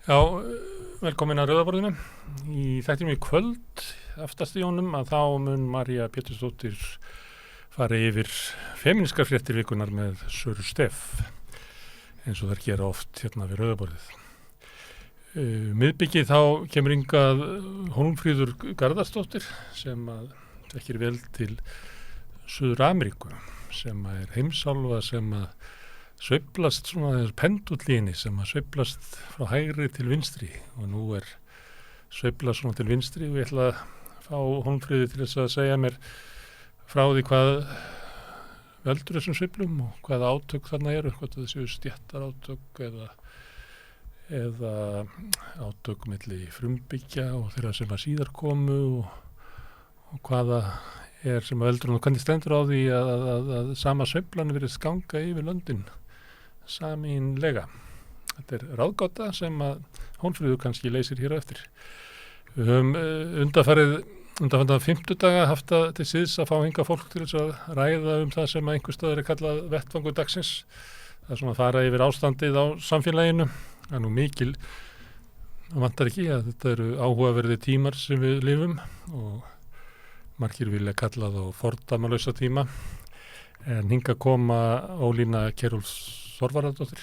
Já, velkomin að Rauðaborðinu. Í þættinum í kvöld, aftast í honum, að þá mun María Pétursdóttir fara yfir femínískar fréttir vikunar með Söru Steff, eins og þær gera oft hérna við Rauðaborðið. Miðbyggið þá kemur hingað Hólmfríður Garðarsdóttir sem að þekkir vel til Suður-Ameríku, sem er heimsálfa sem að sveiflast svona pendullíni sem að sveiflast frá hægri til vinstri og nú er sveiflast svona til vinstri og ég ætla að fá Hólmfríði til þess að segja mér frá því hvað veldur þessum sveiflum og hvað átök þarna eru, hvað það séu stjættar átök eða átök milli frumbyggja og þeirra sem að síðar komu og hvaða er sem að veldur og hvernig stendur á því að sama sveiflan verið ganga yfir löndin sameinlega. Þetta er ráðgáta sem að Hólmfríður kannski leysir hér á eftir. Við höfum undanfarna 50 daga haft það til síðs að fá hingað fólk til þess að ræða það sem að einhver staðar er kallað vettvangur dagsins. Það er svona að fara yfir ástandið á samfélaginu. Það er nú mikil, það vantar ekki að þetta eru áhugaverði tímar sem við lifum og margir vilja kalla þá fordæmalausa tíma. En hingað koma Ólína Kjerúlfs Þorvarðardóttir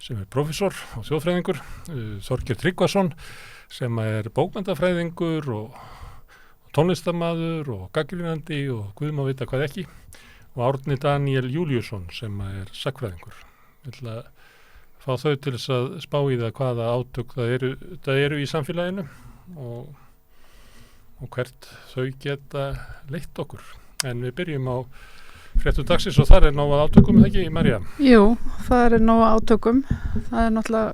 sem er prófessor og þjóðfræðingur, Þorgeir Tryggvason sem er bókmennafræðingur og tónlistarmaður og gagnrýnandi og guð má vita hvað ekki og Árni Daníel Júlíusson sem er sagnfræðingur. Ég ætla að fá þau til þess að spá í það hvaða átök það eru í samfélaginu og hvert þau geta leitt okkur. En við byrjum á fréttum dagsins og þar er nóg að átökum, ekki, María? Jú, það er nóg að átökum. Það er náttúrulega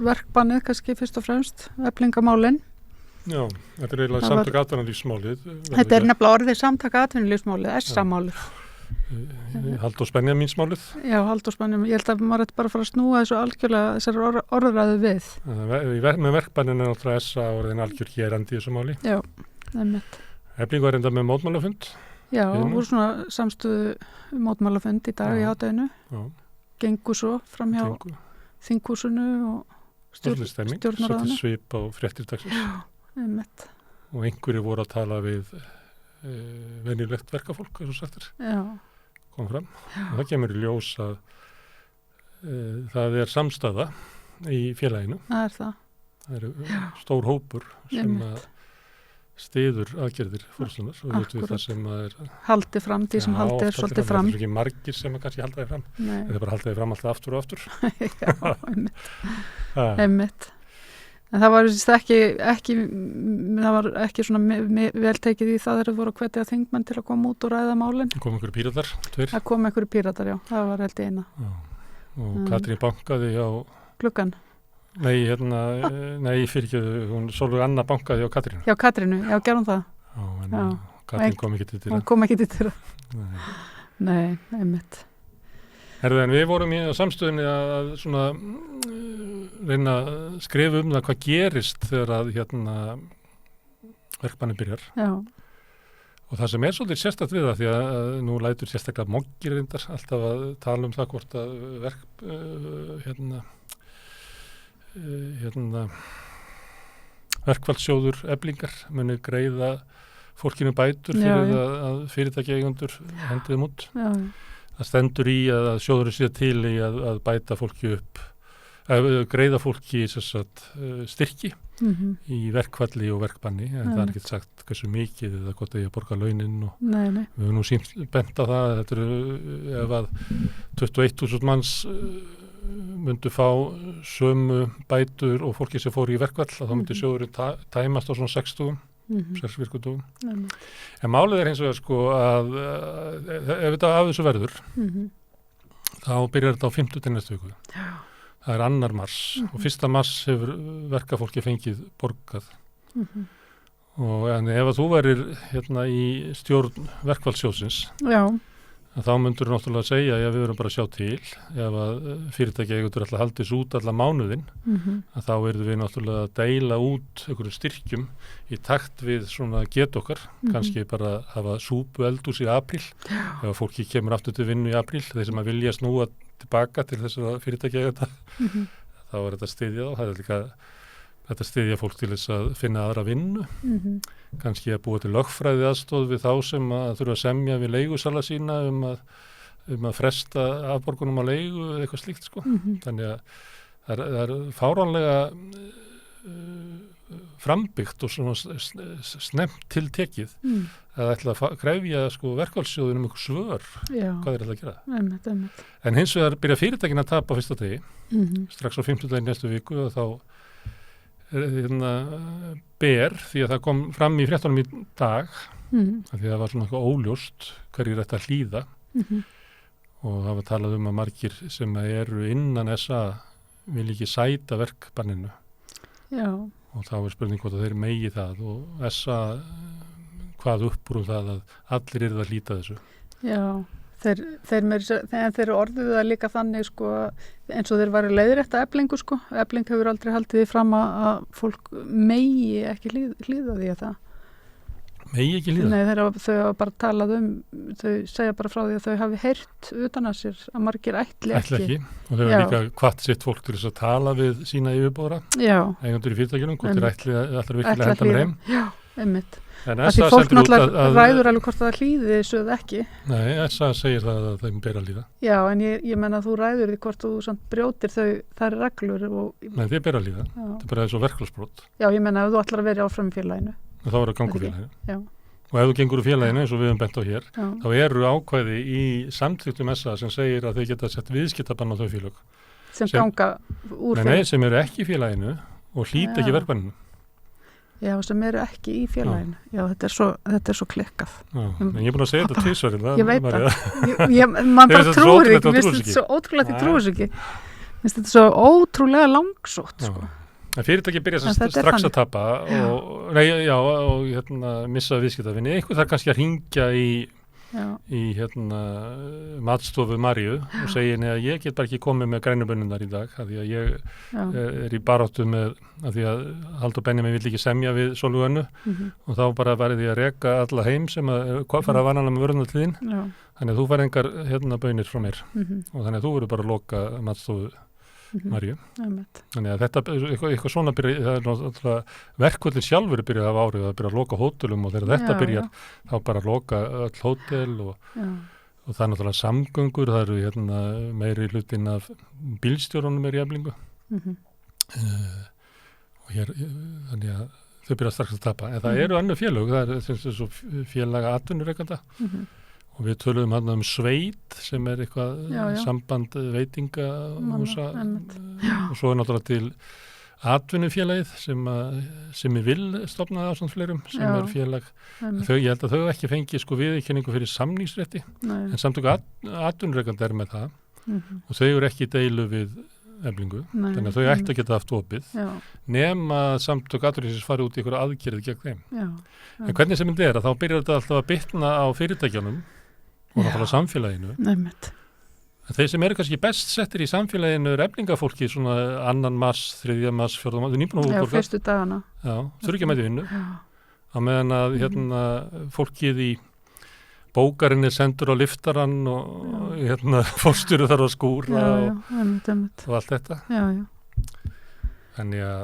verkbannið kannski fyrst og fremst, eflingamálin. Já, þetta er eiginlega samtök atvinnulífsmálið. Þetta er nefnilega orðið samtök atvinnulífsmálið, SA-málið. Halldórs Benjamínsmálið. Já, Halldórs Benjamín. Ég held að maður ætti bara að fara að snúa þessu algjörlega, þessari orðræðu við. Með verkbanninu er náttúrulega SA orðin algjör gerandi í þessu máli. Já, einmitt. Eflingu er enda með mótmálafund. Já, það voru svona samstöðu mótmálafund í dag í hádeginu. Já. Gengu svo fram hjá þinghúsinu og stjórnarráðinu. Svolítið svip á fréttir dagsins. Já, einmitt. Og einhverju voru að tala við venjulegt verkafólk, eins og sagt er. Já. Kom fram. Já. Og það kemur í ljós að það er samstaða í félaginu. Það er það. Það eru stór hópur sem að stiður aðgerðir fórstunar og við það sem að er haldið fram, því sem haldið er svolítið fram. Það er ekki margir sem að kannski halda þið fram. Þetta er bara halda þið fram alltaf aftur og aftur. Já, einmitt. En það var ekki svona vel tekið í það þegar voru að hvetja þingmenn til að koma út og ræða málin. Kom einhverju píratar, tveir? Það kom einhverju píratar, já. Það var held eina. Já. Og Katrín bankaði á Gluggan. Nei, hún Sólveig Anna bankaði á Katrínu. Já, Katrínu, já, gerðum það. Já, en Katrín kom ekki til dyra. Hún kom ekki til dyra. Nei, einmitt. Herðu, en við vorum í samstöðinni að svona reyna að skrifa það hvað gerist þegar að verkbannið byrjar. Já. Og það sem er svolítið sérstakt við það, því að nú lætur sérstaklega moggir reyndar alltaf að tala það hvort að verkfallssjóður Eflingar muni greiða fólkinu bætur fyrir að fyrirtækjaeigendur hendiðum út. Já. Það stendur í að sjóðurinn sé til í að bæta fólki upp, greiða fólki styrki í verkfalli og verkbanni, en það er ekki sagt hversu mikið eða hvort að borga launin og við höfum nú bent á það að þetta eru ef að 21.000 manns myndu fá sömu bætur og fólki sem fóru í verkvall að þá myndi sjóðurinn tæmast á svona 6 virkudugum. En málið er hins vegar að ef þetta af þessu verður þá byrjar þetta á 50. næstu viku. Það er 2. mars og 1. mars hefur verkafólki fengið borgað. Og en ef að þú verir í stjórn verkfallssjóðsins þá myndur náttúrulega að segja að við verum bara að sjá til ef að fyrirtækjaeigendur ætla að haldis út alla mánuðinn að þá verðum við náttúrulega að deila út einhverjum styrkjum í takt við svona get okkar, kannski bara hafa súpu eldhús í apríl ef fólki kemur aftur til vinnu í apríl, þeir sem að vilja snúa tilbaka til þess að fyrirtækjaeigenda þá er þetta styðja þá, það er líka þetta styðja fólk til þess að finna aðra vinnu, kannski að búa til lögfræði aðstóð við þá sem að þurfa að semja við leigusala sína um að fresta afborgunum á leigu eða eitthvað slíkt sko. Þannig að það er fáránlega frambyggt og svona snemmt til tekið að ætla að krefja sko verkfallssjóðunum einhver svör hvað þeir ætla að gera. Einmitt. En hins vegar byrja fyrirtækin að tapa fyrsta degi, strax á 50 daginn næstu viku og þá ber því að það kom fram í fréttunum í dag að því að það var svona eitthvað óljóst hverjir ætti að hlýða og það var talað að margir sem eru innan SA vil ekki sæta verkbanninu. Já. Og þá er spurning hvort að þeir megi það og SA hvað upp úr það að allir eru að hlýta þessu. Já, þeir orðuðu það líka þannig sko eins og þeir varu leiðrétta Eflingu sko. Efling hefur aldrei haldið því fram að fólk megi ekki hlýða því að það. Megi ekki hlýða? Nei, þau hafa bara talað þau segja bara frá því að þau hafi heyrt utan að sér að margir ætli ekki. Og þau hafa líka hvatt sitt fólk til þess að tala við sína yfirbóðra, eigendur í fyrirtækjunum, hvort þeir ætli virkilega að henda með heim. Já, einmitt. Af því fólk náttúrulega ræður alveg hvort það hlýði þessu eða ekki. Nei, SA segir það að þeim ber að hlýða. Já, en ég menna að þú ræður því hvort þú samt brjótir þær reglur. Nei, þið ber að hlýða. Það er bara þessu verkfallsbrot. Já, ég menna ef þú ætlar að vera áfram í félaginu. Þá er það gangur félaginu. Já. Og ef þú gengur úr félaginu eins og við höfum bent á hér, þá eru ákvæði í samþykktum SA sem segir að þeir geta sett viðskiptabann á þau félög. Sem ganga úr félaginu. Nei, sem eru ekki í félaginu og hlýta ekki verkbanninu. Já, sem eru ekki í félaginu. Já, þetta er svo klikkað. En ég er búin að segja þetta tvisvar. Ég veit það. Man bara trúir ekki. Mér finnst þetta svo ótrúlega því trúir ekki. Mér finnst þetta svo ótrúlega langsótt, sko. Fyrirtæki byrja strax að tapa og missa viðskiptavinni. Einhver þarf kannski að hringja í matstofu Maríu og segja henni að ég get bara ekki komið með grænubönnunar í dag af því að ég er í baráttu með af því að Halldór Benjamin vill ekki semja við Sólveig Önnu og þá bara verði ég að reka alla heim sem að fara að vanana með vörðuna til þín. Þannig að þú fær engar bönir frá mér og þannig að þú verður bara að loka matstofu Maríu. Þannig að þetta eitthvað svona byrja, það er náttúrulega verkvöldin sjálfur byrjað af árið að byrja að loka hótelum og þegar þetta byrjar þá bara að loka öll hótel og það er náttúrulega samgöngur, það eru meiri hlutin af bílstjórunum í Eflingu og hér þannig að þau byrja strax að tapa en það eru önnur félög, það er þessu félaga atvinnurekanda og við töluðum hann sveit sem er eitthvað samband veitingahúsa og svo er náttúrulega til atvinnufélagið sem vil stofnaði á svona fleirum sem er félag. Ég held að þau ekki fengi viðurkenningu fyrir samningsrétti en samtök atvinnurekandi er með það og þau eru ekki í deilu við Eflingu, þannig að þau ættu að geta haft opið nema samtök atvinnulífsins fari út í einhverja aðgerð gegn þeim. En hvernig sem þetta þá byrjar þetta alltaf að bitna á fyrirtækjunum og náttúrulega samfélaginu. Þeir sem eru kannski best settir í samfélaginu er Eflingafólki svona 2. mars, 3. mars, 4. mars, nýbúin að útborga. Já, fyrstu dagana. Já, þurfi ekki að mæta vinnu. Á meðan að fólkið í bókarinn er sendur á liftarann og fórstjóri þarf að skúra og allt þetta. Þannig að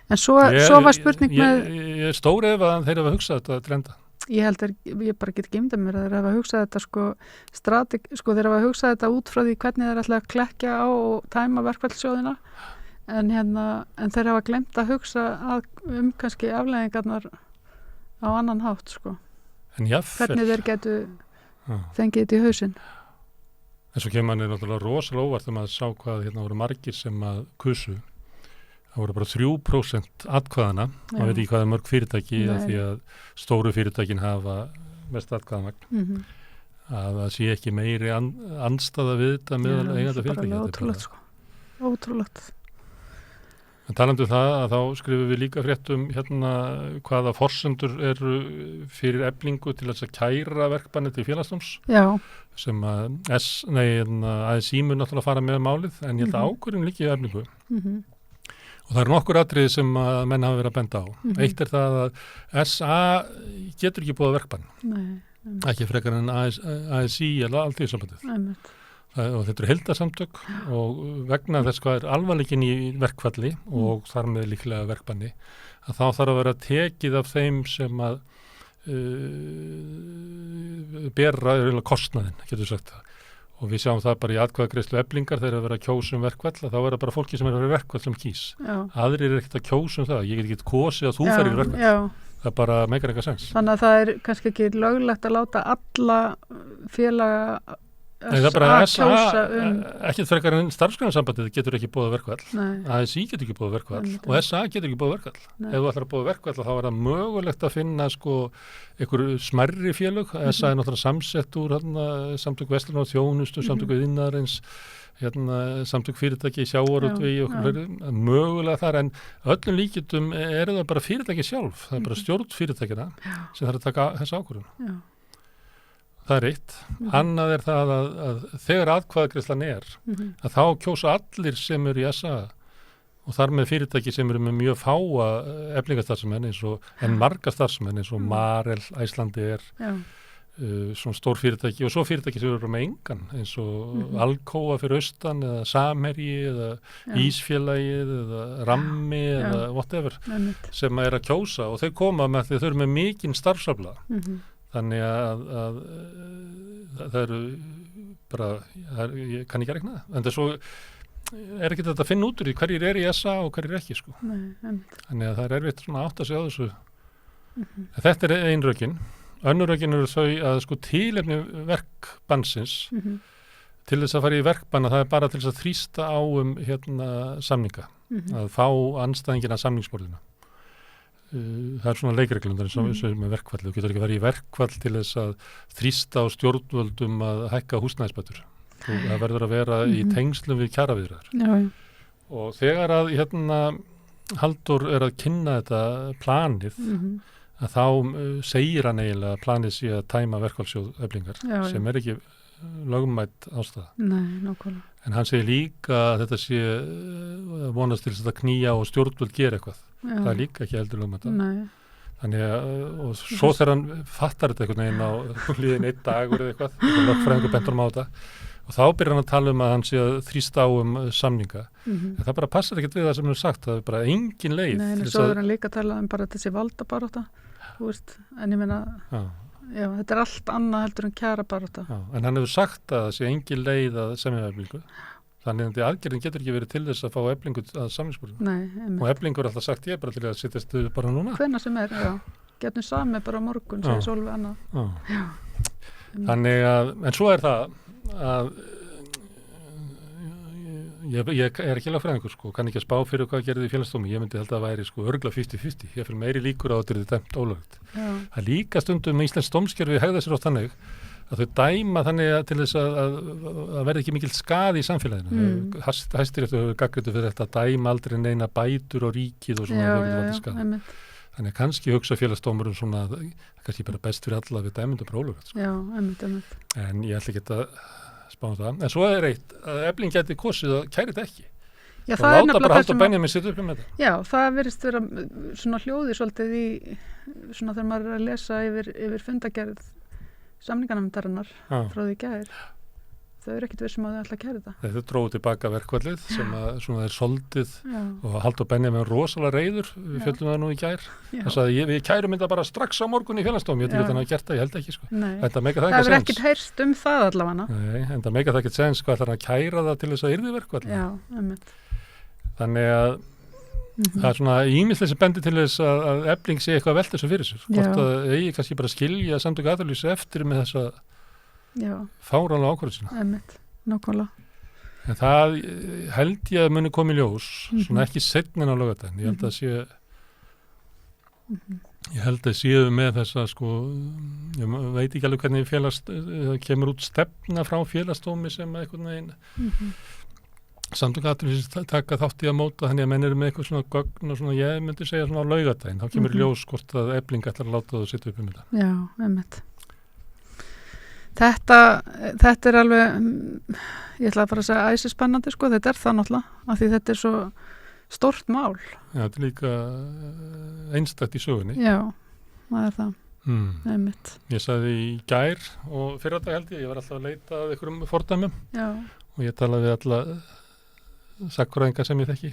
En svo var spurning með Ég er stór ef að þeir hafa hugsað þetta trenda. Ég held að ég bara get ekki ímyndað mér að þeir hafa hugsað þetta þeir hafa hugsað þetta út frá því hvernig þeir ætla að klekkja á og tæma verkfallssjóðina en þeir hafa glemt að hugsa kannski afleiðingarnar á annan hátt hvernig þeir getu fengið þetta í hausinn. En svo kemur manni náttúrulega rosalega óvart þegar maður sá hvað voru margir sem að kusu. Það voru bara 3% atkvæðana, maður veit ekki hvað er mörg fyrirtæki því að stóru fyrirtækin hafa mest atkvæðamagn, að það sé ekki meiri andstaða við þetta meðal eiganda fyrirtæki. Það er bara ótrúlegt. En talandi það að þá skrifum við líka fréttum hvaða forsendur eru fyrir Eflingu til þess að kæra verkbanni til félagsdóms sem að ASÍ mun náttúrulega fara með málið en ég held að ákvörðun líki í Eflingu. Og það eru nokkur atriði sem að menn hafa verið að benda á. Eitt er það að SA getur ekki búið verkbann. Ekki frekar en ASÍ eða Alþýðusambandið. og þetta eru heildarsamtök og vegna þess hvað er alvarleikin í verkfalli og þar með líklega verkbanni, að þá þarf að vera tekið af þeim sem að bera kostnaðinn, getur sagt það. Og við sjáum það bara í atkvæðagreiðslu Eflingar þegar að vera að kjósa verkfall, þá er það bara fólki sem er að vera verkfall sem kýs. Aðrir er ekkert að kjósa það, ég get ekki kosið að þú ferir verkfall. Það er bara meikar eitthvað sens. Þannig að það er kannski ekki löglegt að láta alla félaga að kjósa ekkert frekar en starfsgreinasambandið getur ekki boðað verkfall. ASÍ getur ekki boðað verkfall og SA getur ekki boðað verkfall. Ef þú ætlar að boða verkfall þá er það mögulegt að finna einhver smærri félög. SA er náttúrulega samsett úr samtök verslunar og þjónustu, samtök iðnaðarins, samtök fyrirtæki í sjávarútvegi og mögulega þar, en öllum líkindum er það bara fyrirtæki sjálf, það er bara stjórn fyrirtækina sem þarf að taka þessa ákvörðun. Það er eitt. Annað er það að þegar atkvæðagreiðslan að þá kjósa allir sem eru í SA og þar með fyrirtæki sem eru með mjög fáa eflingastarfsmenn en marga starfsmenn eins og Marel, Icelandair, svona stór fyrirtæki og svo fyrirtæki sem eru með engan eins og Alcoa fyrir austan eða Samherji eða Ísfélagið eða Rammi eða whatever sem er að kjósa og þau koma með því þau eru með mikinn starfsafla. Þannig að það eru bara, ég kann ekki að rekna það. En það svo er ekki þetta að finna út úr því hverjir er í SA og hverjir ekki, sko. Þannig að það er erfitt svona að átta sig á þessu. Þetta er ein rökin. Önnur rökin eru þau að tilefni verkbannsins til þess að fara í verkbanna, það er bara til þess að þrýsta á samninga, að fá andstæðingina samningsborðina. Það er svona leikreglundar eins og með verkfalli. Þú getur ekki verið í verkfall til þess að þrýsta á stjórnvöldum að hækka húsnæðisbætur. Það verður að vera í tengslum við kjaraviðræður. Og þegar að Halldór er að kynna þetta planið, að þá segir hann eiginlega að planið sé að tæma verkfallssjóð Eflingar, sem er ekki lögmætt ástæða. Nei, nákvæmlega. En hann segir líka að þetta sé vonast til þess að knýja og stjórnvöld gera eitthvað. Það er líka ekki heldur lögmætt. Þannig að, og svo þegar hann fattar þetta einhvern veginn á liðin einn dagur eða eitthvað, lögfræðingur bentur á þetta, og þá byrjar hann að tala að hann sé að þrýsta á samninga. En það bara passar ekkert við það sem hann sagt, það er bara engin leið. Nei, en svo er hann líka að tala bara þessi valdabarátta, en ég meina, þetta er allt annað heldur en kjarabarátta. En hann hefur sagt að það sé engin leið að semja Eflingu. Þannig að aðgerðin getur ekki verið til þess að fá Eflingu að samningsborðinu. Og Eflingu er alltaf sagt ég bara til að sittast bara núna. Hvenær sem er, getum sami bara morgun, segir Sólveig annað. Þannig að, en svo er það að ég er ekki lögfræðingur, kann ekki að spá fyrir hvað gerði í Félagsdómi. Ég myndi held að það væri örugglega 50-50. Ég fyrir meiri líkur á að þetta er dæmt ólöglegt. Það er líka stundum með íslenskt dómskerfi hegða sér oft þannig að þau dæma þannig til þess að verði ekki mikill skaði í samfélaginu. Hæstiréttur hefur gagnrýnt fyrir þetta að dæma aldrei neina bætur á ríkið og svona. Þannig að kannski hugsa Félagsdómurinn svona að kannski bara best fyrir alla við dæmundum ólöglegt. En ég ætla ekki að spá það. En svo er eitt að Efling gæti kosið að kæri þetta ekki. Já, og láta bara Halldór Benjamín sitt upp þetta. Já, það virðist vera svona hljóði svolítið í svona þegar maður er að lesa yfir fundagerð samninganefndarinnar frá því gær. Þau eru ekkert vissum að þau ætla að kæra þetta. Þau dróðu tilbaka verkvallið sem að svona er soldið og Halldór Benjamín rosalega reiður, við fjöldum það nú í gær. Það sagði við kærum þetta bara strax á morgun í Félagsdómi, ég veit ekki að hann hafa gert það, ég held ekki Það hefur ekkert heyrst það allavega. Nei, en það meika það ekkert sens hvað ætlar að kæra það til þess að yrði verkvallið. Þannig að það er svona ýmislegt sem bendir til þess að Efling sé eitthvað velt þessu fyrir sér. Hvort að eigi kannski bara skilja samtök atvinnulífsins eftir með þessa fáránlega ákvörðun sína. Nákvæmlega. En það held ég að muni koma í ljós, svona ekki seinna á laugardaginn. Ég held að sé ég held að séu með þessa ég veit ekki alveg hvernig það kemur út stefna frá Félagsdómi sem einhvern veginn samtök atvinnulífsins taka þátt í að móta, þannig að menn eru með eitthvað svona gögn og svona, ég myndi segja svona á laugardaginn, þá kemur ljós hvort að Efling ætlar að láta það sitta upp um þetta. Já, einmitt. Þetta er alveg, ég ætla að fara að segja æsispennandi, þetta er það náttúrulega, af því þetta er svo stórt mál. Já, þetta er líka einstakt í sögunni. Já, það er það. Ég sagði í gær og fyrradag held ég var alltaf að leita að einhverjum fordæmum og ég talaði við alla sagnfræðinga sem ég þekki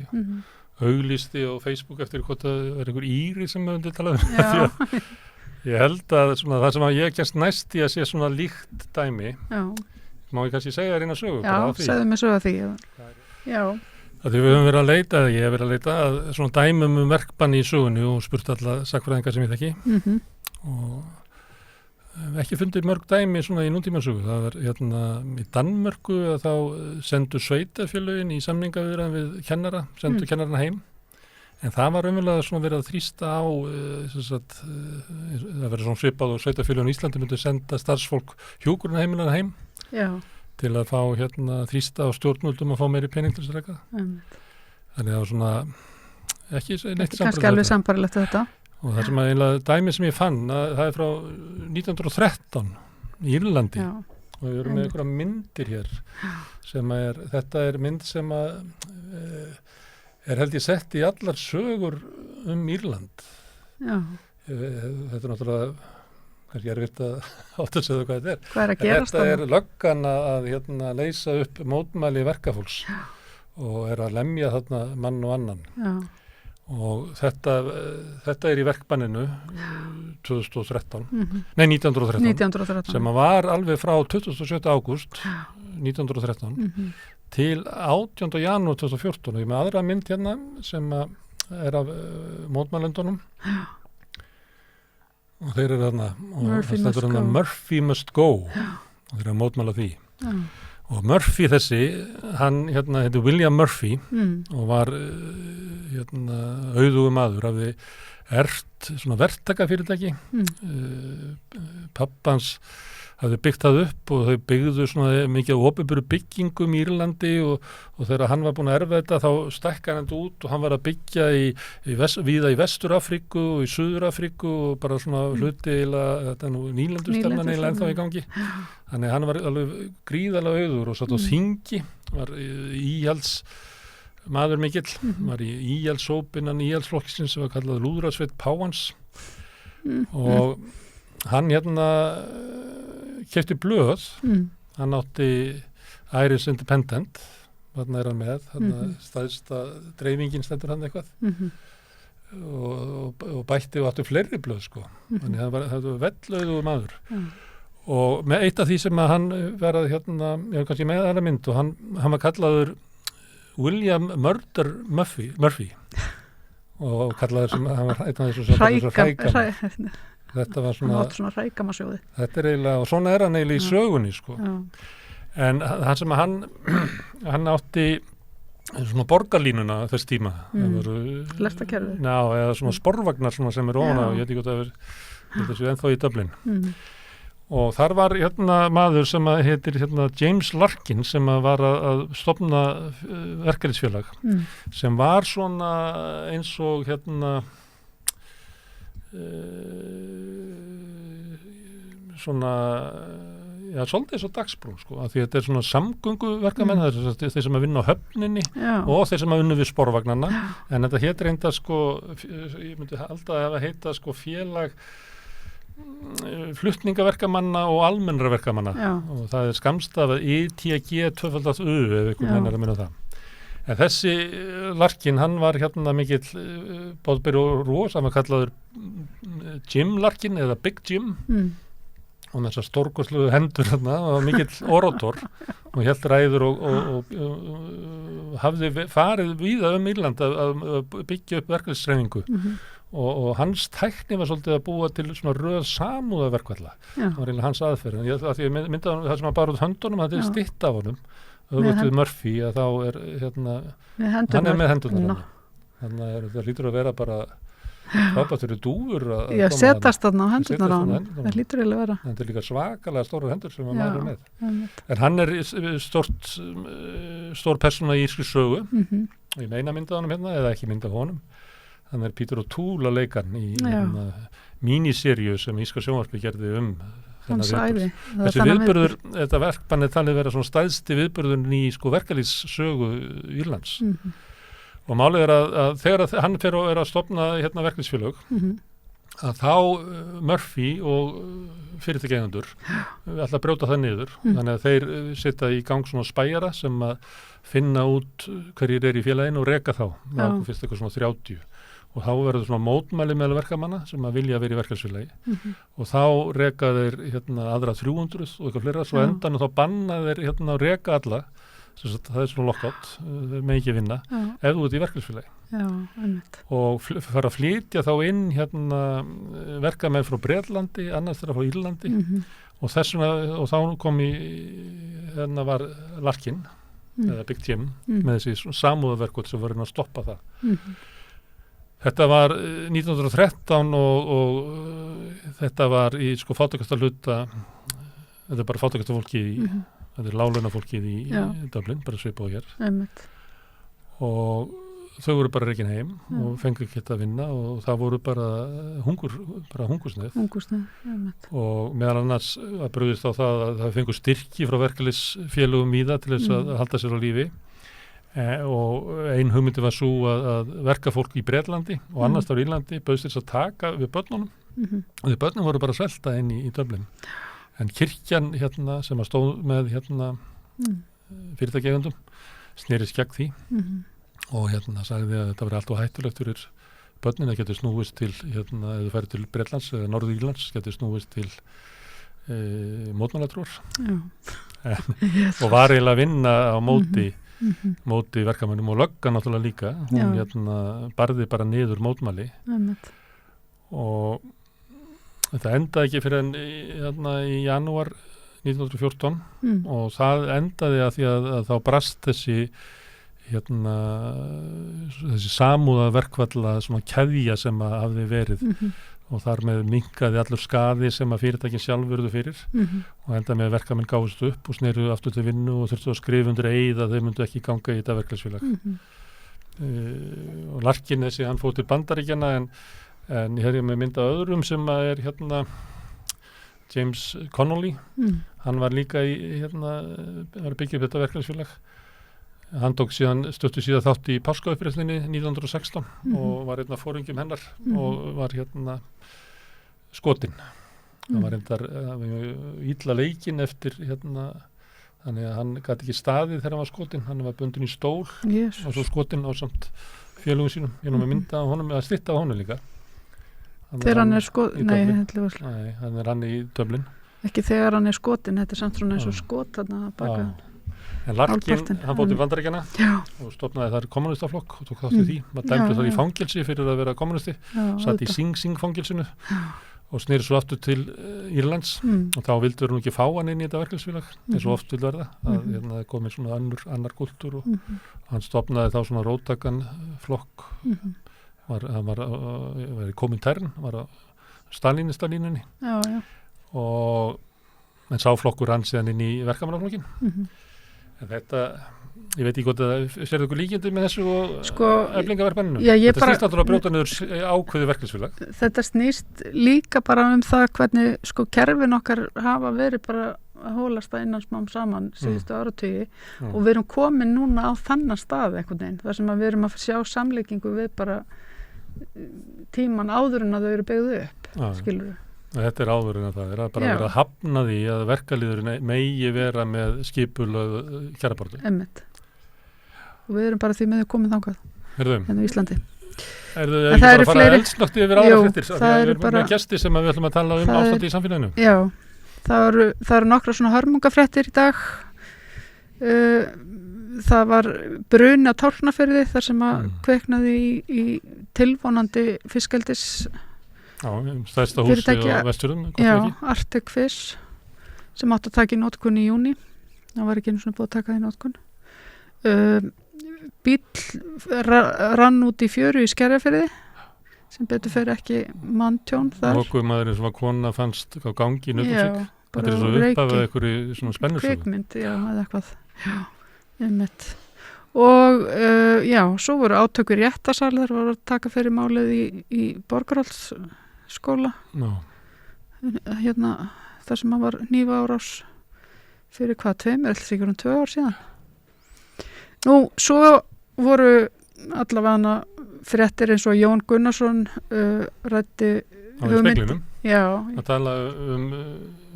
auglýsti á Facebook eftir hvort það er einhver íri sem við höfum talað ég held að svona, það sem að ég kemst næst í að sé svona líkt dæmi má ég kannski segja þér eina sögu segðu mig sögu því Því við höfum verið að leita, ég hef verið að leita að svona dæmum verkbanni í sögunni og spurt alla sagnfræðinga sem ég þekki og ekki fundið mörg dæmi svona í nútímasögu. Það var í Danmörku að þá sendu sveitafélögin í samningaviðræðum við kennara, sendu kennarana heim. En það var raunverulega svona verið að þrýsta á, það verið svona svipað og sveitafélögin í Íslandi myndi senda starfsfólk hjúkrunarheimilana heim. Já. Til að fá þrýsta á stjórnvöldum að fá meiri pening til þess að reka. Þannig að það var svona ekki neitt sambarlegt. Kannski alveg sambarlegt þetta. Og það sem að einlega dæmi sem ég fann, það er frá 1913 í Írlandi. Já. Og við erum með einhverja myndir hér sem þetta er mynd sem að held ég sett í allar sögur Írland. Já. Þetta er náttúrulega kannski erfitt að átta sig hvað þetta er. Hvað er að gerast þetta? Þetta löggan að leysa upp mótmæli verkafólks og að lemja þarna mann og annan. Já. Og þetta er í verkbanninu 2013, nei 1913, sem var alveg frá 27. ágúst 1913 til 18. janúar 2014 og ég með aðra mynd hérna sem er af mótmælendunum. Og þeir eru þarna og Murphy must go og þeir eru að mótmæla því og Murphy þessi hann heitir William Murphy og var auðugur maður hafði svona verktakafyrirtæki pappans hafði byggt það upp og þau byggðu svona mikið opinberu byggingum í Írlandi og þegar hann var búin að erfa þetta þá stækkaði hann út og hann var að byggja víða í Vestur-Afríku og í Suður-Afríku og bara svona hluti þetta er nú nýlendustefnan eiginlega ennþá í gangi þannig hann var alveg gríðarlega auður og satt á þingi var íhalds maður mikill var í íhaldshóp innan íhaldsflokksins sem var kallað Lúðrasveit Páfans og hann keypti blöð, hann átti Irish Independent, þarna er hann með, stæðsta dreifingin stendur hann eitthvað og bætti og átti fleiri blöð sko, þannig að það var vellauður maður og með eitt af því sem að hann verið ég hef kannski með aðra mynd og hann var kallaður William Murder Murphy og kallaður sem hann var einn af þessu hrækam Þetta var svona hrækamasjóði. Þetta er eiginlega, og svona er hann eiginlega í sögunni, sko. Já. En það sem að hann átti svona borgarlínuna þess tíma. Lestakerfi. Já, eða svona sporvagnar svona sem er ofan á, ég veit ekki hvað það er þessu ennþá í Dublin. Og þar var maður sem heitir James Larkin sem var að stofna verkalýðsfélag sem var svona eins og svona svolítið eins og Dagsbrún sko, af því að þetta er svona samgönguverkamenn þeir sem að vinna á höfninni og þeir sem að unnu við sporvagnarna en þetta hétt reynda sko ég myndi alltaf að heita sko félag flutningaverkamanna og almennraverkamanna og það er skamstafað ITG 2U ef einhvern veginn er að minna það en þessi Larkin, hann var mikill bóðberi og rós, hann var kallaður Jim Larkin eða Big Jim og þessar stórkostlugu hendur og mikill orator og hélt ræður og hafði farið víða Írland að byggja upp verkalýðshreyfingu og hans tækni var svolítið að búa til svona röð samúðarverkfalla það var eiginlega hans aðferð því að mynda það sem að bara út höndunum það er stytt af honum öfugt við Murphy að þá er hann er með hendurnar þannig að það lítur að vera bara frábært fyrir dúfur að setast þarna á hendurnar á hann það lítur eiginlega að vera þetta er líka svakalega stórar hendur sem maður er með en hann er stór persóna í írskri sögu og ég meina mynda honum eða ekki mynda honum hann er Peter O'Toole að leika hann í míniseríu sem írska sjónvarpið gerði þessi viðburður, þetta verkbann er talið vera svona stæðsti viðburðurinn í sko verkalýðssögu Írlands og málið er að þegar hann fer og er að stofna verkalýðsfélög að þá Murphy og fyrirtækjaeigendur ætla að brjóta það niður. Þannig að þeir setja í gang svona spæjara sem að finna út hverjir í félaginu og reka þá. Fyrst eitthvað svona 30. Og þá verður svona mótmæli meðal verkamanna sem að vilja vera í verkalýðsfélagi og þá reka þeir aðra 300 og eitthvað fleira, svo endan og þá banna þeir að reka alla, það svona lockout, þeir með ekki vinna ef þú ert í verkalýðsfélagi og fara að flytja þá inn verkamenn frá Bretlandi, annars þeirra frá Írlandi og þá kom var Larkin eða Big Jim með þessi samúðarverkot sem var að stoppa það. Þetta var 1913 og þetta var í fátækasta hluta, þetta er bara fátækasta fólki þetta er láglauna fólkið í Dublin, bara svipað og hér. Og þau voru bara rekin heim og fengu ekki að vinna og það voru bara hungursneyð. Og meðal annars að brugðist á það að það fengu styrki frá verkalýðsfélögum í það til þess að halda sér á lífi. Og ein hugmyndi var svo að verka fólk í Bretlandi og annars á Írlandi bauðst þess að taka við börnunum og því börnum voru bara svelta inn í Dublin. En kirkjan sem að stóð með fyrirtækjaeigendum snerist gegn því og sagði að þetta var allt og hættulegt fyrir börnin að getur snúist til ef þau færi til Bretlands eða Norður Írlands getur snúist til mótmælatrúar og var eiginlega að vinna á móti verkamönnum og lögga náttúrulega líka. Hún barði bara niður mótmæli og þetta endaði ekki fyrir í janúar 1914 og það endaði að því að þá brast þessi samúðarverkfalla svona keðja sem að hafði verið og þar með minnkaði allur skaði sem að fyrirtækin sjálf verðu fyrir og enda með verkamenn gáðust upp og sneru aftur til vinnu og þurftu að skrifa undir eið að þeir myndu ekki ganga í þetta verkefælisfélag. Og Larkin þessi, hann fór til Bandaríkjanna en ég hefði með mynda öðrum sem að James Connolly, hann var líka var byggja upp þetta verkefælisfélag. Hann tók stöttu síðan þátt í páskauppreisninni 1916 og var einn af foringjum hennar og var skotinn. Það var illa leikinn eftir þannig að hann gat ekki staðið þegar hann var skotinn. Hann var bundinn í stól og svo skotinn á samt félögum sínum. Ég með mynda á honum, að stytta á honum líka. Þegar hann er skotinn? Nei, hann í Dublin. Ekki þegar hann er skotinn, þetta er samt svona eins og skot þarna baka. En Larkin, hann fór til Bandaríkjanna og stofnaði þar kommunistaflokk og tók þátt í því. Maður dæmdi það í fangelsi fyrir að vera kommunisti, satt í Sing Sing fangelsinu og snýri svo aftur til Írlands og þá vildu nú ekki fá hann inn í þetta verkefælisfélag eins og oft vil verða að komið svona annar kultúr og hann stofnaði þá svona róttakan flokk hann var komintern, var á Stalínunni en sá flokkur hann síðan inn í verkamannaflokkin. En þetta, ég veit ekki hvort að sérðu ykkur líkindi með þessu og eflingaverkmenninu. Þetta snýst náttúrulega að brjóta niður ákveðu verkefælisfélag. Þetta snýst líka bara það hvernig kerfin okkar hafa verið bara að hólast það innan smám saman síðustu áratugi og við erum komin núna á þannan stað einhvern veginn, þar sem við erum að sjá samleikingu við bara tíman áður en að þau eru byggðu upp, skilurðu. Þetta er áður en það er bara verið að hafna því að verkalýðurinn megi vera með skipulög kjarabaráttu. Einmitt. Og við erum bara því með þau komið þangað hérna í Íslandi. Er það ekki bara að fara eldsnögti yfir aðra fréttir? Við erum með gesti sem við ætlum að tala um ástandi í samfélaginu. Já, það eru nokkra svona hörmungafréttir í dag. Það var bruni á Tálknafirði þar sem að kveiknaði í tilvonandi fiskeldis stærsta húsi á Vesturðum. Arctic Fish sem átti að taka í notkun í júní. Það var ekki einu svona búið að taka það í notkun. Bíll rann út í fjöru í Skerjafirði sem betur fyrir ekki manntjón þar. Mókumaðurinn sem var kona fannst á gangi í Nauthólsvík. Þetta er svo uppafið einhverju svona spennusögu. Kvikmynd, eða eitthvað. Einmitt. Og svo voru átökur í réttasal, þar var að taka fyrir málið í Borgarholtsskóla þar sem var hnífaárás fyrir 2 ár síðan. Nú, svo voru allavega fréttir eins og Jón Gunnarsson ræddi á Speglinum að tala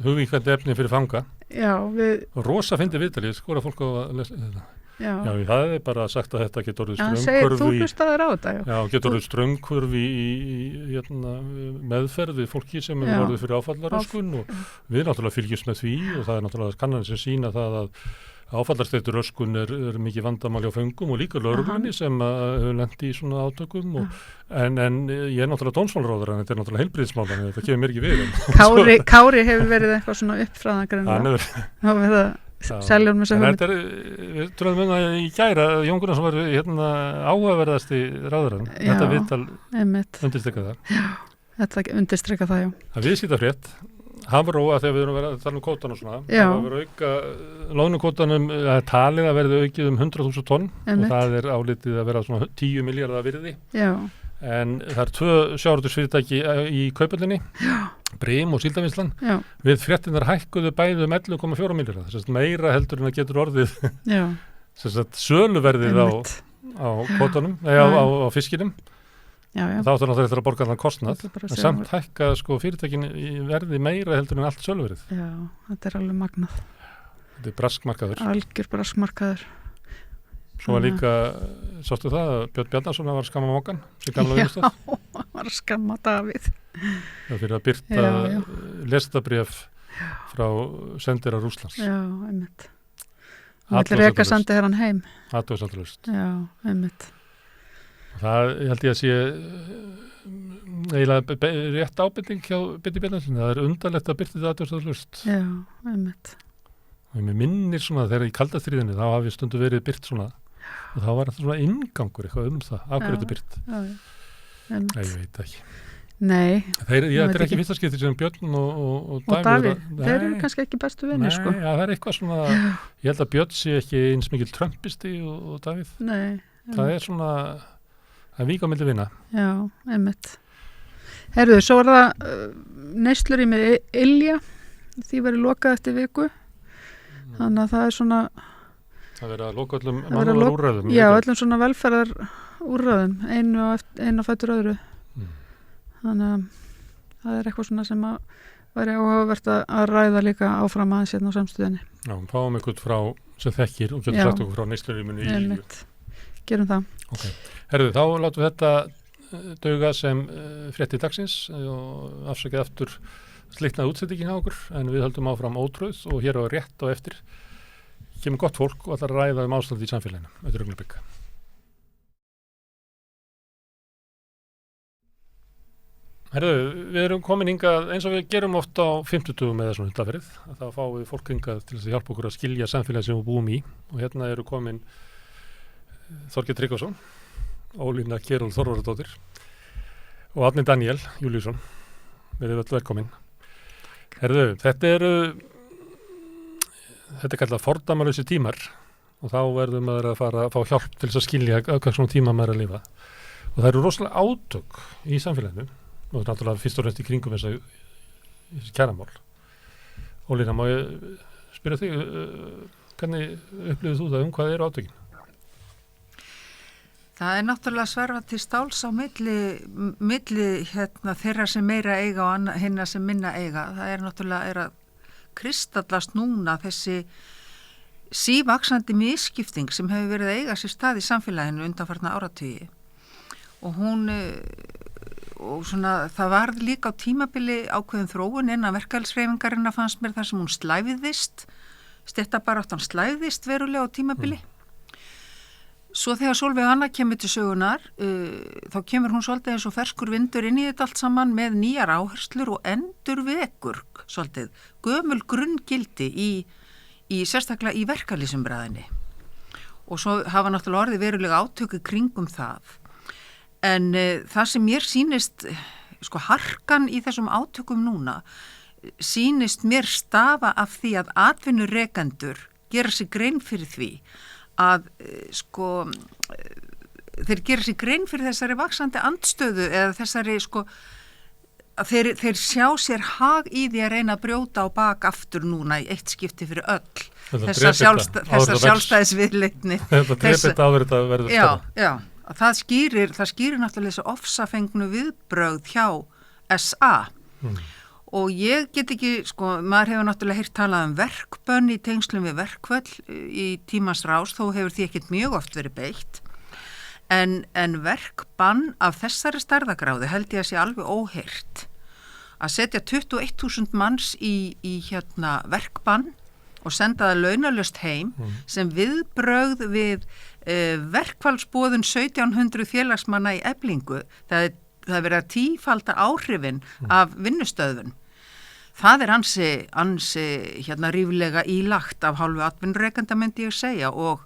hugvíkandi efni fyrir fanga og rosa fyndi viðtalið, skora fólk á að lesa þetta. Já, það er bara sagt að þetta getur orðið strömmkurv þú hlustaðir á þetta. Já, getur orðið strömmkurv í meðferð við fólki sem er orðið fyrir áfallaröskun og við náttúrulega fylgjumst með því og það er náttúrulega kannanir sem sýna það að áfallarstreituröskun er mikið vandamáli á föngum og líka lögreglunni sem hefur lent í svona átökum en ég er náttúrulega dómsmálaráður en þetta er náttúrulega heilbrigðismál en þetta kemur mér ekki við. Kári hefur verið eitthvað svona uppfræðangrunn Seljum með þessu við trúðum það í gæra Jón Gunnarsson var áhugaverðasti ráðurann þetta viðtal undirstrykka það þetta undirstrykka það, það viðskiptafrétt Hafró að þegar við erum verið að tala kótan og svona það var verið auka lónukótanum talið að verði aukið 100.000 tonn og það er álitið að vera svona 10 milljarða virði en það er 2 sjávarútvegsfyrirtæki í Kauphöllinni Brim og Síldarvinnslan við fréttinnar hækkuðu bæði 11,4 milljarða þess að meira heldur en að getur orðið þess að söluverðið á kótanum á fiskinum þá áttur náttúrulega eftir að borga þann kostnað en samt hækka fyrirtækin í verði meira heldur en allt söluverðið. Já, þetta er alveg magnað. Þetta er braskmarkaður. Algjör braskmarkaður. Svo var líka, sástu það að Björn Bjarnason var að skamma Mókan sem gamla vinnustaf. Já, hann var að skamma Davíð. Það fyrir að byrta lestabréf frá sendira Rússlands. Já, einmitt. Það ætlir ekki að senda hér hann heim. Athugasemdalaust. Já, einmitt. Það ég held ég að sé eiginlega rétt ábending hjá Birni Bjarnason. Það er undarlegt að byrta þetta athugasemdalaust. Já, einmitt. Og mér minnir svona þegar í kalda stríðinu þá hafi stundu verið byrt svona og þá var þetta svona inngangur eitthvað það, af hverju þetta byrt. Nei, ég veit ekki. Nei. Þetta er ekki fyrsta skipti sem Björn og Davíð. Þeir eru kannski ekki bestu vinir, sko. Nei, það er eitthvað svona, ég held að Björn sé ekki eins mikil trumpisti og Davíð. Nei. Það er svona, það er vík á milli vina. Já, einmitt. Herðu, svo var það neyslur í mig Ylja, því verið lokað eftir viku. Þannig að það er svona það verið að loka öllum mannúðar úrræðum já, öllum svona velferðar úrræðum einu á fætur öðru þannig að það er eitthvað svona sem að væri áhugavert að ræða líka áfram aðeins hérna á samstöðinni. Já, fáum eitthvað frá sem þekkir og getur sagt okkur frá neyslurýminu í Ylju. Gerum það. Ok, herðu, þá látum við þetta duga sem frétti dagsins og afsakið aftur slitnaði útsettingin á okkur en við höldum áfram ótröð og hér á rétt og eftir kemur gott fólk og ætlar að ræða ástandi í samfélaginu. Þetta er augnablik. Herðu, við erum komin hingað eins og við gerum oft á 50 með þessum hundaferð að þá fáum við fólk hingað til þess að hjálpa okkur að skilja samfélagi sem við búum í og hérna eru komin Þorgeir Tryggvason, Ólína Kjerúl Þorvarðardóttir og Árni Daniel Júlíusson. Við erum öll velkomin. Herðu, þetta er kallað fordæmalausi tímar og þá verður maður að fara að fá hjálp til þess að skilja hvað svona tíma maður er að lifa og það eru rosalega átök í samfélaginu og náttúrulega fyrst og fremst í kringum þessi kjaramál. Ólína, má ég spyrja þig hvernig upplifir þú það hvað eru átökin? Það er náttúrulega sverfa til stáls á milli þeirra sem meira eiga og hinna sem minna eiga. Það er náttúrulega að kristallast núna þessi sívaxandi misskipting sem hefur verið að eiga sér stað í samfélaginu undanfarna áratugi. Og og svona, það varð líka á tímabili ákveðin þróun innan verkalýðshreyfingarinnar fannst mér þar sem hún slæfðist, stéttabaráttan slæfðist verulega á tímabili. Svo þegar Sólveig Anna kemur til sögunar, þá kemur hún svolítið eins og ferskur vindur inn í þetta allt saman með nýjar áherslur og endurvekur svolítið gömul grunngildi í sérstaklega í verkalýðsumræðinni. Og svo hafa náttúrulega orðið verulega átöku kringum það. En það sem mér sýnist, harkan í þessum átökum núna, sýnist mér stafa af því að atvinnurekendur gera sig grein fyrir því að þeir gera sig grein fyrir þessari vaxandi andstöðu eða þessari að þeir sjá sér hag í því að reyna að brjóta á bak aftur núna í eitt skipti fyrir öll þessa sjálfstæðisviðleitni þetta drepið áður þetta verður já, það skýrir náttúrulega þessu ofsafengnu viðbrögð hjá SA. Og ég get ekki, sko, maður hefur náttúrulega heyrt talað verkbönn í tengslum við verkföll í tímans rás, þó hefur því ekkert mjög oft verið beitt. En verkbann af þessari stærðagráði held ég að sé alveg óheyrt. Að setja 21.000 manns í verkbann og senda það launalaust heim sem viðbrögð við verkfallsboðun 1700 félagsmanna í Eflingu. Það er verið að tífalda áhrifin af vinnustöðun. Það er ansi ríflega ílagt af hálfu atvinnurekanda, myndi ég segja, og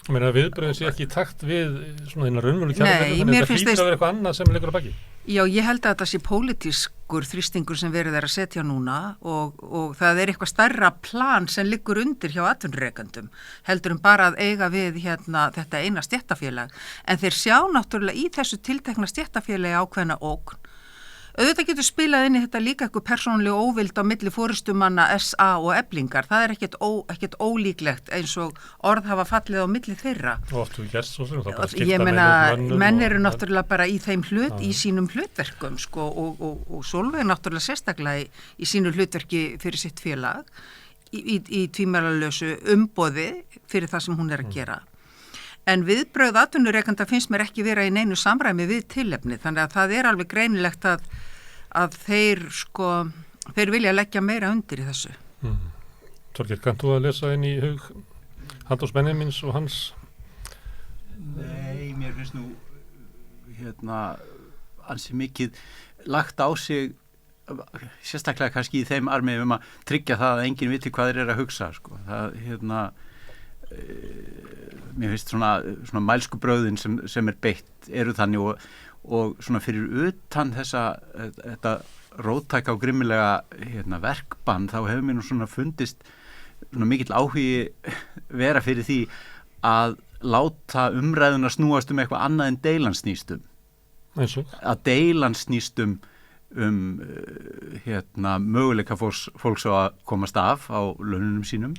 viðbröðin sé ekki í takt við svona þína raunverulega kjaradeilur, þannig að það hlýtur að vera eitthvað annað sem liggur að baki. Já, ég held að þetta sé pólitískur þrýstingur sem verið er að setja núna og það er eitthvað stærra plan sem liggur undir hjá atvinnurekandum, heldur bara að eiga við þetta eina stéttarfélag. En þeir sjá náttúrulega í þessu tiltekna stéttarfélagi ákveðna ógn. Auðvitað getur spilað inn í þetta líka eitthvað persónulega óvild á milli forystumanna SA og Eflingar. Það er ekkert ólíklegt eins og orð hafa fallið á milli þeirra. Og oft við gerst svo sem það bara skipta ég meina, menn eru náttúrulega bara í þeim í sínum hlutverkum, sko, og Sólveig náttúrulega sérstaklega í sínu hlutverki fyrir sitt félag í tvímælalausu umboði fyrir það sem hún er að gera. En viðbrögð atvinnurekanda finnst mér ekki vera í neinu samræmi við tilefni, þannig að það er alveg greinilegt að þeir vilja leggja meira undir í þessu. Þorgeir, kannt þú að lesa inn í hug Halldórs Benjamíns og hans? Nei, mér finnst nú ansi mikið lagt á sig, sérstaklega kannski í þeim armið að tryggja það að enginn viti hvað þeir eru að hugsa, sko. Það, mér finnst svona mælsku bröðin sem er beitt eru þannig og svona fyrir utan þetta róttæka og grimmilega verkbann, þá hefur mér nú svona fundist svona mikill áhugi vera fyrir því að láta umræðuna snúast eitthvað annað en deilan snýst að deilan snýst möguleika fólks á að komast af á laununum sínum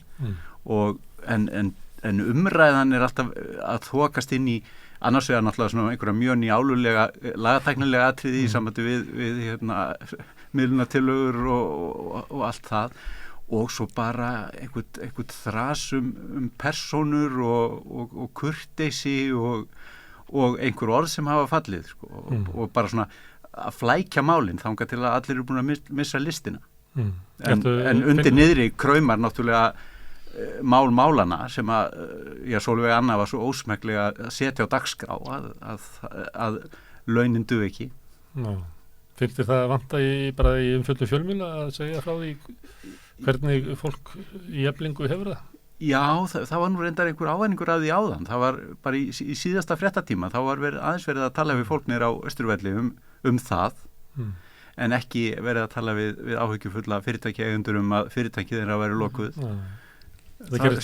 og en umræðan er alltaf að þokast inn í annars vegar náttúrulega svona einhverja mjög nýjálulega lagatæknilega atriði í sambandi við miðlunartillögur og allt það og svo bara einhvern þras persónur og kurteisi og einhver orð sem hafa fallið, sko, og bara svona að flækja málin þangað til að allir eru búin að missa listina. En undir niðri kraumar náttúrulega málana sem að Sólveig Anna var svo ósmeklega að setja á dagskrá að launin duð ekki. Finnst þér það vanta bara í umfjöldu fjölmiðla að segja frá því hvernig fólk í Eflingu hefur það? Já, það var nú reyndar einhver ávæningur af því áðan. Það var bara í síðasta fréttatíma, þá var aðeins verið að tala við fólk niður á Austurvelli það, en ekki verið að tala við áhyggjufulla fyrirtækjaeigendur að fyrirtækið þeirra væri lokuð. Það gerist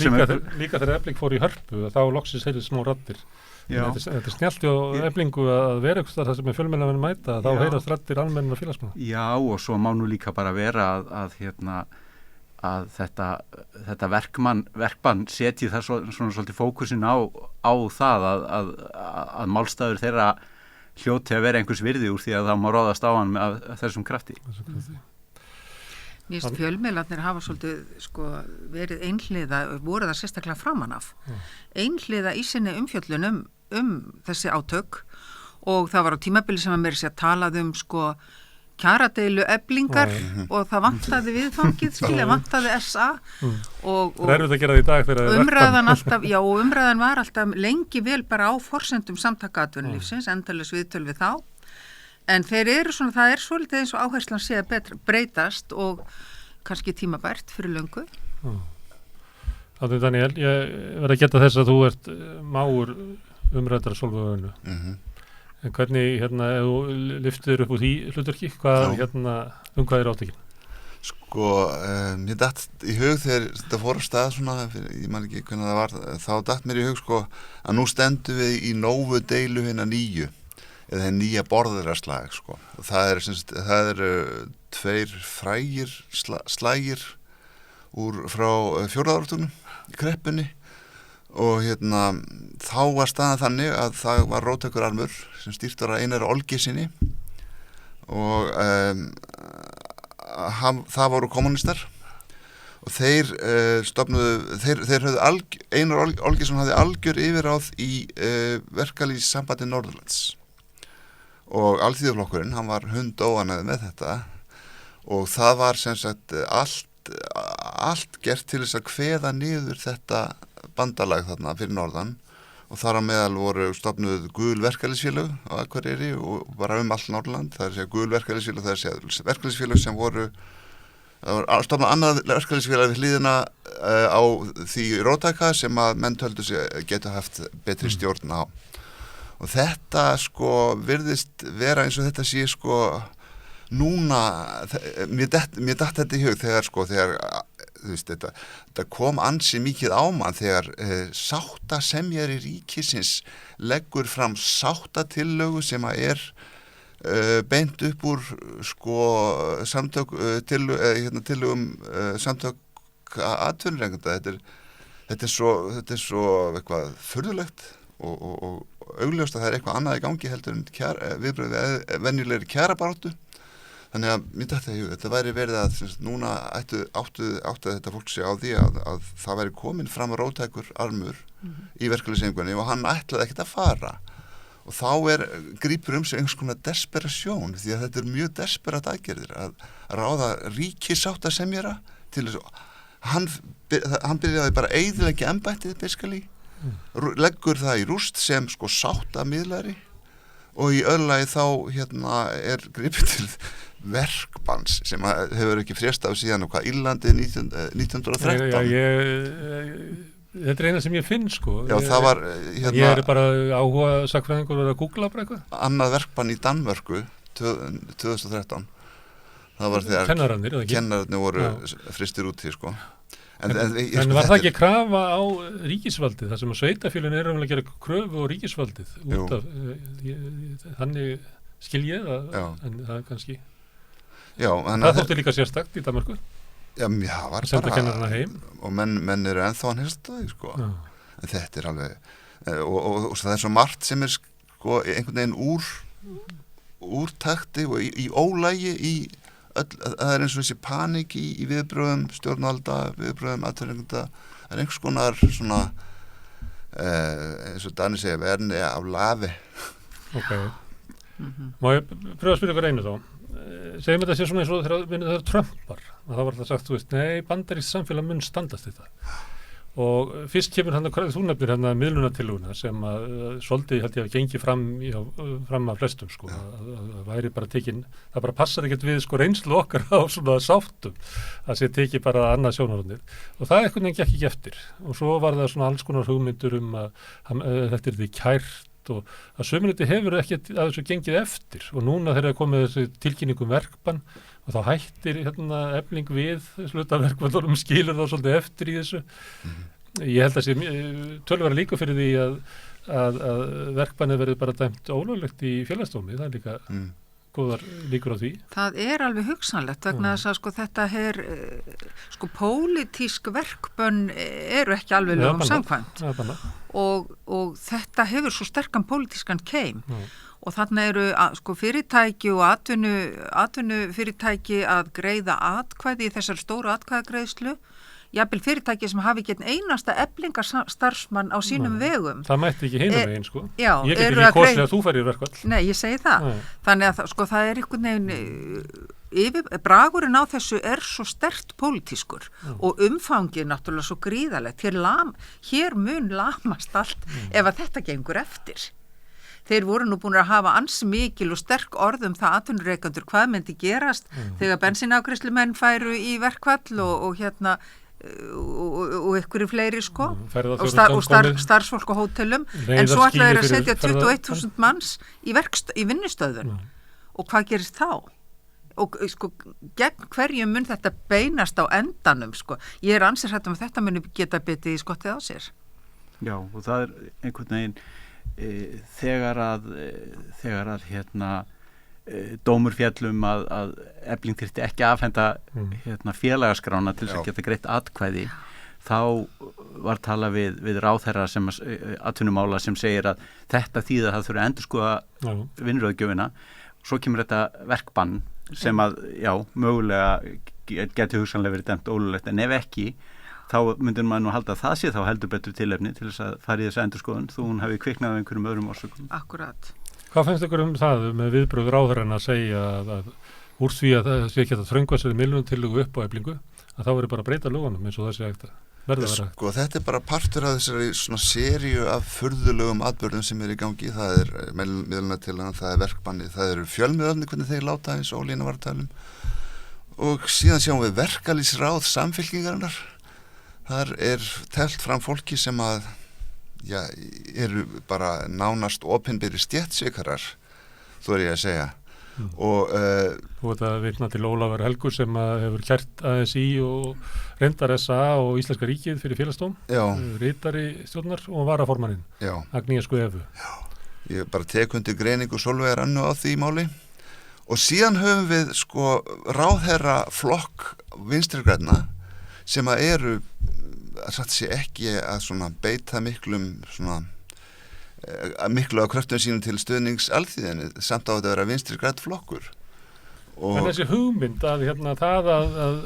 líka þegar Efling fór í Hörpu, þá loksins heyrðist smá raddir. Þetta er snjallt á Eflingu að vera eitthvað það sem er fjölmiðlamenn mæta, þá heyrast raddir almennina félagsmanna. Já, og svo má nú líka bara vera að þetta verkbann setji það svona svolítið fókusin á það að málstæður þeirra hljóti að vera einhvers virði úr því að það má ráðast á hann með þessum krafti. Mér finnst fjölmiðlarnir hafa svolítið verið einhliða, voru það sérstaklega framan af. Einhliða í sinni umfjöllun þessi átök og það var á tímabili sem að mér sé að talað kjaradeilu Eflingar og það vantaði viðfangið, vantaði SA og það er auðvitað að gera það í dag þegar umræðan alltaf, já, og umræðan var alltaf lengi vel bara á forsendum samtaka atvinnulífsins, endalaus viðtöl við þá. En þeir eru það er svolítið eins og áherslan sé að breytast og kannski tímabært fyrir löngu. Þannig Daniel, ég verð að geta þess að þú ert mágur umræðar Sólveigu Önnu. En hvernig, ef þú lyftir upp úr því hlutverki, hvað er átökin? Mér datt í hug þegar þetta fór á stað ég man ekki hvernig það var, þá datt mér í hug að nú stendum við í nógu deilu hinna nýju eða henn nýja borðiraslag og það eru tveir frægir slægir frá fjórðáratugnum í kreppunni og þá var staðan þannig að það var róttækur armur sem stýrt var að Einari Olgeirssyni og það voru kommunistar og þeir stofnuðu, þeir höfðu Einar Olgeirsson hafði algjör yfirráð í verkalýðssambandi Norðurlands og Alþýðuflokkurinn, hann var hundóanægður með þetta og það var sem sagt allt gert til þess að kveða niður þetta bandalag þarna fyrir norðan og þar á meðal voru stofnuð gul verkalýðsfélög á Akureyri og bara all Norðurland, það er að segja gul verkalýðsfélög, það er að segja verkalýðsfélög sem voru stofnað annað verkalýðsfélag við hlýðina á því róttæka sem að menn töldu sig geta haft betri stjórn á. Og þetta sko virðist vera eins og þetta sé sko núna, mér datt þetta í hug þegar þú veist, þetta kom ansi mikið á mann þegar sáttasemjari ríkisins leggur fram sáttatillögu sem að beint upp úr sko tillögum samtök atvinnurekenda. Þetta er svo eitthvað furðulegt og augljóst að það er eitthvað annað í gangi heldur en viðbrögð við venjulegri kjarabaráttu. Þannig að mér datt það í hug, þetta væri verið að núna áttu þetta fólk sig á því að það væri komin fram að róttækur armur í verkalýðshreyfingunni og hann ætlaði ekkert að fara. Og þá grípur sig einhvers konar desperasjón því að þetta mjög desperat aðgerðir að ráða ríkissáttasemjara til þess að hann byrjaði bara að eyðileggja embættið basically. Leggur það í rúst sem sko sáttamiðlari og í öðru lagi þá gripið til verkbanns sem hefur ekki frést af síðan og Írlandi 1913. Þetta eina sem ég finn sko. Já, það var ég bara áhuga sakfræðingur að googla bara eitthvað. Annað verkbann í Danmörku 2013. Það var þegar kennararnir voru fristir út í sko. En var það ekki krafa á ríkisvaldið, þar sem að sveitarfélagin að gera kröfu á ríkisvaldið út af, þannig skil ég það, en það kannski það þótti líka sérstakt í Danmörku það var senda kennarana heim og menn eru ennþá hann hérst það sko. En þetta alveg og það svo margt sem sko einhvern veginn úr takti og í ólægi í það eins og þessi panik í viðbröðum stjórnvalda, viðbröðum atvinnurekenda, það einhvers konar svona eins og Dani segja verðni af lafi. Ok. Má ég pröfa að spyrja ykkur einu þá? Segjum þetta sé svona eins og þegar það Trumpar og það var það sagt, þú veist, nei, bandarískt samfélag mun standast þetta. Og fyrst kemur hann að þú nefnir hann að miðlunartillöguna sem að svolítið held ég að gengi fram af flestum sko, að væri bara tekin, það bara passar ekkert við sko reynslu okkar á svona sáttum að sé teki bara annað sjónarhornið og það einhvern veginn gekk ekki eftir og svo var það svona alls konar hugmyndur að þetta því kært og að sömuleyti hefur ekkert að þessu gengið eftir og núna þegar komið þessi tilkynningum verkbann og þá hættir efling við slutaverkvöldunum skilur þá svolítið eftir í þessu. Ég held að sé tölvara líka fyrir því að verkbannið verður bara dæmt ólöglegt í félagsdómi, það líka góðar líkur á því. Það alveg hugsanlegt vegna þess að sko þetta sko pólitísk verkbönn eru ekki alveg lögum samkvæmt og þetta hefur svo sterkan pólitískan keim. Og þarna eru sko fyrirtæki og atvinnufyrirtæki að greiða atkvæði í þessar stóru atkvæðagreiðslu, jafnvel fyrirtæki sem hafi ekki einasta eflingarstarfsmann á sínum vegum. Það mætti ekki hinum veginn sko. Já, ég get ekki kosið að þú færir verkvall. Nei, ég segi það. Þannig að sko það einhvern veginn bragurinn á þessu svo sterkt pólitískur og umfangið náttúrulega svo gríðalegt. Hér mun lamast allt ef að þetta gengur eftir. Þeir voru nú búin að hafa ansi mikil og sterk orð það atvinnurekendur hvað myndi gerast þegar bensínafgreiðslumenn færu í verkfall og ykkur fleiri sko og starfsfólk á hótelum en svo ætlaði þeir að setja 21.000 manns í vinnustöðun og hvað gerist þá? Og sko gegn hverjum mun þetta beinast á endanum sko. Ég ansið hrætt að þetta muni geta bitið í skottið á sér. Já og það einhvern veginn þegar að dómur fjallum að Efling þyrfti ekki að afhenda félagaskrána til þess að geta greitt atkvæði þá var talað við ráðherra atvinnumála sem segir að þetta þýðir að það þurfi að endurskoða vinnuröðgjöfina svo kemur þetta verkbann sem að, já, mögulega geti hugsanlega verið dæmt ólöglegt, en ef ekki, þá myndir maður nú halda að það sé þá heldur betur tilefni til þess að fara í þessa endurskoðun þó hún hafi kviknað af einhverjum öðrum orsökum. Akkurat. Hvað finnst ykkur það með viðbrögð ráðherrann að segja að úr því að það sé ekki að þröngva sér milljónatillögu upp á Eflingu, að þá verður bara að breyta lögunum eins og það sé hægt að verða að vera? Sko, þetta er bara partur af þessari svona seríu af furðulegum atburðum sem í gangi. Það er miðlunartillagan, það er verkbanni, það eru fjölmiðlarnir hvernig þeir láta eins og Ólína var að tala og síðan sjáum við verkalýðsráð Samfylkingarinnar. Þar er teflt fram fólki sem að eru bara nánast opinberi stéttsvikarar, þó er ég að segja. Og þú veit að vitna til Ólafur Helgu sem hefur kært ASÍ og reyndar SA og Íslenska ríkið fyrir félagsdóm, ritari stjórnar og varaformaninn, Agníasku Evu. Ég bara tek undir greiningu Sólveigar Annu á því máli. Og síðan höfum við sko ráðherra flokk Vinstri grænna sem að eru satt sé ekki að svona beita miklu af kröftum sínum til stuðnings alþýðinni, samt á þetta að vera Vinstri grænn flokkur. En þessi hugmynd að það að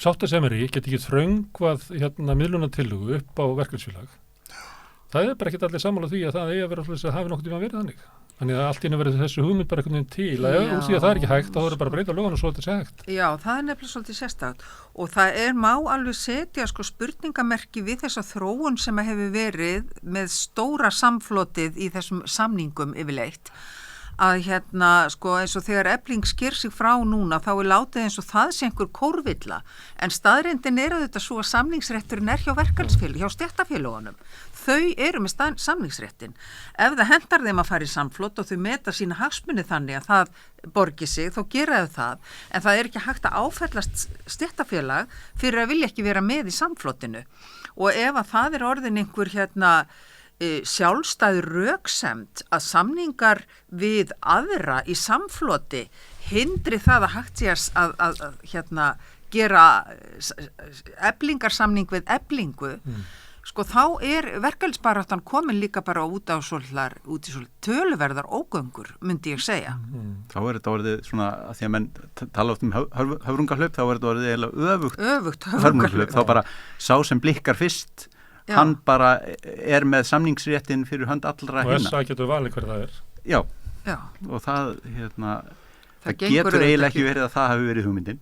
sáttasemjari geti ekki þröngvað miðlunartillögu upp á verkefnisfélag, það er bara ekki allir sammála því að það eigi að vera að hafi nokkuð tíma verið þannig. Þannig að allt í einu verður þessu hugmynd bara einhvern veginn til að úr því að það er ekki hægt, þá verður bara að breyta lögunum svo þetta sé hægt. Já, það er nefnilega svolítið sérstakt og það má alveg setja sko spurningamerki við þessa þróun sem hefur verið með stóra samflotið í þessum samningum yfirleitt. Að sko eins og þegar Efling sker sig frá núna þá er látið eins og það sé einhver kórvilla, en staðreyndin er auðvitað svo að samningsrétturinn er hjá verkalýðsfélögum, hjá stéttarfélögunum. Þau eru með samningsréttin. Ef það hendar þeim að fara í samflot og þau meta sína hagsmuni þannig að það borgi sig, þá gera þau það, en það er ekki hægt að áfellast stéttarfélag fyrir að vilja ekki vera með í samflotinu. Og ef að það er orðin einhver sjálfstæður röksemd að samningar við aðra í samfloti hindri það að hægt sé að gera Eflingarsamning við Eflingu, sko þá er verkalýðsbaráttan komin líka bara út í svolítið töluverðar ógöngur, myndi ég segja. Þá er þetta orðið svona, að því að menn tala oft höfrungahlaup, þá er þetta orðið eiginlega öfugt höfrungahlaup, þá bara sá sem blikkar fyrst, hann bara er með samningsréttin fyrir hönd allra og SA getur valið hver það er. Já. Og það getur eiginlega ekki verið að það hafi verið hugmyndin.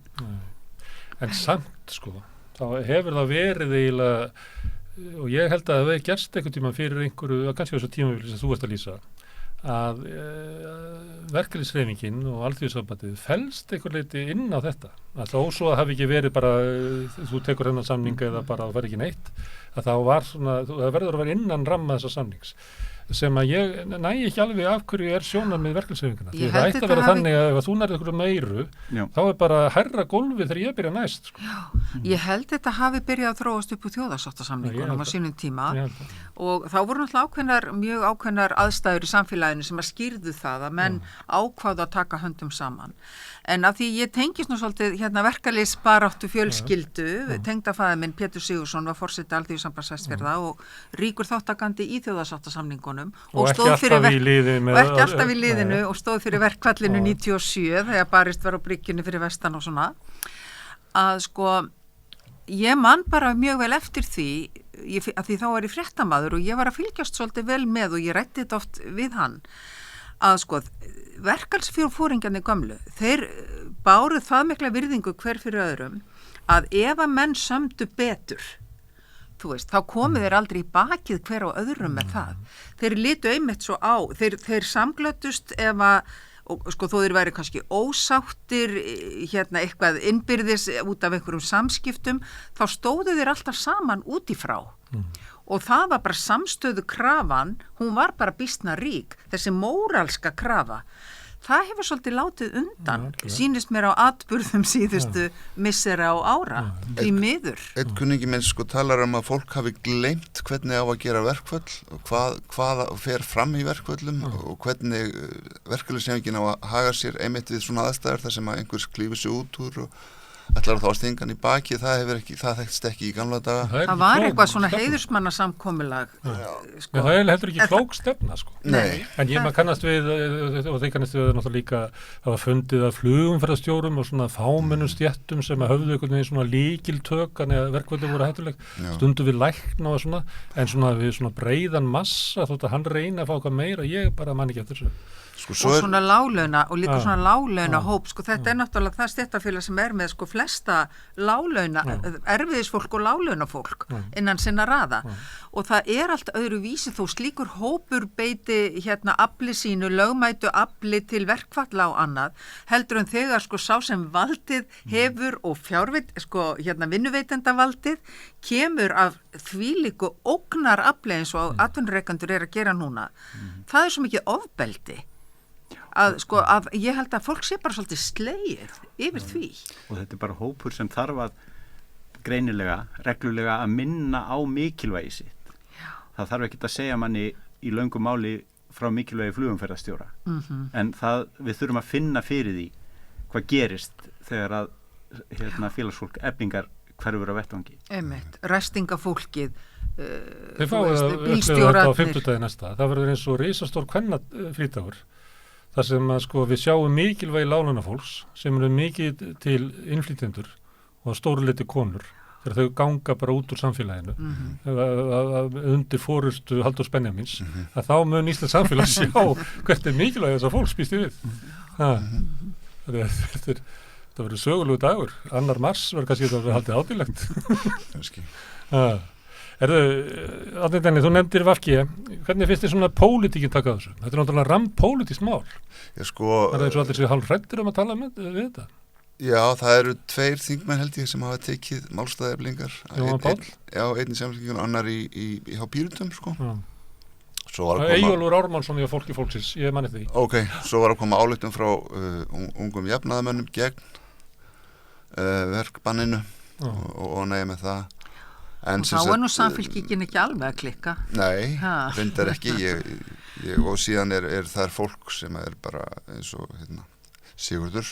En samt sko, þá hefur það verið eiginlega, og ég held að það hefur gerst einhvern tíma fyrir einhverju, kannski þessu tímabili sem þú varst að lýsa, að verkalýðshreyfingin og alþýðusambandið felst einhver leyti inn á þetta, að þó svo að hafi ekki verið bara þú tekur hennar samninga eða bara það verður ekki neitt, að það var svona, það verður að vera innan ramma þessa samnings sem að ég næ ekki alveg af hverju er sjónarmið verkalýðshreyfinguna, því það ætti að vera þannig að ef þú nærið einhverju meiru, þá er bara hærra gólfið þegar ég byrja næst sko. Ég held þetta hafi byrjað að þróast upp úr þjóðarsáttasamningunum á sínum tíma og þá voru náttúrulega mjög ákveðnar aðstæður í samfélaginu sem að skýrðu það að menn ákváðu að taka höndum saman. En af því ég tengist nú svolítið verkalýðsbaráttu fjölskyldu, tengdafaðir minn Pétur Sigurðsson var forseti Alþýðusambands Vestfjarða og ríkur þáttakandi í þjóðarsáttasamningunum og stóð fyrir ekki alltaf í liðinu og stóð fyrir verkfallinu 97 þegar barist var á bryggjunni fyrir vestan og svona. Að sko ég man bara mjög vel eftir því að því þá er ég fréttamaður og ég var að fylgjast svolítið vel með og ég rætti þetta oft við hann að sko verkalýðsforingjarnir gömlu, þeir báru það mikla virðingu hver fyrir öðrum að ef að menn sömdu betur, þú veist, þá komið þeir aldrei í bakið hver á öðrum með það. Þeir litu einmitt svo á, þeir samglötust ef að, og sko þó þeir væri kannski ósáttir, eitthvað innbyrðis út af einhverjum samskiptum, þá stóðu þeir alltaf saman út í frá. Og það var bara samstöðu krafan, hún var bara býsna rík, þessi móralska krafa. Það hefur svolítið látið undan, sýnist mér á atburðum síðustu missera á ára, í miður. Einn kunningi minn sko talar að fólk hafi gleymt hvernig á að gera verkföll, hvað fer fram í verkföllum og hvernig verkalýðshreyfingin á að haga sér einmitt við svona aðstæður þar sem að einhvers klífur sig út úr ætlar þá að stinga hann í baki, það þekkst ekki í gamla daga. Það var eitthvað svona heiðursmannasamkomulag. Sko. Já, það er heldur ekki klók stefna, sko. Nei. En maður kannast við, og þeir kannast við náttúrulega líka, það var fundið af flugumferðarstjórum og svona fámennum stéttum sem höfðu einhvern veginn svona líkiltök, þannig að verkvöldu voru hættuleg, stundum við lækna og svona, en svona við svona breiðan massa, þótt að hann reyna að fá eitthvað meira, ég bara man ekki eftir þessu. Og svona láglauna og líka svona láglauna hóp, sko, þetta náttúrulega það stéttarfélag sem með sko flesta láglauna, erfiðisfólk og láglaunafólk innan sinna raða og það allt öðru vísi þó slíkur hópur beiti afli sínu, lögmætu afli til verkfalla og annað, heldur en þegar sko sá sem valdið hefur og vinnuveitendavaldið kemur af þvílíku ógnar afli eins og atvinnurekendur að gera núna, það svo mikið ofbeldi að ég held að fólk sé bara svolítið slegið yfir því. Og þetta bara hópur sem þarf að greinilega, reglulega að minna á mikilvægi sitt. Já. Það þarf ekki að segja manni í löngu máli frá mikilvægi flugumferðarstjóra. En við þurfum að finna fyrir því hvað gerist þegar að félagsfólk Eflingar hverfur á vettvangi. Einmitt, ræstingafólkið, Þið fáið að upplifa þetta á 50. næsta. Það verður eins og risastór kvennafrídagur. þar sem að sko við sjáum mikilvægi láglunafólks sem eru mikið til innflytjendur og stóruleiti konur þegar þau ganga bara út úr samfélaginu undir forustu Halldórs Benjamins að þá mun Íslands samfélag sjá hvert mikilvægi þess að fólks býst við þetta verður sögulegu dagur 2. mars verður kannski þetta verður haldið ábygglegt Árni Denni, þú nefndir VG, hvernig finnst þið svona pólitíkin taka þessu? Þetta náttúrulega rampólitískt mál. Já, sko... Það eins og allir séu hálfræddir að tala við þetta? Já, það eru 2 þingmenn held ég sem hafa tekið málstæði Eflingar. Jóhann Páll? Já, einn í Samfylkingunni, annar hjá Pírötum, sko. Eyjólfur Ármannsson hjá Fólki fólksins, ég manni því. Ok, svo var að koma ályktun frá ungum jafnaðarmönnum gegn verkbanninu og neyja með það. Og þá nú Samfylkingin ekki alveg að klikka. Nei, reyndar ekki. Og síðan það fólk sem bara eins og Sigurður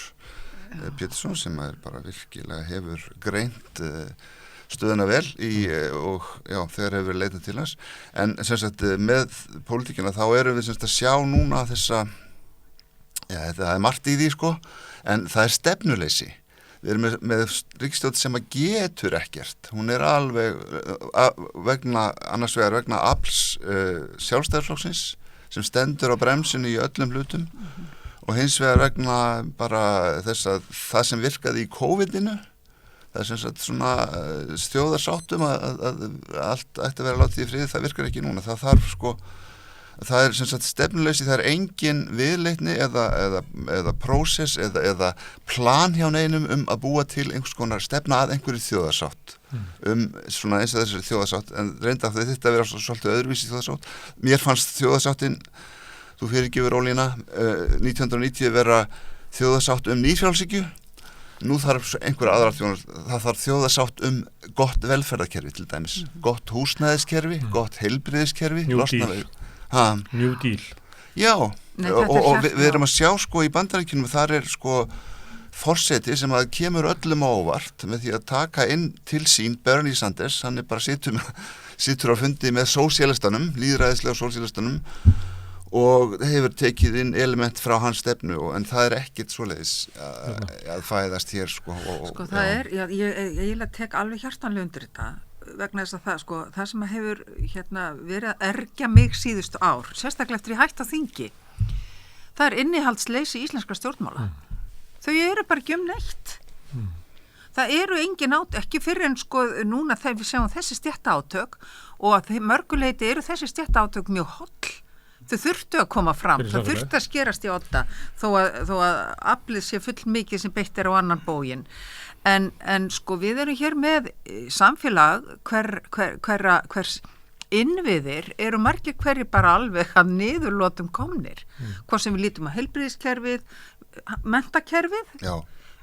Pétursson sem bara virkilega hefur greint stöðuna vel og já, þegar hefur leitað til hans. En sem sagt með pólitíkina þá erum við sem sagt að sjá núna þessa, já það margt í því sko, en það stefnuleysi. Við erum með ríkisstjórn sem að getur ekkert. Hún alveg annars vegar vegna afls sjálfstæðisflokksins sem stendur á bremsinu í öllum hlutum og hins vegar vegna bara þess að það sem virkaði í COVID-inu, það sem sagt svona þjóðarsáttum að allt ætti að vera látið í friði, það virkar ekki núna. Það þarf sko, það sem sagt stefnuleysi, það engin viðleitni eða prósess eða plan hjá neinum að búa til einhvers konar stefna að einhverju þjóðarsátt svona eins og þessari þjóðarsátt, en reynda þetta að vera svolítið öðruvísi þjóðarsátt. Mér fannst þjóðarsáttinn, þú fyrirgefur Ólína, 1990 vera þjóðarsátt nýfrjálshyggju. Nú þarf einhverja aðrar þjóðar, það þarf þjóðarsátt gott velferðarkerfi til dæmis, gott húsnæðiskerfi, gott heilbrigðiskerfi, New Deal. Já, og við erum að sjá sko í Bandaríkjunum, þar sko forseti sem að kemur öllum á óvart með því að taka inn til sín Bernie Sanders, hann bara situr á fundi með sósíalistanum, lýðræðislega sósíalistanum og hefur tekið inn element frá hans stefnu, en það ekkert svoleiðis að fæðast hér sko. Sko það ég tek alveg hjartanlega undir þetta vegna þess að það sem hefur verið að ergja mig síðustu ár, sérstaklega eftir ég hætti á þingi, það innihaldsleysi íslenskra stjórnmála. Þau eru bara ekki neitt. Það eru engin ekki fyrir en sko núna þegar við sjáum þessi stéttaátök og að mörguleiti eru þessi stéttaátök mjög holl. Þau þurftu að koma fram, það þurftu að skerast í odda þó að aflið sé full mikið sem beitt á annan bóginn. En sko við erum hér með samfélag hvers innviðir eru margir hverjir bara alveg að niðurlotum komnir. Hvað sem við lítum á heilbrigðiskerfið, menntakerfið. Já.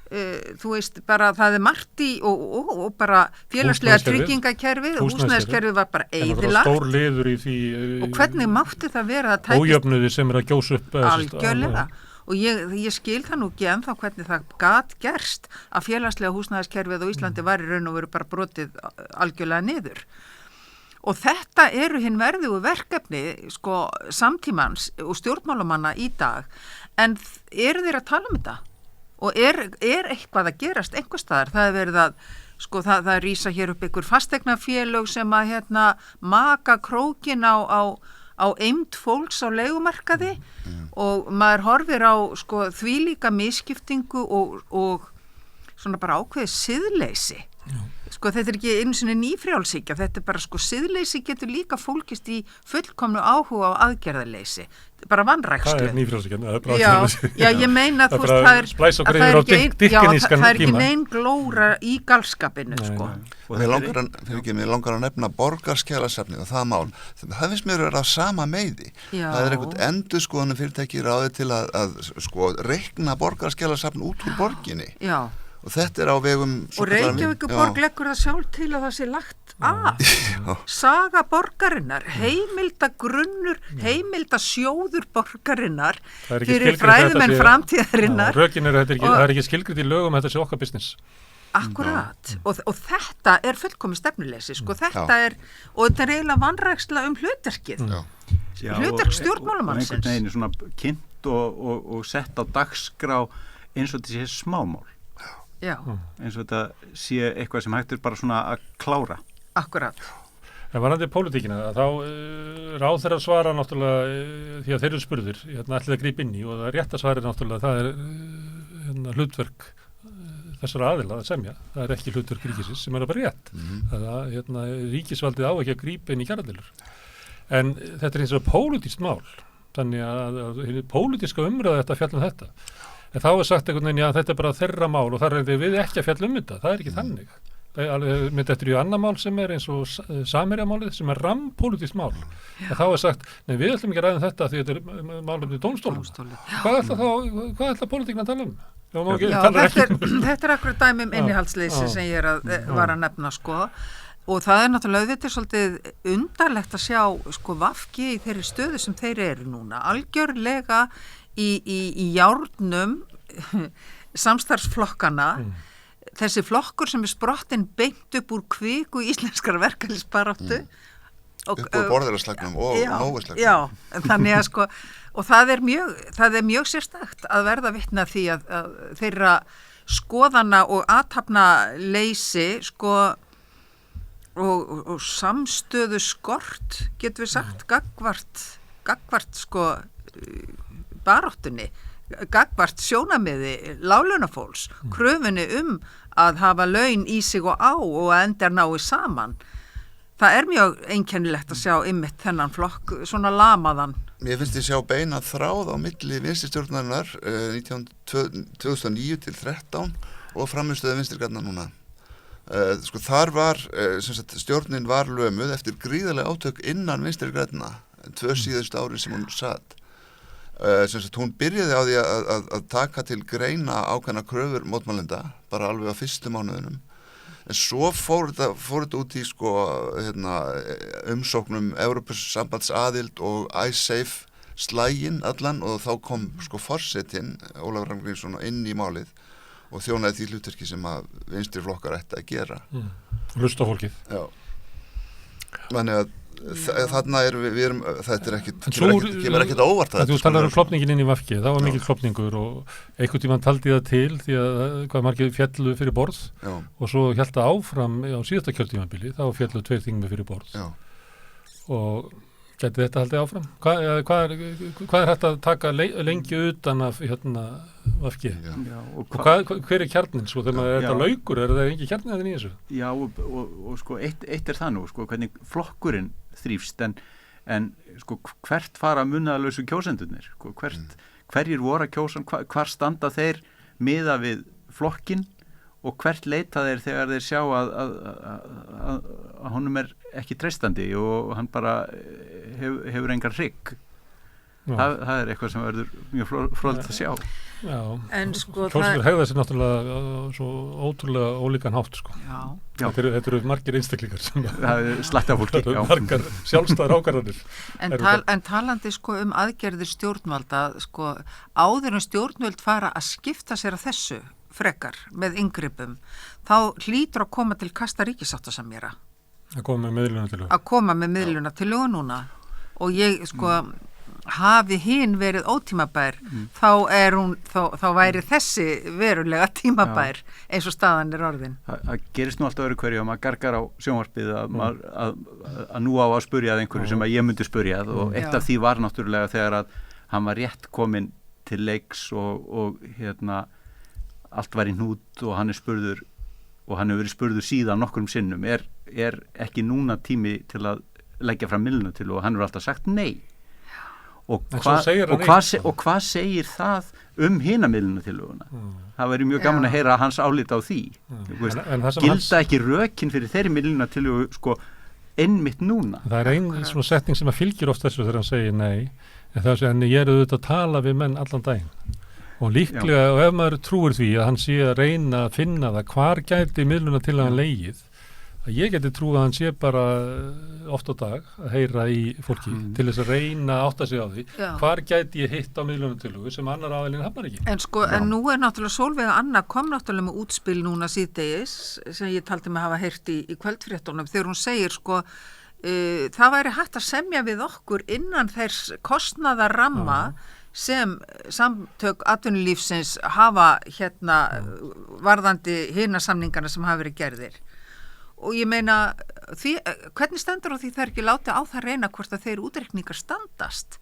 Þú veist bara það margt í og bara félagslega tryggingakerfið og húsnæðiskerfið var bara eyðilagt. Stór liður í því og hvernig mátti það vera að ójöfnuði sem að gjósa upp algjörlega og ég skil það nú ekki ennþá hvernig það gat gerst að félagslega húsnæðiskerfið á Íslandi var í raun og veru bara brotið algjörlega niður. Og þetta eru hinn verðugu verkefni sko samtímans og stjórnmálamanna í dag, en eru þeir að tala um þetta? Og er eitthvað að gerast einhvers staðar? Það er verið að, sko það rísa hér upp ykkur fasteignafélög sem að maka krókin á eymd fólks á leigumarkaði og maður horfir á sko þvílíka misskiptingu og svona bara ákveðið siðleysi. Sko þetta er ekki einu sinni nýfrjálshyggja, þetta er bara sko siðleysi getur líka fólkist í fullkomnu áhuga á aðgerðarleysi, bara vanrækslu. Það er nýfrjálshyggja. Já, ég meina þú veist það er ekki nein glóra í galskapinu sko. Og mér langar að nefna borgarskjalasafnið og það mál. Það finnst mér að vera sama meiði. Það er einhvern endurskoðun fyrirtæki ráðið til að sko reikna borgarskjalasafn út úr borginni. Já. Og þetta er á vegum... Og Reykjavíkurborg leggur það sjálf til að það sé lagt af. Saga borgarinnar, heimildagrunnur, heimildasjóður borgarinnar fyrir fræðumenn framtíðarinnar. Rökin það er ekki skilgreitt í lögum, þetta sé okkar business. Akkurat. Og þetta er fullkomið stefnuleysi, sko. Þetta er eiginlega vanræksla hlutverkið. Hlutverk stjórnmálamannsins. Og einhvern veginn svona kynnt og sett á dagskrá eins og þetta sé smámál. Já. Eins og þetta sé eitthvað sem hægt bara svona að klára. Akkurat. En varðandi pólitíkina, þá ráðherrar svara náttúrulega því að þeir eru spurðir, ætlið að grípa inn í og það rétt að svara náttúrulega, það er hlutverk þessara aðila að semja, það er ekki hlutverk ríkisins sem bara rétt. Það ríkisvaldið á ekki að grípa inn í kjaradeilur. En þetta er eins og pólitískt mál, þannig að pólitíska umræða þetta fjallum þetta. En þá sagt einhvern veginn, þetta er bara þeirra mál og það er við ekki að fjalla þetta, það er ekki þannig. Þetta er í annar mál sem er eins og Samherjamálið sem er rampólitískt mál. En þá sagt, við ætlum ekki að ræða þetta því þetta er málefni dómstólum. Hvað ætla pólitíkinn að tala um? Þetta er akkurat dæmi innihaldsleysi sem ég var að nefna sko. Og það er náttúrulega þetta svolítið undarlegt að sjá sko VG í þeirri stöðu sem þeir eru núna. Algjörlega í járnum samstarfsflokkana, þessi flokkur sem er sprottin beint upp úr kviku íslenskar verkalýðsbaráttu upp úr borðaraslagnum og nóguslagnum. Já, þannig að sko og það er mjög sérstakt að verða vitni að því að þeirra skoðana og athafna leysi sko og samstöðu skort getur við sagt gagvart sko baráttunni, gagvart sjónamiði láglaunafólks, kröfunni að hafa laun í sig og á og að enda nái saman. Það er mjög einkennilegt að sjá einmitt þennan flokk, svona lamaðan. Mér finnst ég sjá beina þráð á milli vinstristjórnarinnar 2009 til 13 og framistöðu vinstrigarna núna. Sko þar var, stjórnin var lömuð eftir gríðarlega átök innan vinstrigarna, 2 síðustu ári sem hún satt. Hún byrjaði á því að taka til greina ákveðna kröfur mótmælenda, bara alveg á fyrstu mánuðunum. En svo fór þetta út í sko, umsóknum Evrópusambandsaðild og iSafe slægin allan og þá kom sko forsetinn, Ólafur Ragnar Grímsson, inn í málið og þjónaði því hlutverki sem að vinstri flokkar ætti að gera. Hlusta á fólkið. Já. Þannig að þarna við erum, þetta er kemur ekkert óvart að þú talar klopningin inn í VG, það var mikil klopningur og einhvern tímann taldi það til því að hvað margir fjallu fyrir borð og svo hélt það áfram á síðasta kjörtímabili, þá fjallu 2 þingmenn fyrir borð og gæti þetta haldið áfram? Hvað er hægt að taka lengi utan af VG? Og hver er kjarnin? Sko, þegar er þetta laukur, er það ekki kjarnin í þessu? Já, og sko, eitt er það nú, sko, hvernig flokkurinn þrífst, en sko, hvert fara munaðalausu kjósendurnir? Sko, hverjir voru að kjósa, hvar standa þeir miða við flokkin og hvert leita þeir þegar þeir sjá að honum er ekki treystandi og hann bara hefur engan hrygg. Það er eitthvað sem verður mjög fróðlegt að sjá. En sko kjósendur hegða sér náttúrulega svo ótrúlega ólíkan hátt sko. Þetta eru margir einstaklingar sem slætti af fólki, margar sjálfstæðar ákvarðanir. En talandi sko aðgerðir stjórnvalda, sko áður en stjórnvöld fara að skipta sér að þessu frekar með inngripum, þá hlýtur að koma til kasta ríkissáttasemjara. Að koma með miðlunartillögu núna. Og ég sko hafi hinn verið ótímabær þá væri þessi verulega tímabær eins og staðan orðin. Það gerist nú alltaf öðru hverju að maður gargar á sjónvarpið að nú á að spurja einhverju sem að ég myndi spurja og eitt af því var náttúrulega þegar að hann var rétt kominn til leiks og allt var í hnút og hann spurður og hann hefur verið spurður síðan nokkrum sinnum er ekki núna tími til að leggja fram miðlunartillögu og hann hefur alltaf sagt nei. Og hvað segir það hina miðlunartillöguna? Það væri mjög gaman að heyra hans álit á því. Gilda ekki rökin fyrir þeirri miðlunartillögu sko einmitt núna? Það er ein svona setning sem að fylgir oft þessu þegar hann segir nei, en það er að ég er auðvitað að tala við menn allan daginn. Og líklega, og ef maður trúir því að hann sé að reyna að finna það, hvar gæti miðlunartillagan legið, að ég geti trúið að hann sé bara oft á dag að heyra í fólki til þess að reyna að átta sig á því, hvar gæti ég hitt á miðlunartillögu sem annar aðilinn hafnar ekki. En nú er náttúrulega Sólveig Anna kom náttúrulega með útspil núna síðdegis sem ég taldi mig hafa heyrt í kvöldfréttunum þegar hún segir sko það væri hægt að semja við okkur innan þess kostnaðarramma sem samtök atvinnulífsins hafa varðandi hina samningana sem hafa verið gerðir. Og ég meina, hvernig stendur á því það ekki látið á það reyna hvort að þeir útreikningar standast?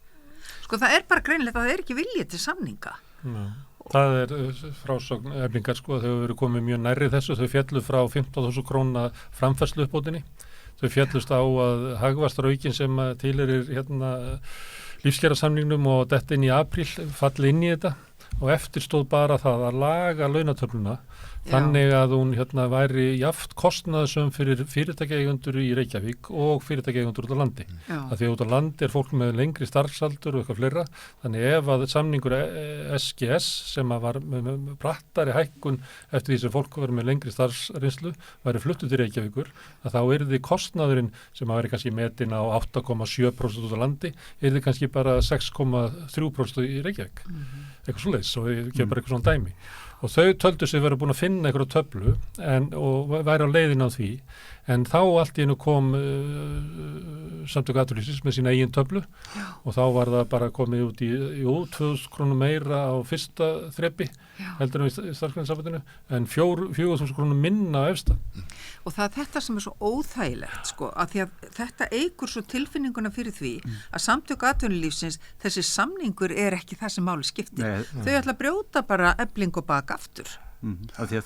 Sko það bara greinilegt að það ekki viljið til samninga. Það frásögn Eflingar sko, þau hefur verið komið mjög nærri þessu, þau fjallu frá 15.000 króna framfærslu uppbótinni. Þau fjallust á að hagvaxtaraukin sem tilheyrir lífskjarasamningnum og detta inn í apríl falli inn í þetta og eftir stóð bara það að laga launatöfluna þannig að hún væri jaft kostnaðsum fyrir fyrirtækjaeigendur í Reykjavík og fyrirtækjaeigendur út á landi. Af því að út á landi er fólk með lengri starfsaldur og eitthvað fleira, þannig ef að samningur SGS sem var með brattari hækkun eftir því sem fólk var með lengri starfsreynslu væri fluttu til Reykjavíkur, að þá yrði kostnaðurinn sem að væri kannski metin á 8,7% út á landi, yrði kannski bara 6,3% í Reykjavík. Eitthvað svoleiðis og ég gef bara eitthvað svona dæmi. Og þau töldu sig verið búin að finna einhverju töflu og væri á leiðin á því en þá allt í einu kom samtök atvinnulífsins með sína eigin töflu og þá var það bara komið út í 2.000 krónum meira á fyrsta þrepi heldur en í starfsgreinasambandinu en 4.000 krónum minna á efsta. Og það er þetta sem er svo óþægilegt sko, að því að þetta eykur svo tilfinninguna fyrir því að samtök atvinnulífsins, þessi samningur er ekki það sem máli skiptir. Þau ætla að brjóta bara Efling og bak aftur. Af því að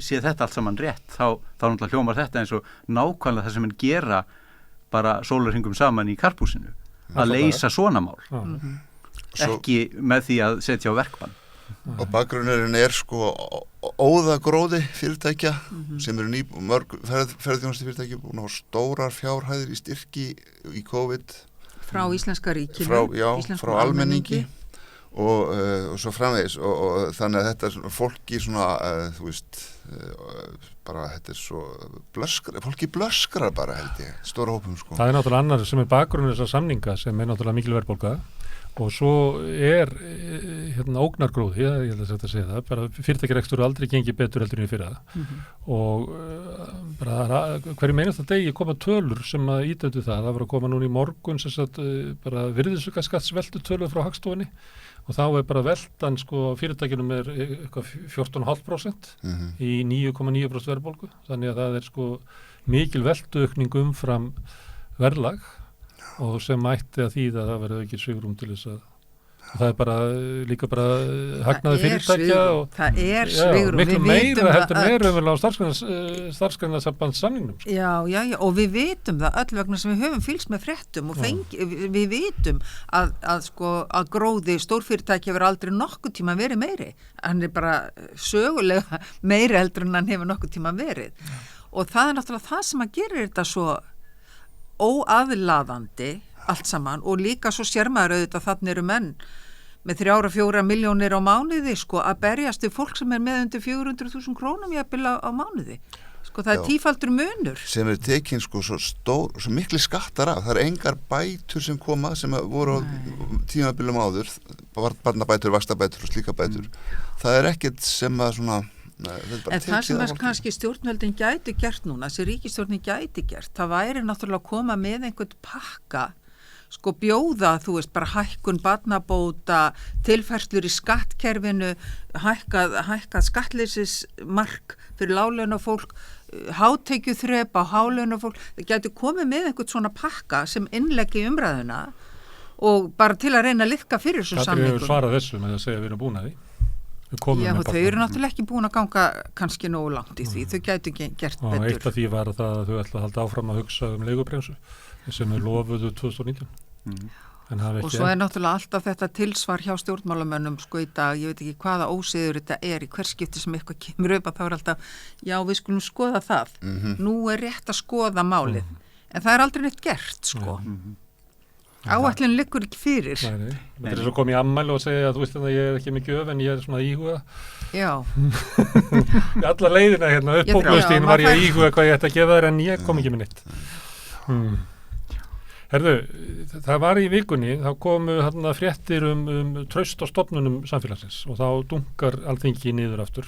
sé þetta allt saman rétt, þá náttúrulega hljómar þetta eins og nákvæmlega það sem hann gera bara sólarhringum saman í karpúsinu, að leysa svona mál. Ekki með því að setja á verkbann. Og bakgrunnurinn er sko óðagróði fyrirtækja sem eru mörg ferðþjónustu fyrirtæki búin að hafa stórar fjárhæðir í styrki í COVID frá íslenska ríkinu, frá almenningi og svo framvegis og þannig að þetta er fólki svona þú veist bara þetta er svo fólki blöskrar bara held ég stóra hópum sko. Það er náttúrulega annar sem er bakgrunnur þessar samninga sem er náttúrulega mikil verðbólga og svo er ógnargróði, ég held að segja það, bara fyrirtækjarekstur aldrei gengið betur heldur en fyrir það og bara hverju meinast að degi koma tölur sem að ítöndu það var að koma núna í morgun sem sagt bara virðisaukaskattsveltu tölur frá Hagstofunni og þá er bara veltan sko fyrirtækjunum er eitthvað 14,5% í 9,9% verðbólgu, þannig að það er sko mikil veltuaukning umfram verðlag og sem ætti að þýða að það verður ekki svigrúm til þess að það er bara líka bara hagnaði fyrirtækja og það er svigrúm, miklu meira heldur meira á starfsgreinasamningnum. Já, og við vitum það öll vegna sem við höfum fylgst með fréttum og við vitum að gróði stórfyrirtækja verður aldrei nokkuð tíma verið meiri. Hann er bara sögulega meiri heldur en hann hefur nokkuð tíma verið. Og það er náttúrulega það sem að gerir þetta svo óaðlaðandi allt saman og líka svo sér maður auðvitað þannig eru menn með 3-4 milljónir á mánuði sko að berjast við fólk sem með undir 400.000 krónum jafnvel á mánuði. Sko það er tífaldur munur. Sem er tekin sko svo mikli skattar af. Það er engar bætur sem koma sem voru á tímabilum áður, barnabætur, vaxtabætur og slíka bætur. Það er ekkert sem að svona... En það sem kannski stjórnvöldin gæti gert núna, sem ríkisstjórnin gæti gert, það væri náttúrulega að koma með einhvern pakka, sko bjóða, þú veist, bara hækkun barnabóta, tilfærslur í skattkerfinu, hækkað skattleysismark fyrir láglaunafólk, hátekjuþrep á hálaunafólk. Það gæti komið með einhvern svona pakka sem innleggi í umræðuna og bara til að reyna að liðka fyrir þessum samningum. Katrín hefur svarað þessu með að segja að við erum búin að því. Já, þau eru náttúrulega ekki búin að ganga kannski nógu langt í því, þau gætu gert betur. Eitt af því var það að þau ætla að halda áfram að hugsa leigubremsu sem þau lofuðu 2019. Og svo er náttúrulega alltaf þetta tilsvar hjá stjórnmálamönnum sko í dag, ég veit ekki hvaða ósiður þetta er í hverskipti sem eitthvað kemur upp að þá er alltaf, já við skulum skoða það, nú er rétt að skoða málið, en það er aldrei neitt gert sko. Áætlun liggur ekki fyrir. Nei. Það er svo komið í ammæli og segja að þú veist að ég er ekki mikið öf en ég er svona að íhuga. Já. Alla leiðina hérna upp bóklaustíðin var ég að íhuga hvað ég ætti að gefa þér en ég kom ekki með neitt. Herðu, það var í vikunni, þá komu hérna fréttir traust á stofnunum samfélagsins og þá dunkar Alþingi niður aftur.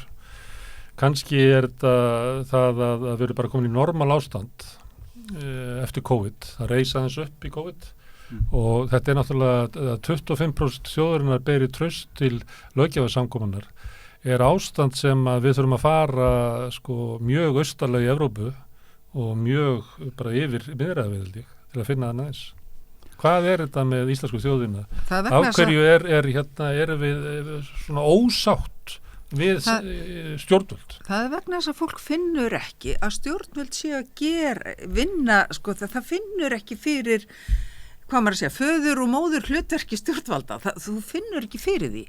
Kannski er það að við erum bara komin í normal ástand eftir COVID. Það reisa þess upp í COVID. Og þetta er náttúrulega að 25% þjóðarinnar beri traust til löggjafarsamkomunnar er ástand sem að við þurfum að fara sko mjög austarlega í Evrópu og mjög bara yfir miðræðaviðildi til að finna það næs. Hvað er þetta með íslensku þjóðina? Af hverju erum við svona ósátt við stjórnvöld? Það er vegna þess að fólk finnur ekki að stjórnvöld sé að vinna, sko það finnur ekki fyrir hvað maður að segja, föður og móður hlutverki stjórnvalda, þú finnur ekki fyrir því.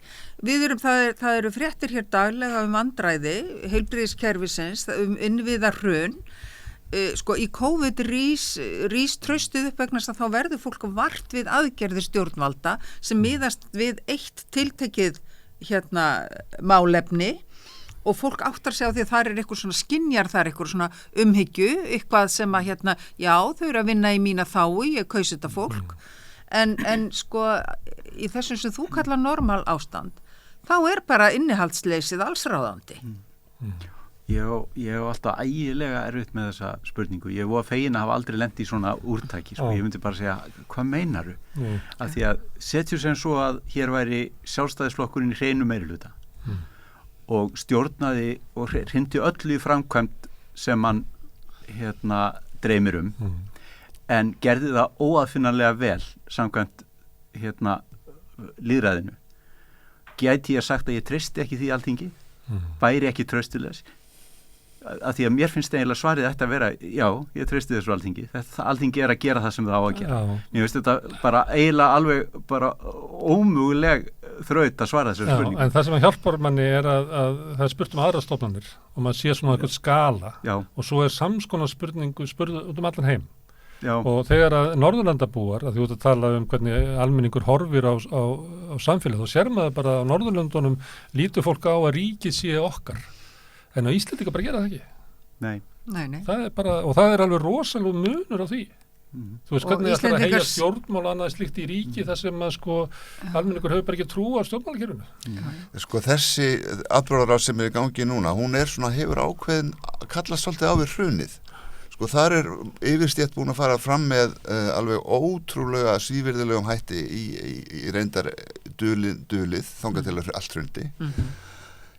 Það eru fréttir hér daglega vandræði, heilbrigðiskerfisins, innviðar hrun, sko í COVID rís traustið upp vegna þess að þá verður fólk vart við aðgerðir stjórnvalda sem miðast við eitt tiltekið málefni og fólk áttar sig á því að það er eitthvað svona skynjar, það er eitthvað svona umhyggju, eitthvað sem að já, þau eru að vinna í mína þáu, ég kaus þetta fólk, en sko í þessum sem þú kallar normal ástand, þá er bara innihaldsleysið allsráðandi. Ég hef alltaf ægilega erfitt með þessa spurningu. Ég var fegin að hafa aldrei lent í svona úrtaki, sko. Ég myndi bara segja, hvað meinaru? Af því að setjum sem svo að hér væri sjálfstæðisflokkurinn í hreinu meirihluta. Og stjórnaði og hrindi öllu í framkvæmt sem hann dreymir en gerði það óaðfinnanlega vel samkvæmt lýðræðinu. Gæti ég sagt að ég treysti ekki því Alþingi, væri ekki traustilegs, af því að mér finnst eiginlega svarið ætti að vera, já, ég treysti þessu Alþingi, Alþingi er að gera það sem það á að gera. Mér finnst þetta bara eiginlega alveg bara ómöguleg þraut að svara þessu spurningu. En það sem hjálpar manni er að það er spurt aðra stofnanir og maður sé svona eitthvað skala og svo er samskonar spurningu spurð út allan heim. Og þegar að Norðurlandabúar, að þú ert að tala hvernig almenningur horfir á samfélag, þá sér maður bara á Norðurlöndunum lítur fólk á að ríkið sé okkar. En á Íslendinga bara gera það ekki. Nei. Það er bara, og það er alveg rosalega munur á því. Þú veist hvernig það er að heyja stjórnmál annað slikt í ríki þar sem að sko almenningur hefur bara ekki trú á stjórnmálakerfinu. Sko þessi atburðarás sem er í gangi núna, hún er svona hefur ákveðin að kalla svolítið á við hrunið. Sko þar er yfirstétt búin að fara fram með alveg ótrúlega svívirðilegum hætti í reyndar dulið þangað til að allt hrundi.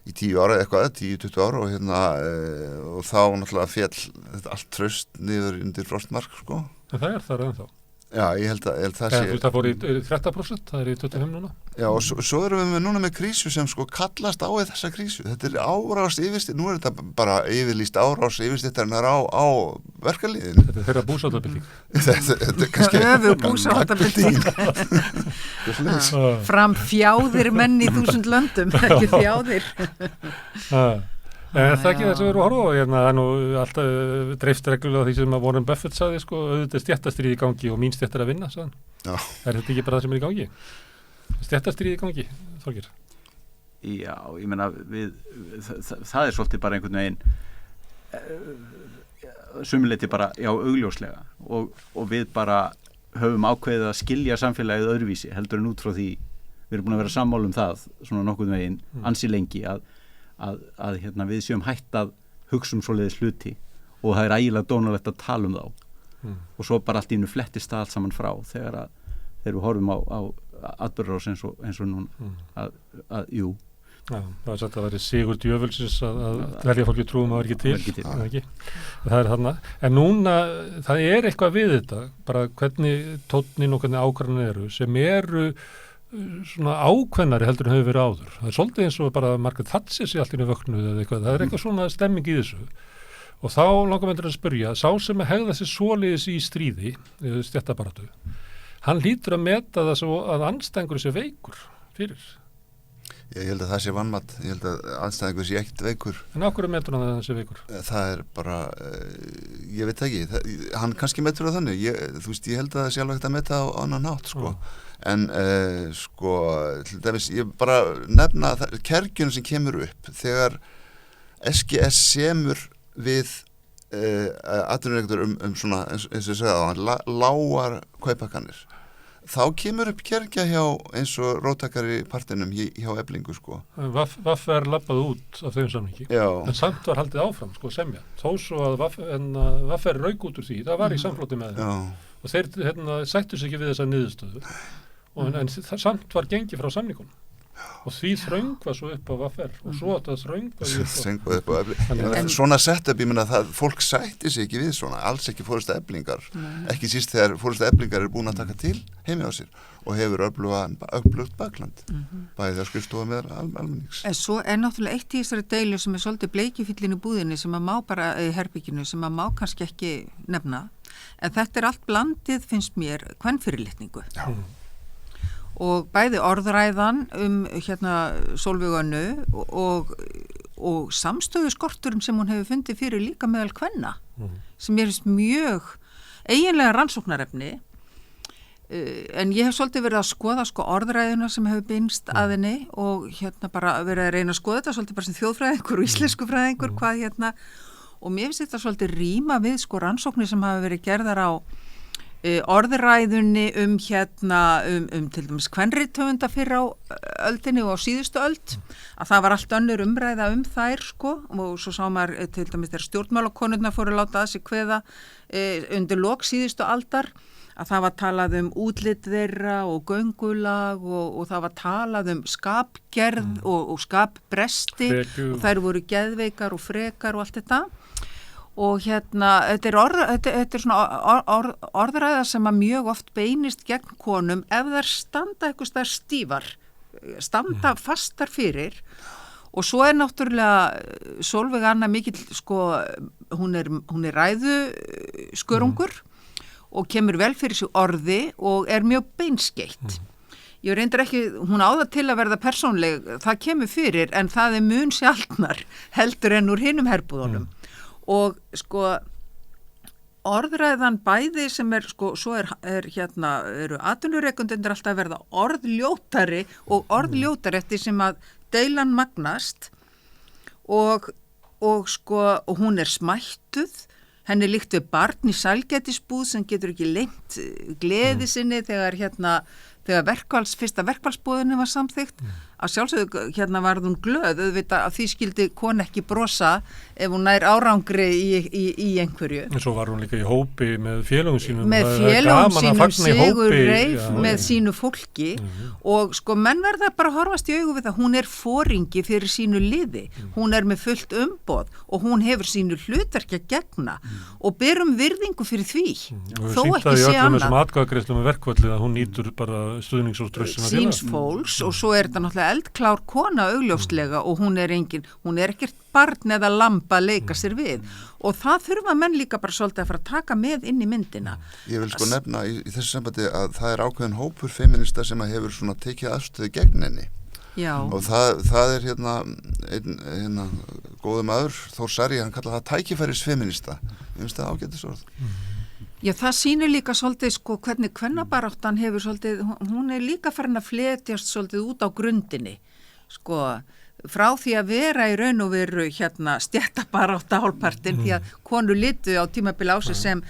Í 10 ára eitthvað, 10-20 ára og þá náttúrulega féll þetta allt traust niður undir frostmark, sko. En það er þar ennþá. Já, ég held að það sé... Það fór í 30%, það er í 25 núna. Já, og svo erum við núna með krísu sem sko kallast á þessa krísu. Þetta er árás yfirstitt, nú er þetta bara yfirlýst árás yfirstíttarinnar á verkaliðinu. Þetta er þeirra búsáttarbylting. Þetta er kannski... Öfu búsáttarbylting. Fram fjáðir menn í 1000 löndum, ekki fjáðir. En það er ekki það sem við erum að horfa á, það er nú alltaf dreift reglulega því sem að Warren Buffett sagði, sko, auðvitað stjættastríð í gangi og mín stjætt er að vinna, sagðan. Er þetta ekki bara það sem er í gangi? Stéttastríði gangi, Þorgeir? Já, ég meina það er svolítið bara einhvern veginn sumuleyti bara, já, augljóslega og við bara höfum ákveðið að skilja samfélagið öðruvísi heldur en út frá því við erum búin að vera sammála það svona nokkurn veginn ansi lengi að við séum hætt að hugsa svoleiðis hluti og það er ægilega dónalegt að tala þá og svo bara allt í einu flettist það allt saman frá þegar við horfum á atburðarás eins og núna að jú. Já, það var sagt að það væri sigur djöfulsins að velja fólki trúum að það er ekki til. Það er þarna. En núna, það er eitthvað við þetta, bara hvernig tónnin og hvernig ákvarðanir eru, sem eru svona ákveðnari heldur en hefur verið áður. Það er svolítið eins og bara Margaret Thatcher sé allt í vöknuð eða eitthvað. Það er eitthvað svona stemming í þessu. Og þá langar mér að spyrja, sá sem hegða sér svoleiðis í stríði, stéttabaráttu, hann hlýtur að meta það svo að andstæðingur sé veikur fyrir. Ég held að það sé vanmat, ég held að andstæðingur sé ekkert veikur. En á hverju metur hann að það sé veikur? Það er bara, ég veit ekki, hann kannski metur það þannig, þú veist, ég held að það sé alveg ekkert að meta á annan hátt, sko. En, til dæmis, ég bara nefna kergjunum sem kemur upp þegar SGS semur við atvinnurekendur svona, eins og ég segði á hann, lágar kaupakannir. Þá kemur upp kergja hjá eins og róttakari partinum hjá Eflingu, sko. Vaffer lappaði út af þeim samningi, en samt var haldið áfram, sko, semja. Þó svo að Vaffer rauk út úr því, það var í samfloti með þeim. Og þeir sættu sig ekki við þessa niðurstöðu. En það samt var gengið frá samningunum. Og því þröngva svo upp á Vaffer og svo að það þröngva upp á Eflingu. Svona setup, ég meina það, fólk sætti sig ekki við svona, alls ekki fórustu Eflingar, ekki síst þegar fórustu Eflingar búin að taka til heimi á sér og hefur öflugt bakland, bæði að skrifstofa með almennings. En svo er náttúrulega eitt í þessari deilu sem er svolítið bleikifyllin í búðinni sem að má bara í herbygginu, sem að má kannski ekki nefna, en þetta er allt blandið, finnst mér, kvenfyrirlitningu. Já. Og bæði orðræðan Sólveigu Önnu og samstöðu skorturum sem hún hefur fundið fyrir líka meðal kvenna sem er mjög eiginlega rannsóknarefni en ég hef svolítið verið að skoða orðræðuna sem hefur beinst að henni og bara verið að reyna að skoða þetta svolítið bara sem þjóðfræðingur og íslensku fræðingur og mér finnst þetta svolítið ríma við rannsóknir sem hafa verið gerðar á orðræðunni til dæmis kvenrithöfunda fyrr á öldinni og á síðustu öld að það var allt önnur umræða þær og svo sá maður til dæmis þegar stjórnmálakonurnar fóru að láta að sig kveða undir lok síðustu aldar að það var talað útlit þeirra og göngulag og það var talað skapgerð og skapbresti og þær voru geðveikar og frekar og allt þetta og þetta er svona orðræða sem að mjög oft beinist gegn konum ef þær standa eitthvað stær stífar, standa fastar fyrir og svo er náttúrulega Sólveig Anna mikill, hún er ræðuskörungur og kemur vel fyrir sig orði og er mjög beinskeitt. Ég reyndar ekki, hún á það til að verða persónleg, það kemur fyrir en það er mun sjaldnar heldur en úr hinum herbúðunum. Og orðræðan bæði sem svo eru atvinnurekendur alltaf að verða orðljótari og orðljótari eftir sem að deilan magnast og hún er smættuð, henni líkt við barn í sælgætisbúð sem getur ekki leynt gleði sinni þegar fyrsta verkfallsboðinu var samþykkt að sjálfsögðu varð hún glöð auðvitað að því skildi kon ekki brosa ef hún nær árangri í einhverju. En svo var hún líka í hópi með félögum sínum. Með félögum sínum, sigur reif með sínu fólki og menn verða bara að horfast í augu við það, hún er foringi fyrir sínu liði, hún er með fullt umboð og hún hefur sínu hlutverki að gegna og berum virðingu fyrir því, þó ekki sé annað. Og við sýnt það í öllum þessum atkvæðagreiðslum með verkfallið að hún nýtur bara stuðnings og traustsins síns fólks og svo er þetta náttúrulega eldklár kona augljóslega og hún er ekkert barn eða lamb að leika sér við og það þurfa menn líka bara svolítið að fara að taka með inn í myndina. Ég vil nefna í þessu sambandi að það er ákveðin hópur feminista sem að hefur svona tekið aðstöðu gegn henni. Já. Og það er einn góður maður, Þór Sari, hann kallar það tækifærisfeminista. Ég finnst það ágætis orð. Já, það sýnir líka svolítið sko hvernig kvennabaráttan hefur svolítið, hún líka farin að fletjast svolítið út á grundinni, sko, frá því að vera í raun og veru stéttabarátta hálfpartinn því að konur litu á tímabil á sig sem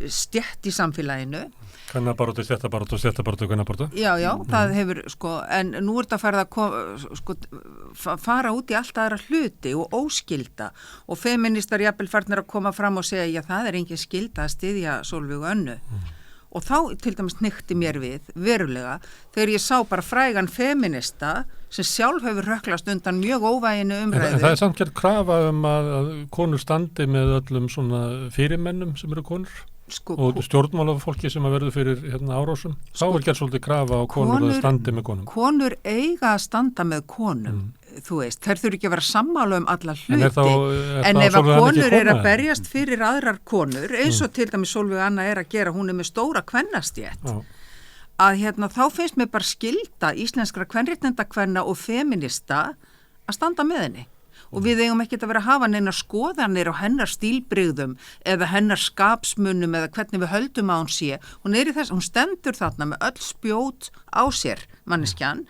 stétt í samfélaginu. Kvennabaráttu, stéttabaráttu, stéttabaráttu, kvennabaráttu. Já, það hefur, sko, en nú þetta farið að fara út í allt aðra hluti og óskylda og feministar jafnvel farnir að koma fram og segja, já, það engin skylda að styðja Sólveigu Önnu. Og þá til dæmis hnykkti mér við, verulega, þegar ég sá bara frægan feminista sem sjálf hefur röklast undan mjög óvæginu umræðu. En það samt gerð krafa að konur standi með öllum svona fyrirmennum sem eru konur? Sko, og stjórnmálafólki sem að verður fyrir árásum þá gerð svolítið krafa á konur að standi með konum. Konur eiga að standa með konum, þú veist, þær þurfi ekki að vera sammála alla hluti, en ef að konur að berjast fyrir aðrar konur, eins og til dæmis Sólveig Anna að gera, hún með stóra kvennastétt, að þá finnst mér bara skylda íslenskra kvenréttindakvenna og feminista að standa með henni. Og við eigum ekki að vera að hafa neina skoðanir á hennar stílbrigðum eða hennar skapsmunum eða hvernig við höldum að hún sé. Hún stendur þarna með öll spjót á sér, manneskjan,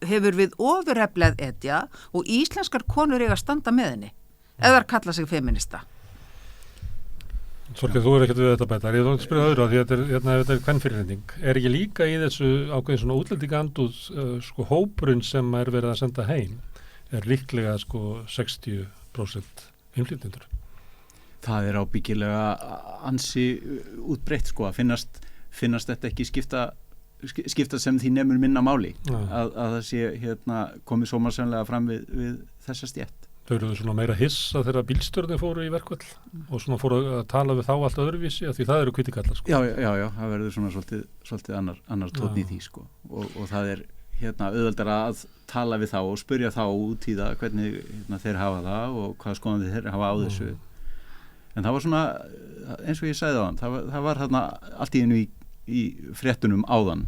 hefur við ofureflað etja og íslenskar konur eiga að standa með henni, eða kalla sig feminista. Þorgeir, þú ekkert við þetta bæta. Ég vil spyrja öðru á því að þetta kvenfyrirhending. Ekki líka í þessu ákveðin svona útlendingaandúð hópurinn sem verið að senda heim? Líklega 60% innflytjendur. Það ábyggilega ansi útbreytt að finnast þetta ekki skipta sem því nemur minna máli að það sé komið sómarsænlega fram við þessa stétt. Þau eru svona meira hissa þegar bílstjórnir fóru í verkvall og svona fóru að tala við þá allt öðruvísi af því það eru hvítkallar. Já, það verður svona svolítið annar tónn í því og það auðveldara að tala við þá og spyrja þá út í það hvernig þeir hafa það og hvað skoðandi þeir hafa á þessu. En það var svona, eins og ég sagði á hann, það var þarna allt í einu í fréttunum áðan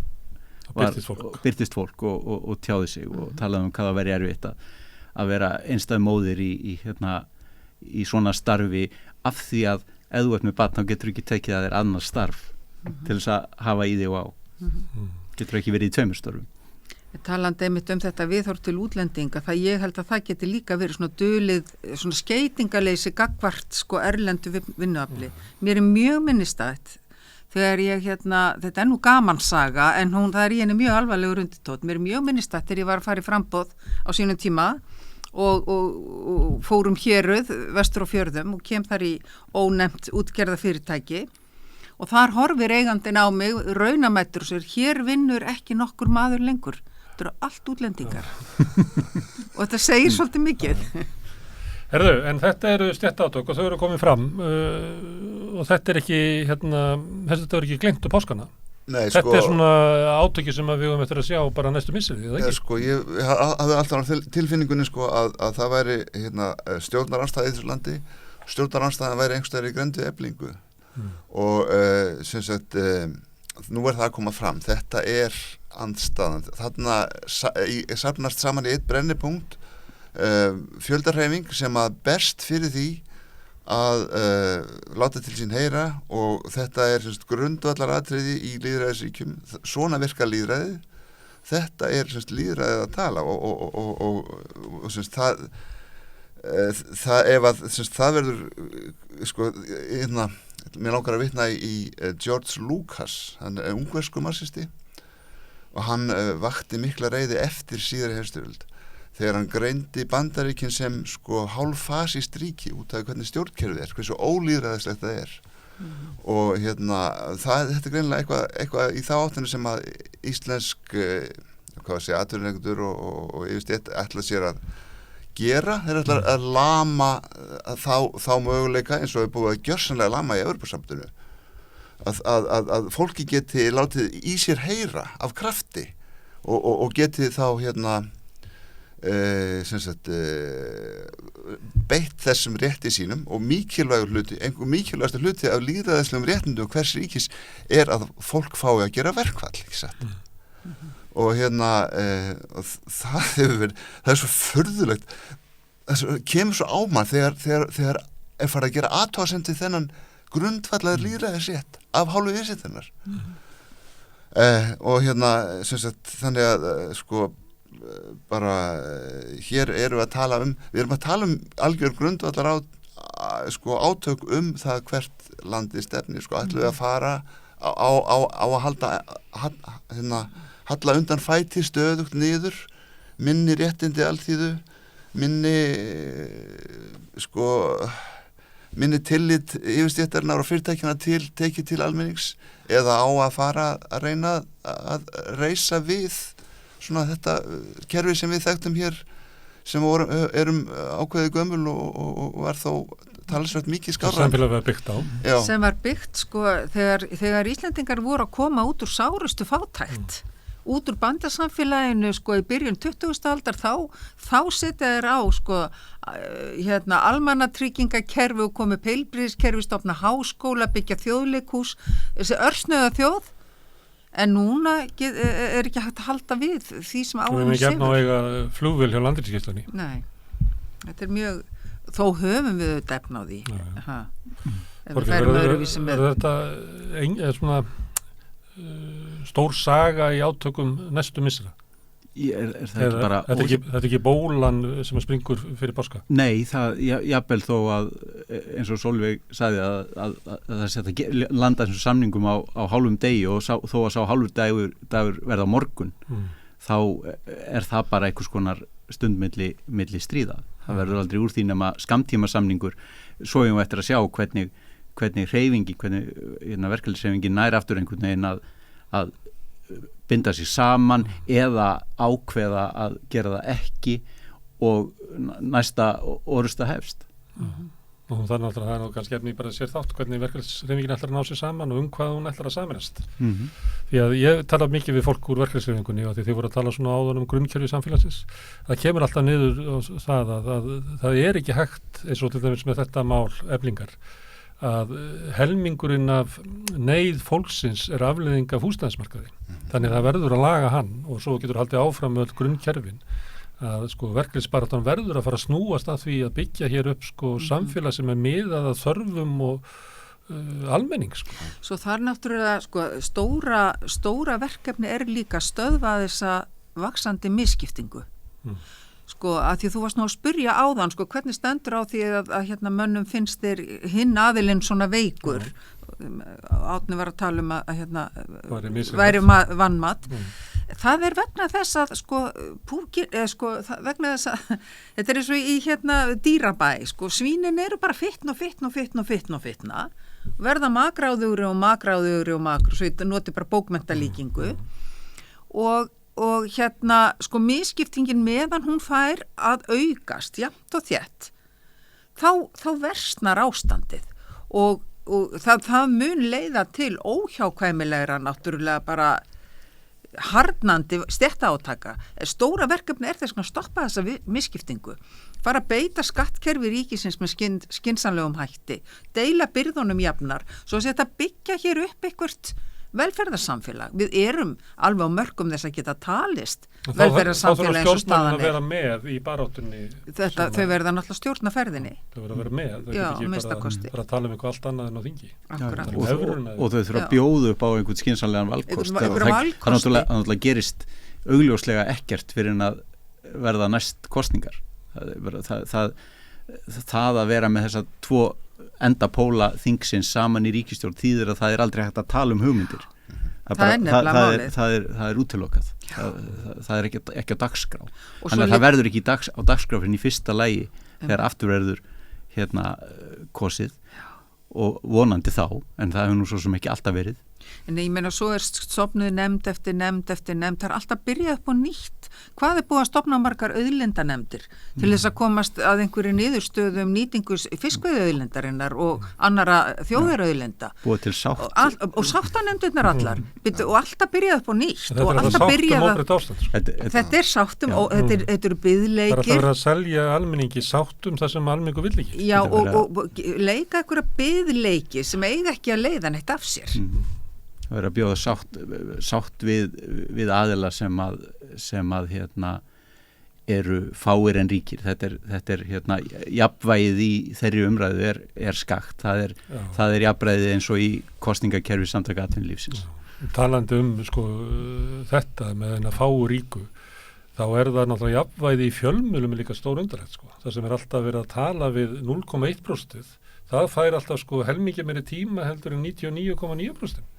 byrtist fólk og tjáði sig og talaði hvað það væri erfitt að vera einstæð móðir í svona starfi af því að ef þú ert með barn þá getur ekki tekið að þér annars starf til þess að hafa í þig og á. Getur ekki verið í tveimur störfum. Talandi einmitt þetta viðhorf til útlendinga, það ég held að það geti líka verið svona dulið, svona skeytingaleysi gagnvart erlendu vinnuafli. Mér mjög minnistætt þegar ég þetta nú gamansaga en það í henni mjög alvarlegur undirtótt. Mér mjög minnistætt þegar ég var að fara í framboð á sínum tíma og fórum héruð vestur á fjörðum og kem þar í ónefnt útgerða fyrirtæki og þar horfir eigandinn á mig raunamættur og sér, hér vinnur ekki nokkur maður lengur. Þetta eru allt útlendingar og þetta segir svolítið mikið. Herðu, en þetta eru stéttátök og þau eru komið fram og þetta ekki þetta ekki glemt á páskana. Nei, þetta svona átöki sem við höfum eftir að sjá bara næstu misseri, eða ekki? Ég hafði alltaf tilfinningunni að það væri stjórnarandstaða í þessu landi, stjórnarandstaðan væri einhverstaðar í grendu Eflingu og sem sagt nú það að koma fram, þetta andstaðan, þarna safnast saman í eitt brennipunkt fjöldarhreyfing sem að berst fyrir því að láta til sín heyra og þetta grundvallar atriði í lýðræðisríkjum, svona virka lýðræði, þetta lýðræðið að tala og það ef að það verður mér langar að vitna í George Lucas, hann ungverskur marxisti og hann vakti mikla reiði eftir síðari heimsstyrjöld þegar hann greindi Bandaríkin sem hálffasískt ríki út af hvernig stjórnkerfið hversu ólýðræðislegt það og þetta greinilega eitthvað í þá áttinu sem að íslensk atvinnurekendur og yfirleitt ætla sér að gera, þeir ætla að lama þá möguleika eins og er búið að gjörsamlega lama í Evrópusambandinu að fólki geti látið í sér heyra af krafti og geti þá beitt þessum rétti sínum og einhver mikilvægasta hluti af lýðræðislegum réttindum hvers ríkis að fólk fái að gera verkfall, ekki satt? Og það er svo furðulegt, það kemur svo á mann þegar farið að gera athugasemd til þennan grundvallar lýðræðisrétt af hálfu viðsettunar. Og sem sagt, þannig að sko bara hér erum við að tala um algjör grundvallar átök það hvert landi stefnir, sko, ætlum við að fara á að halla undan fæti stöðugt niður, minni réttindi alþýðu, minni tillit yfirstéttarinnar og fyrirtækjana tekið til almennings, eða á að fara að reyna að reisa við svona þetta kerfi sem við þekktum hér, sem erum ákveðið gömul og var þó talsvert mikið skárra. Samfélag var byggt á. Já. Sem var byggt, sko, þegar Íslendingar voru að koma út úr sárustu fátækt, út úr bandasamfélaginu, sko, í byrjun 20. aldar, þá setja þeir á, sko, almannatryggingakerfi og komið heilbrigðiskerfi, stofna háskóla, byggja þjóðleikhús, þessi örsnöða þjóð. En núna er ekki hægt að halda við því sem á henni sigur. Við erum ekki efna á eiga flugvél hjá Landhelgisgæslunni. Nei, þetta mjög, þó höfum við þetta efna á því. Er þetta svona stór saga í átökum næstu missera? Þetta er ekki bólan sem springur fyrir páska? Nei, það jafnvel þó að eins og Sólveig sagði að það setja landa þessum samningum á hálfum degi og þó að sá hálfur dagur verða á morgun, þá er það bara einhvers konar stund milli stríða. Það verður aldrei úr því nema skammtíma samningur, svo eigum við eftir að sjá hvernig hreyfingi, hvernig verkalýðshreyfingin nær aftur einhvern veginn að binda sig saman eða ákveða að gera það ekki og næsta orusta hefst. Og þannig að það er kannski efni bara sér þátt hvernig verkalýðshreyfingin ætlar að ná sér saman og hvað hún ætlar að saminast. Því að ég tala mikið við fólk úr verkalýðshreyfingunni og því þið voru að tala svona áðan grunnkerfi samfélagsins. Það kemur alltaf niður á það að það er ekki hægt, eins og til dæmis með þetta mál Eflingar, að helmingurinn af neyð fólksins er afleiðing af húsnæðismarkaði. Þannig að það verður að laga hann og svo getur haldið áfram með öll grunnkerfin að sko verkalýðsbaráttan verður að fara að snúast að því að byggja hér upp sko samfélag sem er miðað að þörfum og almenning sko. Svo það er náttúrulega sko stóra verkefni er líka stöðva þessa vaxandi misskiptingu. Sko að því þú varst nú að spyrja áðan sko hvernig stendur á því að mönnum finnst þér hinn aðilinn svona veikur. Átni var að tala um að væri vanmat. Það er vegna þess að vegna þess að þetta er eins og í dýrabæ, sko svínin eru bara fitna verða magráðugri svo þetta noti bara bókmenntalíkingu og sko misskiptingin meðan hún fær að aukast jafnt og þétt þá versnar ástandið og það mun leiða til óhjákvæmilegra náttúrulega bara harðnandi stéttaátaka. Stóra verkefni er þess að stoppa þessa misskiptingu, fara að beita skattkerfi ríkisins með skynsamlegum hætti, deila byrðunum jafnar, svo að þetta byggja hér upp eitthvað velferðarsamfélag. Við erum alveg á mörkum þess að geta talist velferðarsamfélag eins og staðan er. Þá þarf að vera með í baráttunni. Þau verða náttúrulega stjórna ferðinni. Þau verða að vera með. Þau getur ekki bara að tala um eitthvað allt annað en á þingi. Og þau þurfa að bjóða upp á einhvern skynsamlegan valkost. Það náttúrulega gerist augljóslega ekkert fyrir en að verða næst kosningar. Það að vera með þessa tvo endapóla þingsins saman í ríkisstjórn þýðir að það er aldrei hægt að tala um hugmyndir. Það er útilokað. Það er ekki á dagskrá. Þannig að það verður ekki á dagskrá fyrir í fyrsta lagi þegar aftur verður kosið og vonandi þá, en það hefur nú svo sem ekki alltaf verið. En ég meina svo er stofnuð nefnd eftir nefnd, það er alltaf byrjað upp á nýtt. Hvað er búið að stofna margar auðlindanefndir til þess að komast að einhverju niðurstöðu nýtingu fiskveiðauðlindarinnar og annara þjóðarauðlinda. Búið til sátt. Og sáttanefndirnar allar. Og alltaf byrjað upp á nýtt. Þetta er sáttum og þetta eru biðleikir. Það er að vera að selja almenningi sáttum það sem almenningu vill ekki. Já, og leika einhverja biðleiki sem eiga ekki að leiða neitt af sér. Það verður að bjóða sátt við aðila sem að eru fáir en ríkir. Þetta er hérna, jafnvægið í þeirri umræðu er skakt. Það er jafnvægið eins og í kosningakerfi Samtaka atvinnulífsins. Talandi sko þetta með þennan fáu ríku, þá er það náttúrulega jafnvægið í fjölmiðlum líka stór undarlegt sko. Það sem er alltaf verið að tala við 0,1%, það fær alltaf sko helmikið meiri tíma heldur en 99,9%.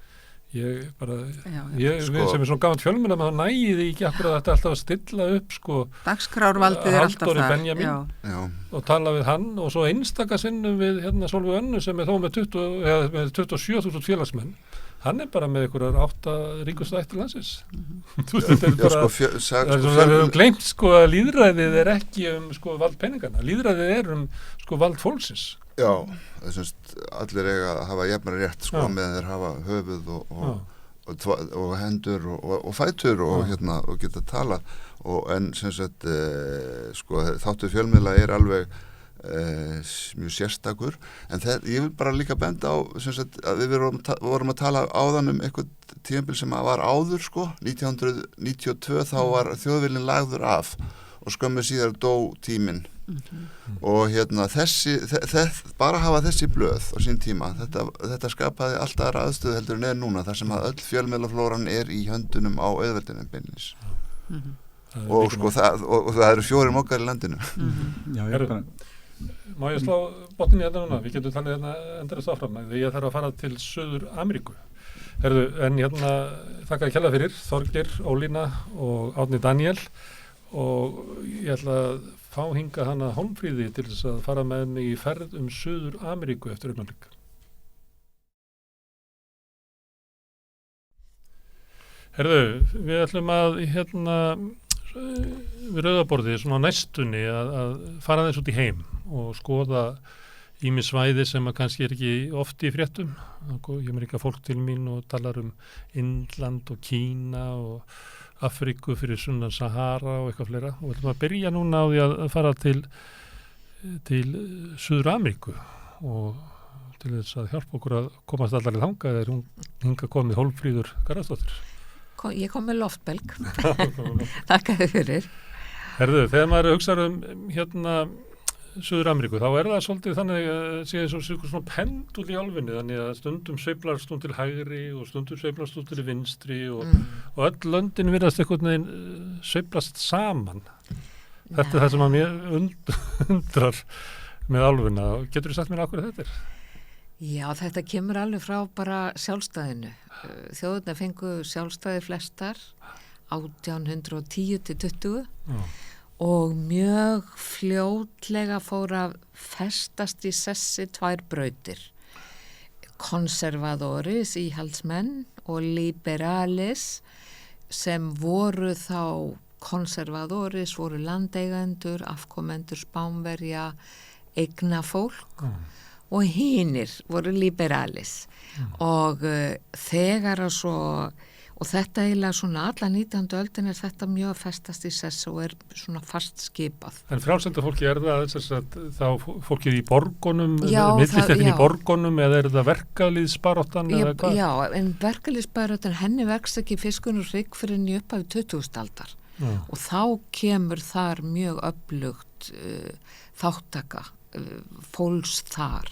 Ég sem er svona gaman fjölmiðla með það næði ekki akkur að þetta alltaf að stilla upp sko dagskrárvaldið er alltaf Halldóri þar Benjamin og tala við hann og svo einstaka sinnum við hérna Sólveig Önnu sem er þó með 27.000 félagsmenn. Hann er bara með einhverjar 8 ríkustu ættir landsins. Þetta er bara við höfum gleymt sko að lýðræðið er ekki sko vald peningana. Lýðræðið er sko vald fólksins. Já, allir eiga að hafa jafnari rétt sko meðan þeir hafa höfuð og hendur og fætur og hérna og geta tala en sem sagt sko þáttur fjölmiðla er alveg mjög sérstakur en ég vil bara líka benda á sem sagt að við vorum að tala áðan eitthvað tímabil sem var áður sko 1992 þá var þjóðviljinn lagður af og skömmu síðar dó tíminn og hérna bara hafa þessi blöð á sín tíma þetta skapaði alltaf aðra aðstöðu heldur en núna þar sem að öll fjölmiðlaflóran er í höndunum á auðveldinu beinlínis og sko það eru 4 mokkar í landinu Má ég slá botnin í þetta núna? Við getum talið hérna endast áfram því ég þarf að fara til Suður Ameríku en hérna þakka ég kærlega fyrir Þorgeir, Ólína og Árni Daniel og ég ætla að fá hinga hana Hólmfríði til þess að fara með mig í ferð Suður Ameríku eftir augnablik. Við ætlum að við rauðaborði svona næstunni að fara þess út í heim og skoða ýmis svæði sem að kannski er ekki oft í fréttum. Ég mér ekki fólk til mín og talar Indland og Kína og Afríku fyrir sunnan Sahara og eitthvað fleira og við ætlum að byrja núna á því að fara til Suður Ameríku og til þess að hjálpa okkur að komast allar í þangað er hún hingað komið Hólmfríður Garðarsdóttir. Ég kom með loftbelg. Þakka þau fyrir. Þegar maður hugsar hérna Suður Ameríku, þá er það svolítið þannig sé svona pendul í álfinni þannig að stundum sveiflast hún til hægri og stundum sveiflast hún til vinstri og öll löndin virðast einhvern veginn sveiflast saman. Þetta er það sem að mér undrar með álfinna. Getur þú sagt mér af hverju þetta er? Já, þetta kemur alveg frá bara sjálfstæðinu. Þjóðirnar fengu sjálfstæði flestar 1810 til 20 og mjög fljótlega fór að festast í sessi 2 brautir. Konservadoris, íhaldsmenn og liberalis sem voru þá konservadoris, voru landeigendur, afkomendur Spánverja, eignafólk og hinir voru liberalis og þegar að svo og þetta eiginlega svona alla 19. öldin er þetta mjög festast í sess og er svona fast skipað. En frjálsenda fólki er það þá fólkið í borgunum, millistéttin í borgunum eða er það verkalýðsbaráttan eða hvað? Já, en verkalýðsbaráttan henni vex ekki fiskunur hrygg fyrir henni upp af 20. aldar og þá kemur þar mjög öflugt þáttaka fólks þar.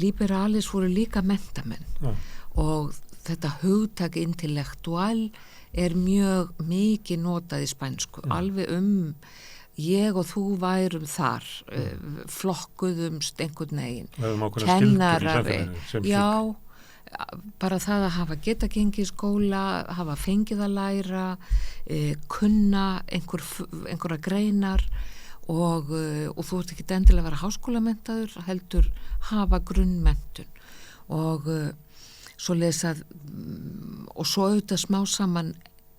Liberalis voru líka menntamenn og þetta hugtak intellektual er mjög mikið notað í spænsku, alveg ég og þú værum þar, flokkuðumst einhvern veginn, kennarari, já, bara það að hafa geta gengið í skóla, hafa fengið að læra, kunna einhverja greinar og þú ert ekki endilega að vera háskólamenntaður, heldur hafa grunnmenntun og svoleiðis að og svo auðvitað smá saman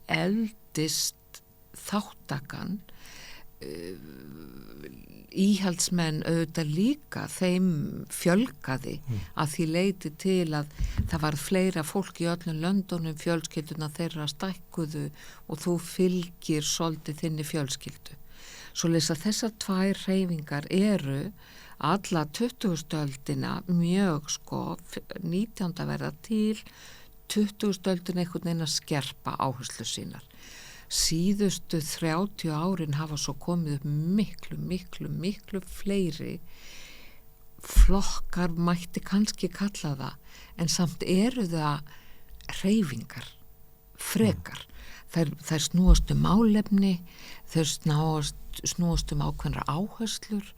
eldist þáttakan íhaldsmenn auðvitað líka þeim fjölgaði að því leiti til að það var fleira fólk í öllum löndunum fjölskylduna þeirra stækkuðu og þú fylgir svolítið þinni fjölskyldu svoleiðis að þessar 2 hreyfingar eru alla 20. öldina mjög 19. verða til 20. öldina einhvern veginn að skerpa áherslu sínar. síðustu 30 árin hafa svo komið upp miklu fleiri flokkar, mætti kannski kalla það, en samt eru það hreyfingar frekar. Þær snúast málefni, þær snúast ákveðnar áherslur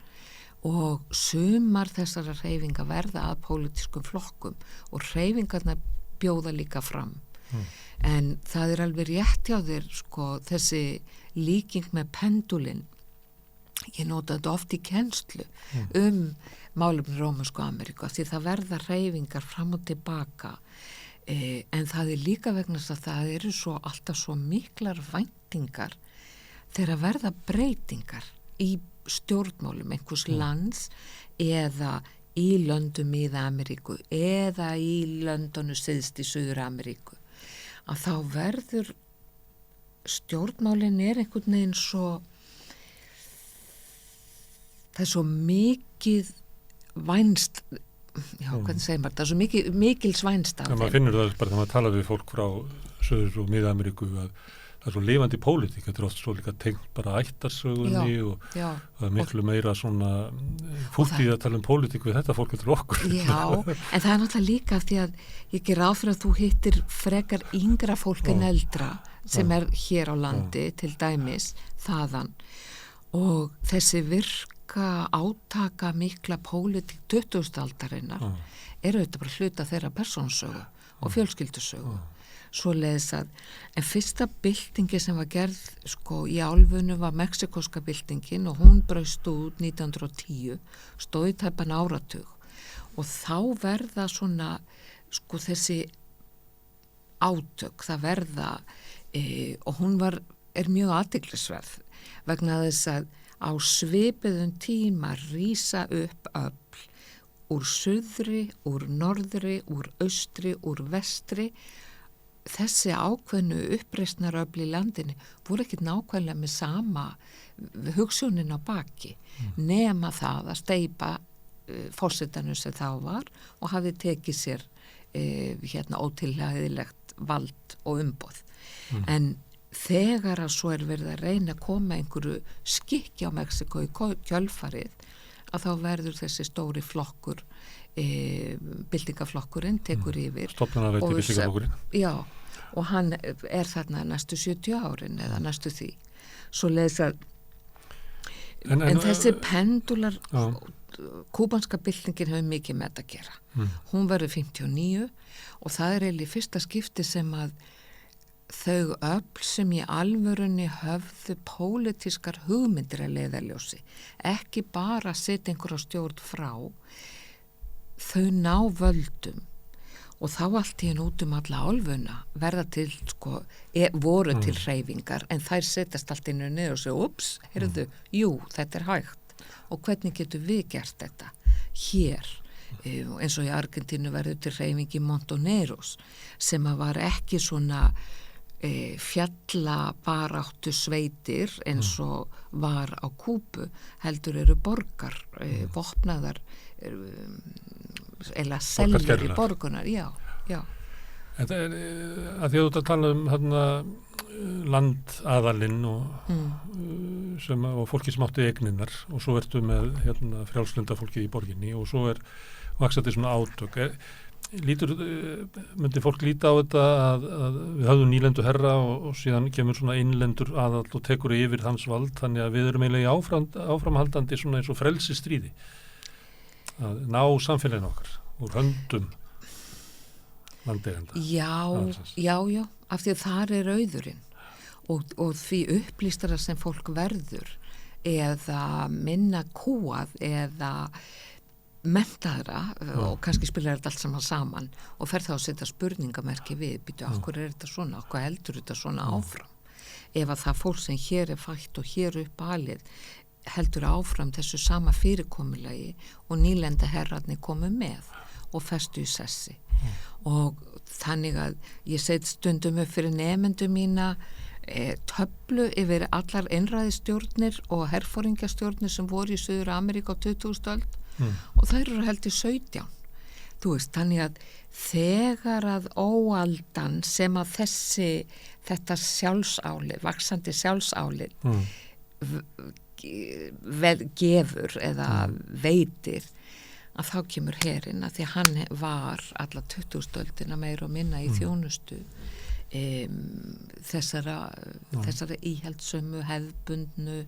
og sumar þessara hreyfinga verða að pólitískum flokkum og hreyfingarna bjóða líka fram. En það er alveg rétt hjá þér, sko, þessi líking með pendulinn. Ég nota þetta oft í kennslu málefni Rómönsku Ameríku, því það verða hreyfingar fram og tilbaka. En það er líka vegna þess að það eru alltaf svo miklar væntingar þegar verða breytingar í stjórnmálum einhvers lands eða í löndum í Ameríku eða í löndunum syðst í Suður Ameríku, að þá verður stjórnmálin einhvern veginn það er svo mikið vænst, hvernig segir maður, það er svo mikils vænst af þeim. Maður finnur það bara þegar maður talar við fólk frá Suður og Mið-Ameríku að það er svo lifandi pólitík, þetta er oft svo líka tengt bara ættarsögunni og það er miklu meira svona fúlt í að tala pólitík við þetta fólk til okkur. Já, en það er náttúrulega líka því að ég ger ráð fyrir að þú hittir frekar yngra fólk en eldra sem er hér á landi til dæmis þaðan, og þessi virka átaka mikla pólitík 20. aldarinnar eru þetta bara hluta þeirra persónsögu og fjölskyldusögu. Svoleiðis að, en fyrsta byltingi sem var gerð í álfunum var mexikoska byltingin og hún braust út 1910, stóð í tæpan áratug, og þá verða svona þessi átök, það verða og hún er mjög athyglisverð vegna þess að á svipuðum tíma rísa upp öfl úr suðri, úr norðri, úr austri, úr vestri. Þessi ákveðnu uppreisnaröfl í landinu voru ekkert nákvæmlega með sama hugsjónin á baki, nema það að steypa forsetanum sem þá var og hafði tekið sér ótilhæðilegt vald og umboð. En þegar að svo er verið að reyna að koma einhverju skikki á Mexiko í kjölfarið, að þá verður þessi stóri flokkur, byltingaflokkurinn tekur yfir. Stofnanaveiti byltingaflokkurinn. Já, og hann er þarna næstu 70 árin eða næstu því. Svoleiðis að en þessi pendular, kúbanska byltingin hefur mikið með þetta að gera. Hún verður 59 og það er eiginlega fyrsta skipti sem að þau öfl sem í alvörunni höfðu pólitískar hugmyndir að leiðarljósi, ekki bara setja einhverja stjórn frá, þau ná völdum og þá allt í henn út alla álfuna verða til, voru til hreyfingar, en þær setjast allt inn og niður og segja, ups, heyrðu, jú, þetta er hægt og hvernig getum við gert þetta hér? Eins og í Argentínu verður til hreyfing í Montoneros sem að var ekki svona fjallabaráttu sveitir eins og var á Kúbu, heldur eru borgar, vopnaðar eða seljar í borgunar, já. En það er að því að þú tala landaðalinn og fólki sem átti eigninnar og svo ertu með frjálslunda fólki í borginni og svo er vaxandi svona átök. Myndi fólk líta á þetta að við höfðum nýlendu herra og síðan kemur svona innlendur aðall og tekur yfir hans vald, þannig að við erum eiginlega í áframhaldandi svona eins og frelsistríði að ná samfélaginu okkar úr höndum landeigenda. Já, af því að þar er auðurinn og því upplýstara sem fólk verður eða minna kúað eða menntaðra og kannski spilar þetta allt saman og fer þá að setja spurningamerki við, býtu, okkur er þetta svona, okkur heldur þetta svona áfram, ef að það fólk sem hér er fætt og hér upp alið heldur áfram þessu sama fyrirkomulagi og nýlenda herrarnir komu með og festu í sessi og þannig að ég set stundum upp fyrir nemendum mína töflu yfir allar einræðistjórnir og herforingjastjórnir sem voru í Suður Ameríku á 20. öld og þær eru heldur 17. þú veist, þannig að þegar að óaldan sem að þetta sjálfsálið, vaxandi sjálfsálið gefur eða veitir, að þá kemur herinn að því að hann var alla 20. meira og minna í þjónustu þessara íhaldssömu, hefðbundnu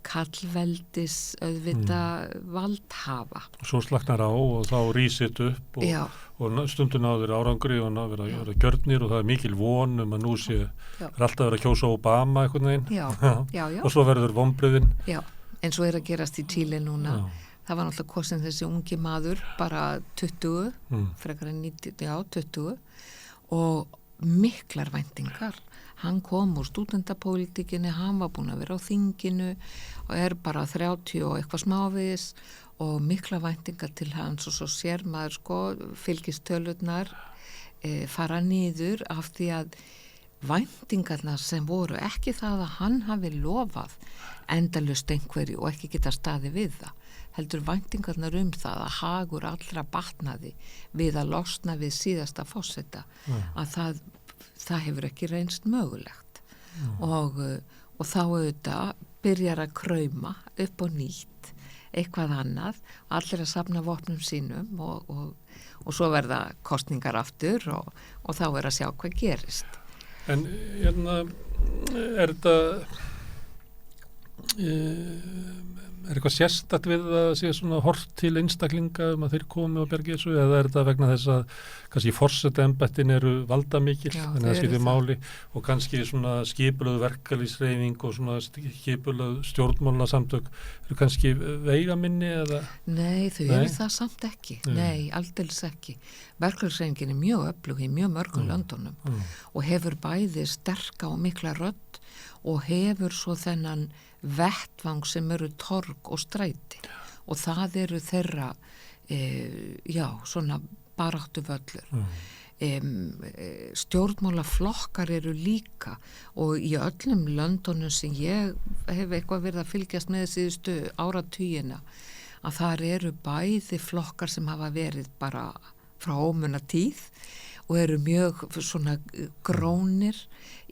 kallveldis auðvita valdhafa. Svo slaknar á og þá rísit upp og stundum náður árangri og náður að vera gjörnir og það er mikil von að nú er alltaf verið að kjósa Obama einhvern veginn og svo verður vonbrigðin. Já, en svo er að gerast í Chile núna. Það var náttúrulega kosin þessi ungi maður, bara 20, frekar en 20 og miklar væntingar. Hann kom úr stúdentapólitíkinni, hann var búin að vera á þinginu og er bara 30 og eitthvað smávegis og miklar væntingar til hans og svo sér maður fylgistölurnar fara niður af því að væntingarnar sem voru ekki það að hann hafi lofað endalaust einhverju og ekki geta staði við það, heldur væntingarnar það að hagur allra batnaði við að losna við síðasta forseta, að það hefur ekki reynst mögulegt og þá auðvitað byrjar að krauma upp og nýtt eitthvað annað, allir að safna vopnum sínum og svo verða kosningar aftur og þá er að sjá hvað gerist. En hérna er eitthvað sérstakt við að sé svona hort til einstaklinga að þeir komi og bergi þessu, eða er þetta vegna þess að kannski forsetaembættin eru valdamikil, þannig að það skiptir máli og kannski svona skipulögð verkalýðshreyfing og svona skipulögð stjórnmálasamtök eru kannski veigaminni eða? Nei, þau eru það samt ekki. Nei, aldeilis ekki. Verkalýðshreyfingin er mjög öflug í mjög mörgum löndunum og hefur bæði sterka og mikla rödd og hefur svo þennan vettvang sem eru torg og stræti og það eru þeirra svona baráttu völlur. Stjórnmálaflokkar eru líka og í öllum löndunum sem ég hef eitthvað verið að fylgjast með síðustu áratugina að þar eru bæði flokkar sem hafa verið bara frá ómunna tíð og eru mjög svona grónir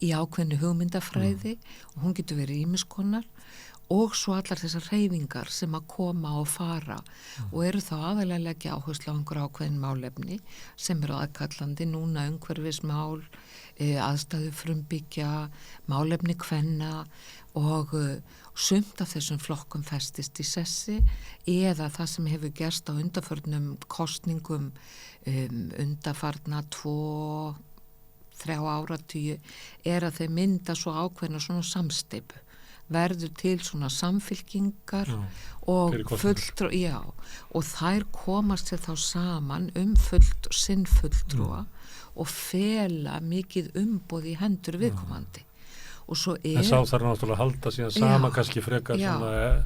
í ákveðnu hugmyndafræði og hún getur verið ýmiskonar og svo allar þessar hreyfingar sem að koma og fara og eru þá aðalega að leggja áherslu á einhver ákveðin málefni sem eru aðkallandi núna umhverfismál, aðstæðu frumbyggja, málefni kvenna og sumt af þessum flokkum festist í sessi eða það sem hefur gerst á undanförnum kosningum undanfarna 2-3 áratugi er að þeir mynda svo ákveðna svona samsteypu, verður til svona samfylkingar og og þær komast sér þá saman sinn fulltrúa og fela mikið umboð í hendur viðkomandi. Og svo en sá þarf náttúrulega að halda síðan sama kannski frekar svona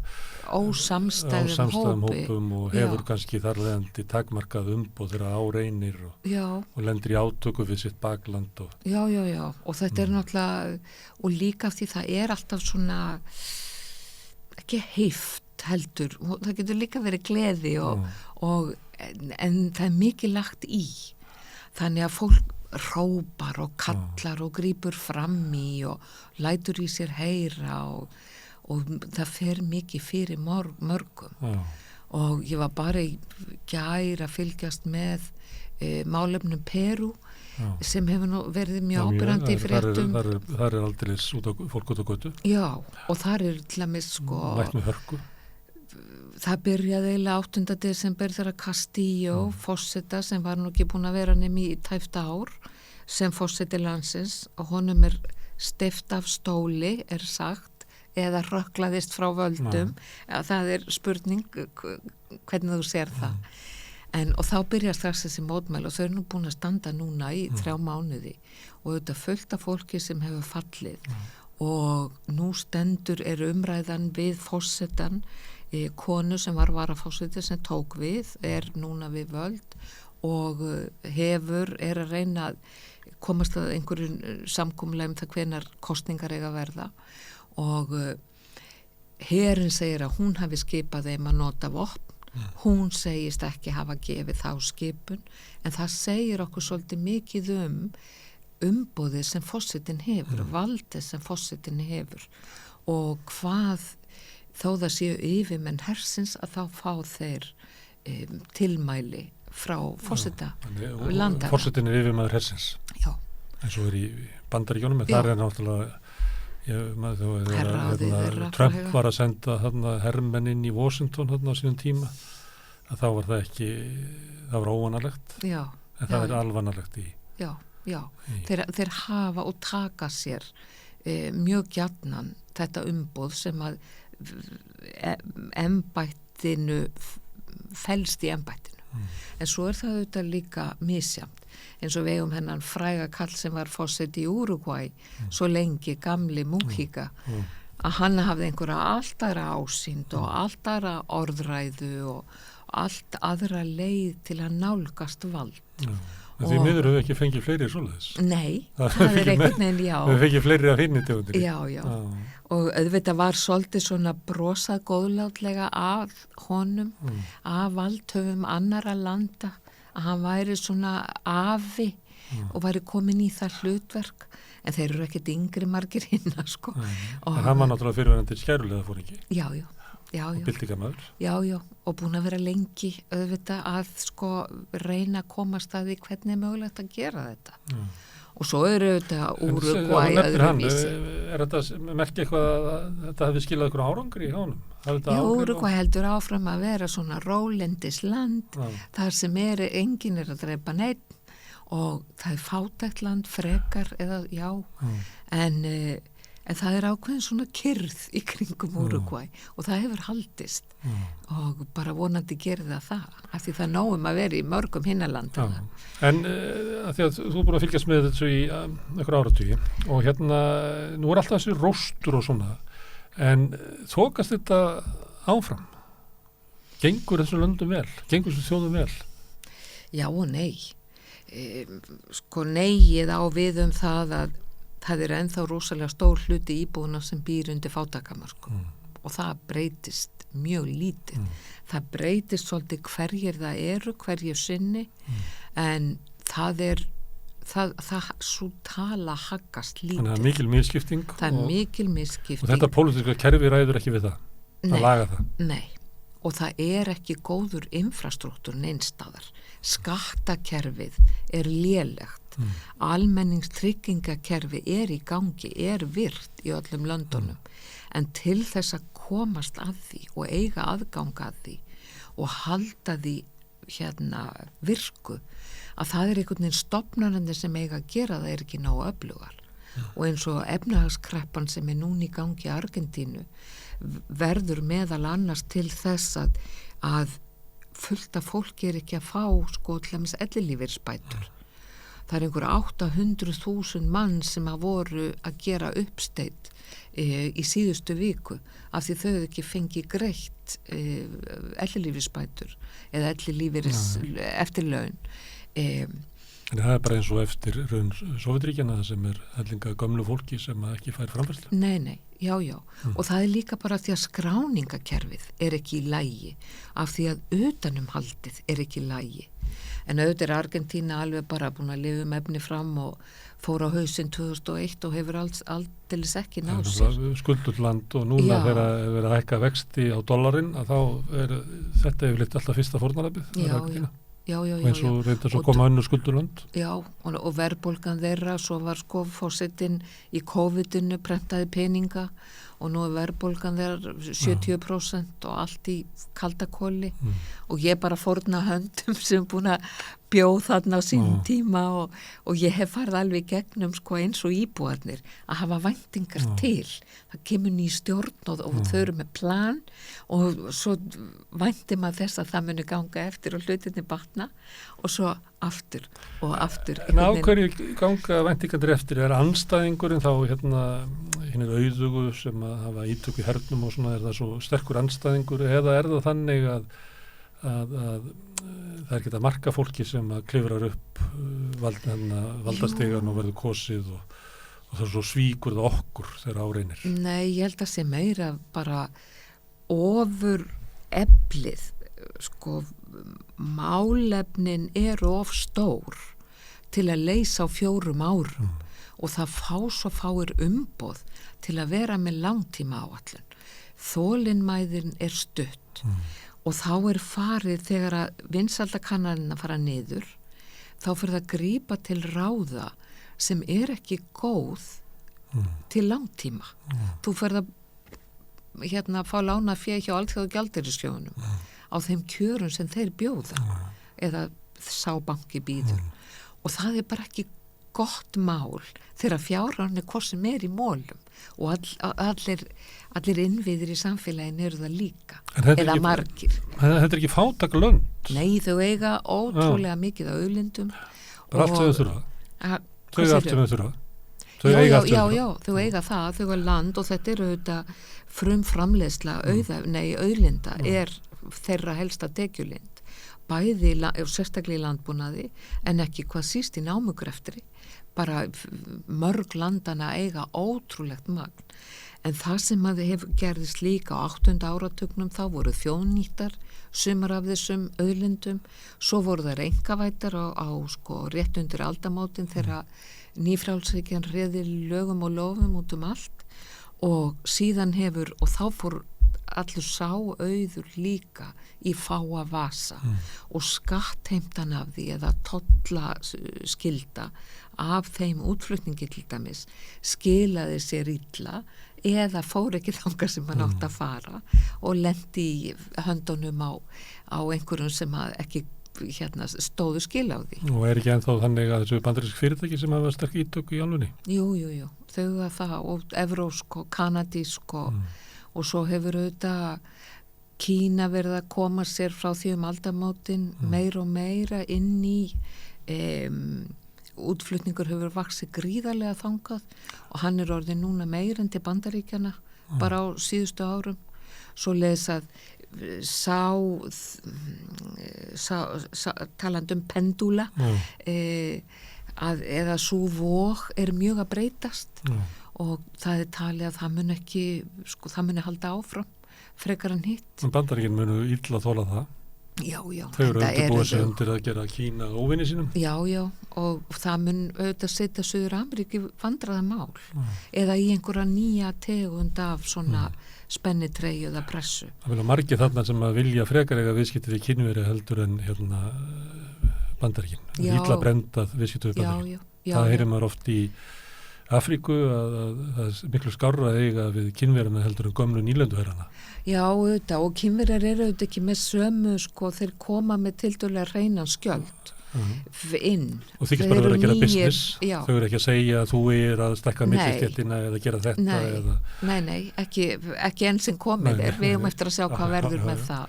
ósamstæðum hópum og hefur kannski þar leðandi takmarkað umboð þeirra á reynir og lendir í átöku við sitt bakland og þetta er náttúrulega og líka því það er alltaf svona ekki heift heldur og það getur líka verið gleði en það er mikið lagt í þannig að fólk hrópar og kallar og grípur fram í og lætur í sér heyra og það fer mikið fyrir mörgum og ég var bara í gær að fylgjast með málefnum Perú sem hefur nú verið mjög ábyrgandi í fréttum. Það er aldeilis fólk út á götu. Já, og þar er til að mis lætt með hörku. Það byrjaði eiginlega 8. desember þegar Castillo, forseta sem var nú ekki búin að vera nefn í tæft ár sem forseti landsins og honum er steypt af stóli, er sagt, eða röklaðist frá völdum. Það er spurning hvernig þú sér það. Og þá byrjar strax þessi mótmæli og þau eru nú búin að standa núna í 3 mánuði og þetta fullt af fólki sem hefur fallið og nú stendur umræðan við forsetan konu sem var varaforseti sem tók við, núna við völd og er að reyna að komast að einhverjum samkomulagi það hvenær kosningar eiga að verða og herinn segir að hún hafi skipað þeim að nota vopn hún segist ekki hafa gefið þá skipun, en það segir okkur svolítið mikið umboðið sem forsetinn hefur, valdið sem forsetinn hefur og hvað þó það séu yfirmenn hersins að þá fá þeir tilmæli frá forseta landana. Forsetinn yfirmaður hersins. Já. En svo í Bandaríkjónum, en þar náttúrulega Trump var að senda hermenn inn í Washington á sínum tíma, að þá var það ekki, það var óvanalegt, en það er alvanalegt í. Já. Þeir hafa og taka sér mjög gjarnan þetta umboð sem að embættinu felst í embættinu. En svo það auðvitað líka misjamt, eins og við eigum hennan fræga kall sem var forseti í Uruguay svo lengi, gamli Mujica, að hann hafði einhverja allt aðra ásýnd og allt aðra orðræðu og allt aðra leið til að nálgast vald. Því miður hefur ekki fengið fleiri svoleiðis. Nei, það er einhvern veginn, já. Við fengið fleiri af hinni tegundir. Já. Og auðvitað var svolítið svona brosað góðlátlega af honum, af valdhöfum annara landa, að hann væri svona afi og væri komin í það hlutverk, en þeir eru ekkert yngri margir hinna, sko. En hann var náttúrulega fyrirverandi skærulega fóringi. Já. Og byltingamæður. Já, og búin að vera lengi auðvitað að sko reyna að komast að því hvernig er mögulegt að gera þetta. Og svo auðvitað Uruguay öðruvísi. Er þetta merki eitthvað að þetta hefði skilað ykkur árangri í honum? Já, Uruguay heldur áfram að vera svona rólendis land, þar sem enginn að drepa neitt og það er fátækt land, frekar eða en það er ákveðin svona kyrrð í kringum Uruguay og það hefur haldist og bara vonandi gerði það af því það nógum að vera í mörgum hinnalandana. En að því að þú búin að fylgjast með þessu í einhver áratugi og nú alltaf þessi róstur og svona, en þokast þetta áfram? Gengur þessu löndum vel? Gengur þessu þjóðum vel? Já og nei. Sko neiið á við það að það er ennþá rosalega stór hluti íbúðuna sem býr undir fátækamarkum og það breytist mjög lítið. Það breytist svolítið hverjir það eru, hverjir sinni, en það svo tala haggast lítið. Þannig að mikil misskipting. Það er mikil misskipting. Og þetta pólitíska kerfi ræður ekki við það, að laga það. Nei, og það er ekki góður infrastruktúr neinstaðar. Skattakerfið er lélegt. Almenningstryggingakerfi er í gangi, er virt í öllum löndunum, en til þess að komast að því og eiga aðgang að því og halda því virku, að það er einhvern veginn stofnanandi sem eiga að gera það er ekki nógu öflugar. Og eins og efnahagskreppan sem er núna í gangi í Argentínu verður meðal annars til þess að fullt af fólki er ekki að fá til dæmis ellilífeyrisbætur. Það er einhver 800.000 mann sem að voru að gera uppsteyt í síðustu viku af því þau ekki fengi greitt ellilífeyrisbætur eða ellilífeyris eftirlaun. En það er bara eins og eftir raun Sovétríkjanna sem er hellinga gömlu fólki sem ekki fær framfærslu. Nei, já. Og það er líka bara því að skráningakerfið er ekki í lagi, af því að utanumhaldið er ekki í lagi. En auðvitað er Argentína alveg bara búin að lifa efni fram og fór á hausinn 2001 og hefur aldeilis ekki náð sér. Skuldult land og núna þegar verið að hækka vexti á dollarinn, að þá er þetta yfirleitt alltaf fyrsta fórnarlambið. Já. Og eins og reynda svo koma önnur skuldurlönd. Já, og verðbólgan þeirra, svo var forsetinn í COVID-inu prentaði peninga og nú er verðbólgan þeirra 70% og allt í kaldakoli og ég bara fórna höndum sem búin að bjóð þarna á sínum tíma og ég hef farið alveg gegnum eins og íbúarnir að hafa væntingar til. Það kemur ný stjórn og þau eru með plan og svo vænti maður þess að það muni ganga eftir og hlutinni batna og svo aftur og aftur. En á hverju ganga væntingar eftir? Er andstæðingurinn þá hinnir auðugu sem að hafa ítök í hernum og svona, er það svo sterkur andstæðingur eða er það þannig að það er ekki að marka fólki sem að klifrar upp valdastegan og verður kosið og það er svo svíkur það okkur þegar áreinir. Nei, ég held að sé meira bara ofur eflið sko málefnin eru of stór til að leysa á 4 árum og það svo fáir umboð til að vera með langtíma áætlun. Þolinmæðin stutt og þá farið þegar að vinsældakannanina fara niður, þá fyrir það að grípa til ráða sem ekki góð til langtíma. Þú fyrir að fá lána fjö hjá Alþjóða gjaldeyrisjóðunum á þeim kjörum sem þeir bjóða eða sá banki býður og það bara ekki gott mál þegar fjárhagurinn hvort sem í mólum og allir innviðir í samfélaginu eru það líka eða margir. Þetta ekki fátæk lönd? Nei, þau eiga ótrúlega mikið á auðlindum. Bara allt þau þurfa? Þau allt þau þurfa? Já, þau eiga það, þau eiga land og þetta þetta frumframleiðsla auðlinda þeirra helsta tekjulind. Bæði sérstaklega í landbúnaði en ekki hvað síst í námugreftri. Bara mörg landana eiga ótrúlegt magn. En það sem gerðist líka á 8. áratugnum, þá voru þjóðnýttar sumar af þessum auðlindum, svo voru það einkavættar á rétt undir aldamótin þegar nýfrjálshyggjan réði lögum og lofum út allt og síðan og þá fór allur sá auður líka í fáa vasa og skattheimtan af því eða tolla skylda af þeim útflutningi til dæmis skilaði sér illa eða fór ekki þangað sem hann átt að fara og lendi í höndunum á einhverjum sem ekki stóðu skil á því. Og ekki ennþá þannig að þessu bandarísk fyrirtæki sem hafa sterk ítök í álfunni? Jú, þau það og evrósk og kanadísk og svo hefur Kína verið að koma sér frá því aldamótin meira og meira inn í útflutningur hefur vaxið gríðarlega þangað og hann orðið núna meira en til Bandaríkjana bara á síðustu árum. Svo leis að talandi pendúla eða svo vóg mjög að breytast og það talið að það mun ekki það muni halda áfram frekar en hitt. Bandaríkin munu illa þola það? Já. Þau eru undirbúið sig undir að gera Kína óvinni sínum? Já, og það mun auðvitað setja Suður-Ameríku vandræðamál eða í einhverja nýja tegund af svona spennitreyju eða pressu. Það vilja margir þarna sem að vilja frekar eiga viðskipti við Kínveri heldur en Bandaríkin. Illa brendað viðskipti við Bandaríkin. Það heyrir maður oft í Afríku að það miklu skárra eiga við Kínverjana heldur en gömlu nýlenduherrana. Já, auðvitað, og Kínverjar auðvitað ekki með sömu, þeir koma með tildulega hreinan skjöld inn. Og þykist bara að vera að gera business, þau eru ekki að segja að þú að stekka millistéttina eða gera þetta. Nei, ekki enn sem komið við eftir að sjá hvað verður með það,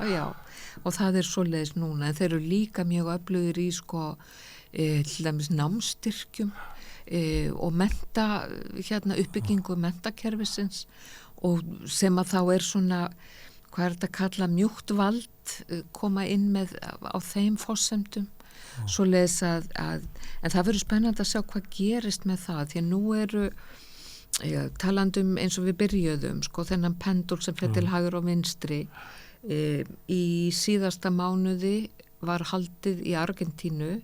og það svoleiðis núna, en þeir eru líka mjög öflugir í til dæmis námsstyrkjum og uppbyggingu menntakerfisins og sem að þá svona, hvað þetta að kalla mjúkt vald koma inn með á þeim forsendum svoleiðis en það verður spennandi að sjá hvað gerist með það því að nú talandum eins og við byrjuðum þennan pendul sem fyrir til hægur og vinstri í síðasta mánuði var haldið í Argentínu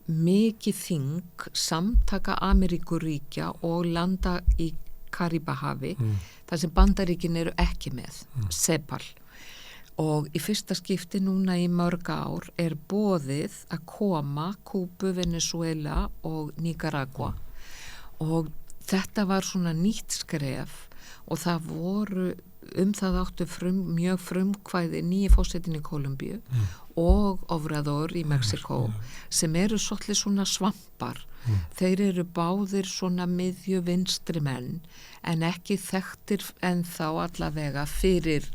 mikið þing samtaka Ameríkuríkja og landa í Karíbahafi þar sem Bandaríkin eru ekki með CEPAL og í fyrsta skipti núna í mörg ár boðið að koma Kúbu, Venezuela og Nicaragua og þetta var svona nýtt skref og það voru það áttu mjög frumkvæði nýji forsetinn í Kólumbíu og Obrador í Mexiko sem eru svolítið svona svampar. Þeir eru báðir svona miðju vinstri menn en ekki þekktir ennþá allavega fyrir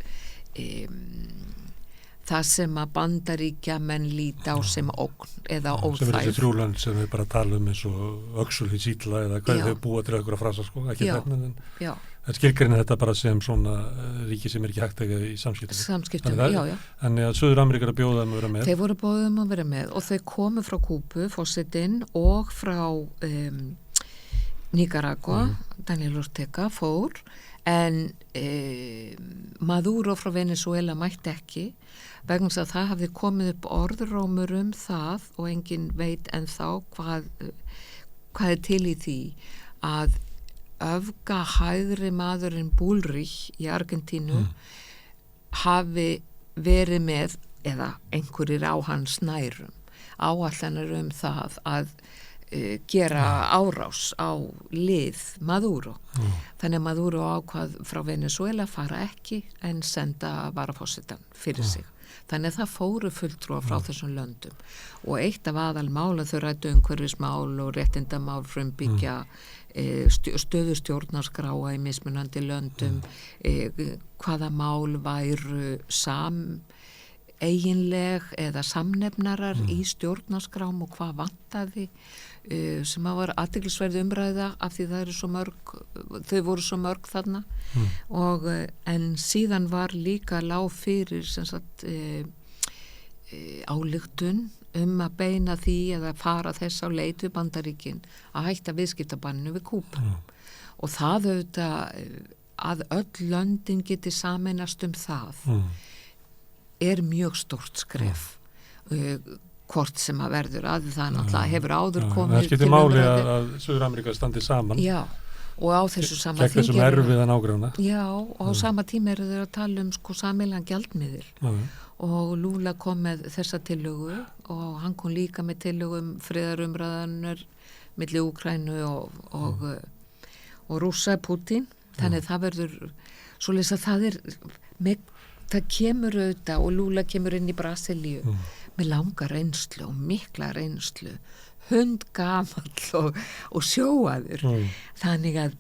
það sem að Bandaríkja menn líta á sem ógn eða óþægð. Sem þessi þrjúland sem við bara tala um eins og öxul í sítla eða hvað þau búa til okkur að frasa ekki þennan en skilgreina þetta bara sem svona ríki sem ekki hægt í samskiptum. Þannig að Suður-Ameríka er að bjóða að vera með. Þeir voru bjóða að vera með og þau komu frá Kúbu, forsetinn og frá Nicaragua, Daniel Ortega fór en Maduro frá Venezuela mætti ekki vegna þess að það hafði komið upp orðrómur það og enginn veit ennþá hvað til í því að öfga hægri maðurinn Bullrich í Argentínu hafi verið með eða einhverjir á hans nærum áætlanir það að gera árás á lið Maduro. Þannig að Maduro ákvað frá Venezuela fara ekki en senda varaforsetann fyrir sig. Þannig að það fóru fulltrúa frá þessum löndum og eitt af aðalmála þau ræddu umhverfismál og réttindamál frumbyggja stöðu stjórnarskráa í mismunandi löndum, hvaða mál væru eiginleg eða samnefnarar í stjórnarskrám og hvað vantaði sem að var athyglisverð umræða af því það eru svo mörg, þau voru svo mörg þarna og en síðan var líka lág fyrir sem sagt álygtun að beina því eða fara þess á leit við Bandaríkin að hætta viðskiptabanninu við Kúba og það auðvitað að öll löndin geti sameinast það mjög stórt skref hvort sem að verður að það náttúrulega hefur áður komið það skiptir máli að Suður-Ameríka standi saman og á þessu sama gegn þessum erfiðan ágræna og á sama tíma eru þau að tala sameiginlegan gjaldmiðil og Lula kom með þessa tillögu og hann kom líka með tillögu friðarumræðanar milli Úkraínu og Rússa Putin þannig það verður svoleiðis að það kemur auðvitað og Lula kemur inn í Brasilíu með langa reynslu og mikla reynslu hundgamall og sjóaður þannig að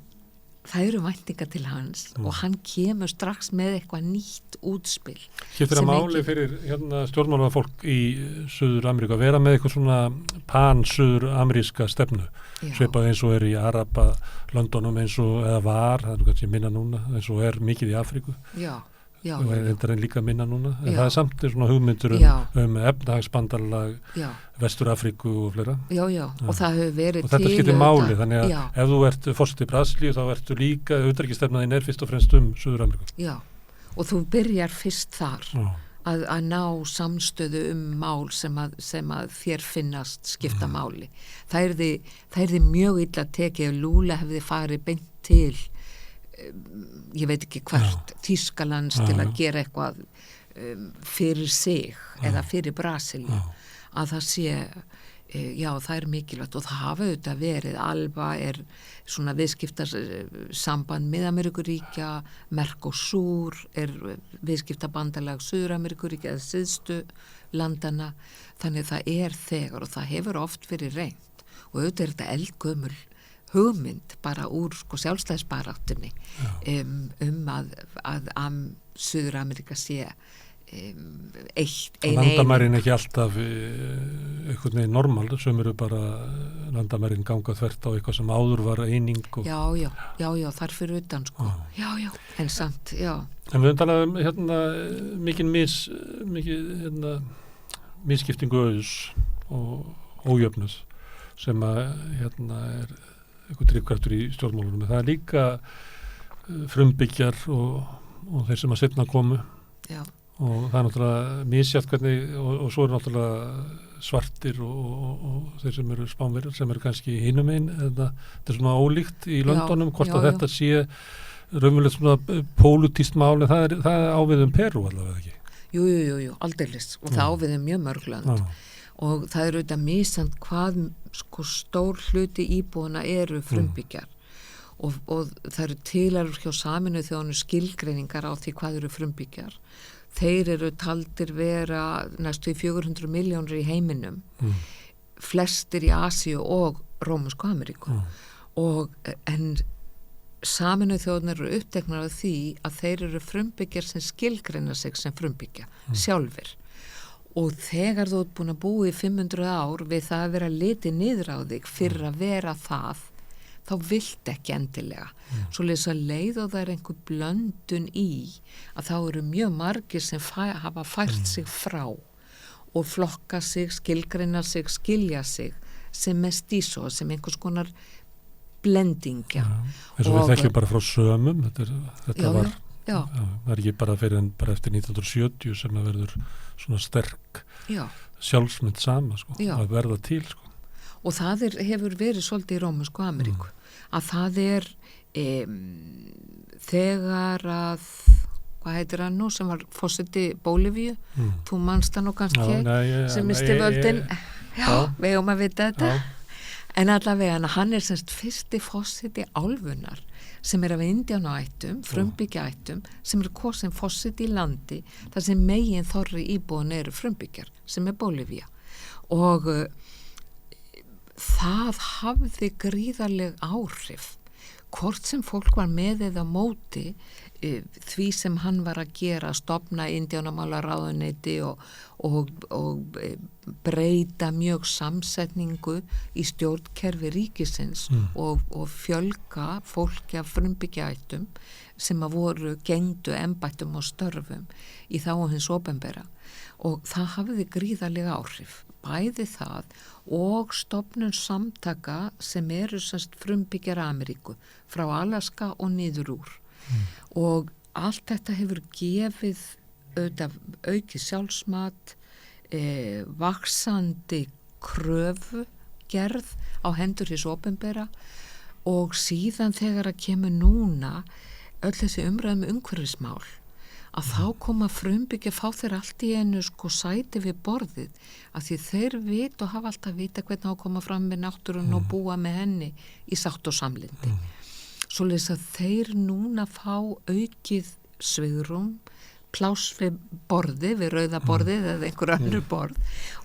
það eru væntingar til hans og hann kemur strax með eitthvað nýtt útspil. Skiptir það máli fyrir stjórnmálaða fólk í Suður-Ameríku að vera með eitthvað svona pan-suður-ameríska stefnu svipað eins og í Araba Londonum eins og eða var, það kannski minna núna eins og mikið í Afríku og þetta líka minna núna en það samt svona hugmyndur efnahagsbandalag Vestur-Afríku og fleira og það hefur verið og þetta skiptir máli þannig að ef þú ert forseti í Brasilíu þá ertu líka utanríkisstefnan fyrst og fremst Suður-Ameríku og þú byrjar fyrst þar að ná samstöðu mál sem að þér finnast skipta máli það yrði mjög illa tekið ef Lula hefði farið beint til ég veit ekki hvert Þýskalands til að gera eitthvað fyrir sig eða fyrir Brasilíu að það sé það mikilvægt og það hafa auðvitað verið Alba svona viðskiptasamband með Ameríkuríkja Mercosur viðskiptabandalag Suður-Ameríkuríkja eða syðstu landana þannig það þegar og það hefur oft verið reynt og auðvitað þetta eldgömul hugmynd bara úr sjálfstæðisbaráttunni að Suður-Ameríka sé landamærin ekki alltaf einhvern veginn normal sem eru bara landamærin ganga þvert á eitthvað sem áður var eining og... þar fyrir utan en samt, en við höfum talað mikið misskiptingu auðs og ójöfnus sem að eitthvað drifkraftur í stjórnmálunum það líka frumbyggjar og þeir sem að seinna komu og það náttúrulega misjætt hvernig og svo náttúrulega svartir og þeir sem eru Spánverjar sem eru kannski hinum einn þetta svona ólíkt í löndunum hvort að þetta sé raunverulegt svona pólitískt mál en það ávið Perú allavega ekki Jú, aldeilis og það ávið mjög mörg lönd og það eru auðvitað misjant hvað stór hluti íbúana eru frumbyggjar og það eru tilar hjá Sameinuðu þjóðanna skilgreiningar á því hvað eru frumbyggjar þeir eru taldir vera næstu 400 milljónir í heiminum flestir í Asíu og Rómönsku Ameríku en Sameinuðu þjóðanna eru uppteknar af því að þeir eru frumbyggjar sem skilgreina sig sem frumbyggja sjálfir og þegar þú ert búin að búa í 500 ár við það að vera litið niður á þig fyrir að vera það þá vilt ekki endilega svoleiðis að leið og það einhver blöndun í að þá eru mjög margir sem hafa fært sig frá og flokka sig, skilgreina sig, skilja sig sem mestizó, sem einhvers konar blendingja. eins og við þekkjum bara frá sömum, þetta var ekki bara fyrir en bara eftir 1970 sem að verður svona sterk sjálfsmynd sama, sko, að verða til, sko. Og það hefur verið svolítið í Rómönsku Ameríku, að það þegar að, hvað heitir hann nú, sem var forseti Bólivíu, þú manst hann og kannski, sem misti völdin, við eigum að vita þetta, en allavega hann semst fyrsti forseti álfunnar, sem af indjánaættum, frumbyggjaættum, sem kosin forseti í landi, þar sem megin þorri íbúin eru frumbyggjar, sem Bólivía. Og það hafði gríðarleg áhrif, hvort sem fólk var með eða móti því sem hann var að gera, stofna indjánamálaráðuneyti og breyta mjög samsetningu í stjórnkerfi ríkisins og fjölga fólki af frumbyggjaættum sem að voru gengdu embættum og störfum í þá hins opinbera, og það hafði gríðarlega áhrif, bæði það og stofnun samtaka sem eru semst frumbyggjar Ameríku frá Alaska og niður úr. Og allt þetta hefur gefið aukið sjálfsmat, vaxandi kröfu gerð á hendur hins opinbera, og síðan þegar að kemur núna öll þessi umræðum umhverfismál, að þá koma frumbyggja, fá þeir allt í einu sko sæti við borðið, að því þeir vit og hafa alltaf vita hvernig á að koma fram með náttúrun og búa með henni í sátt og samlyndi. Svoleiðis að þeir núna fá aukið svigrúm, pláss við borði, við rauða borðið eða einhver önnur borð,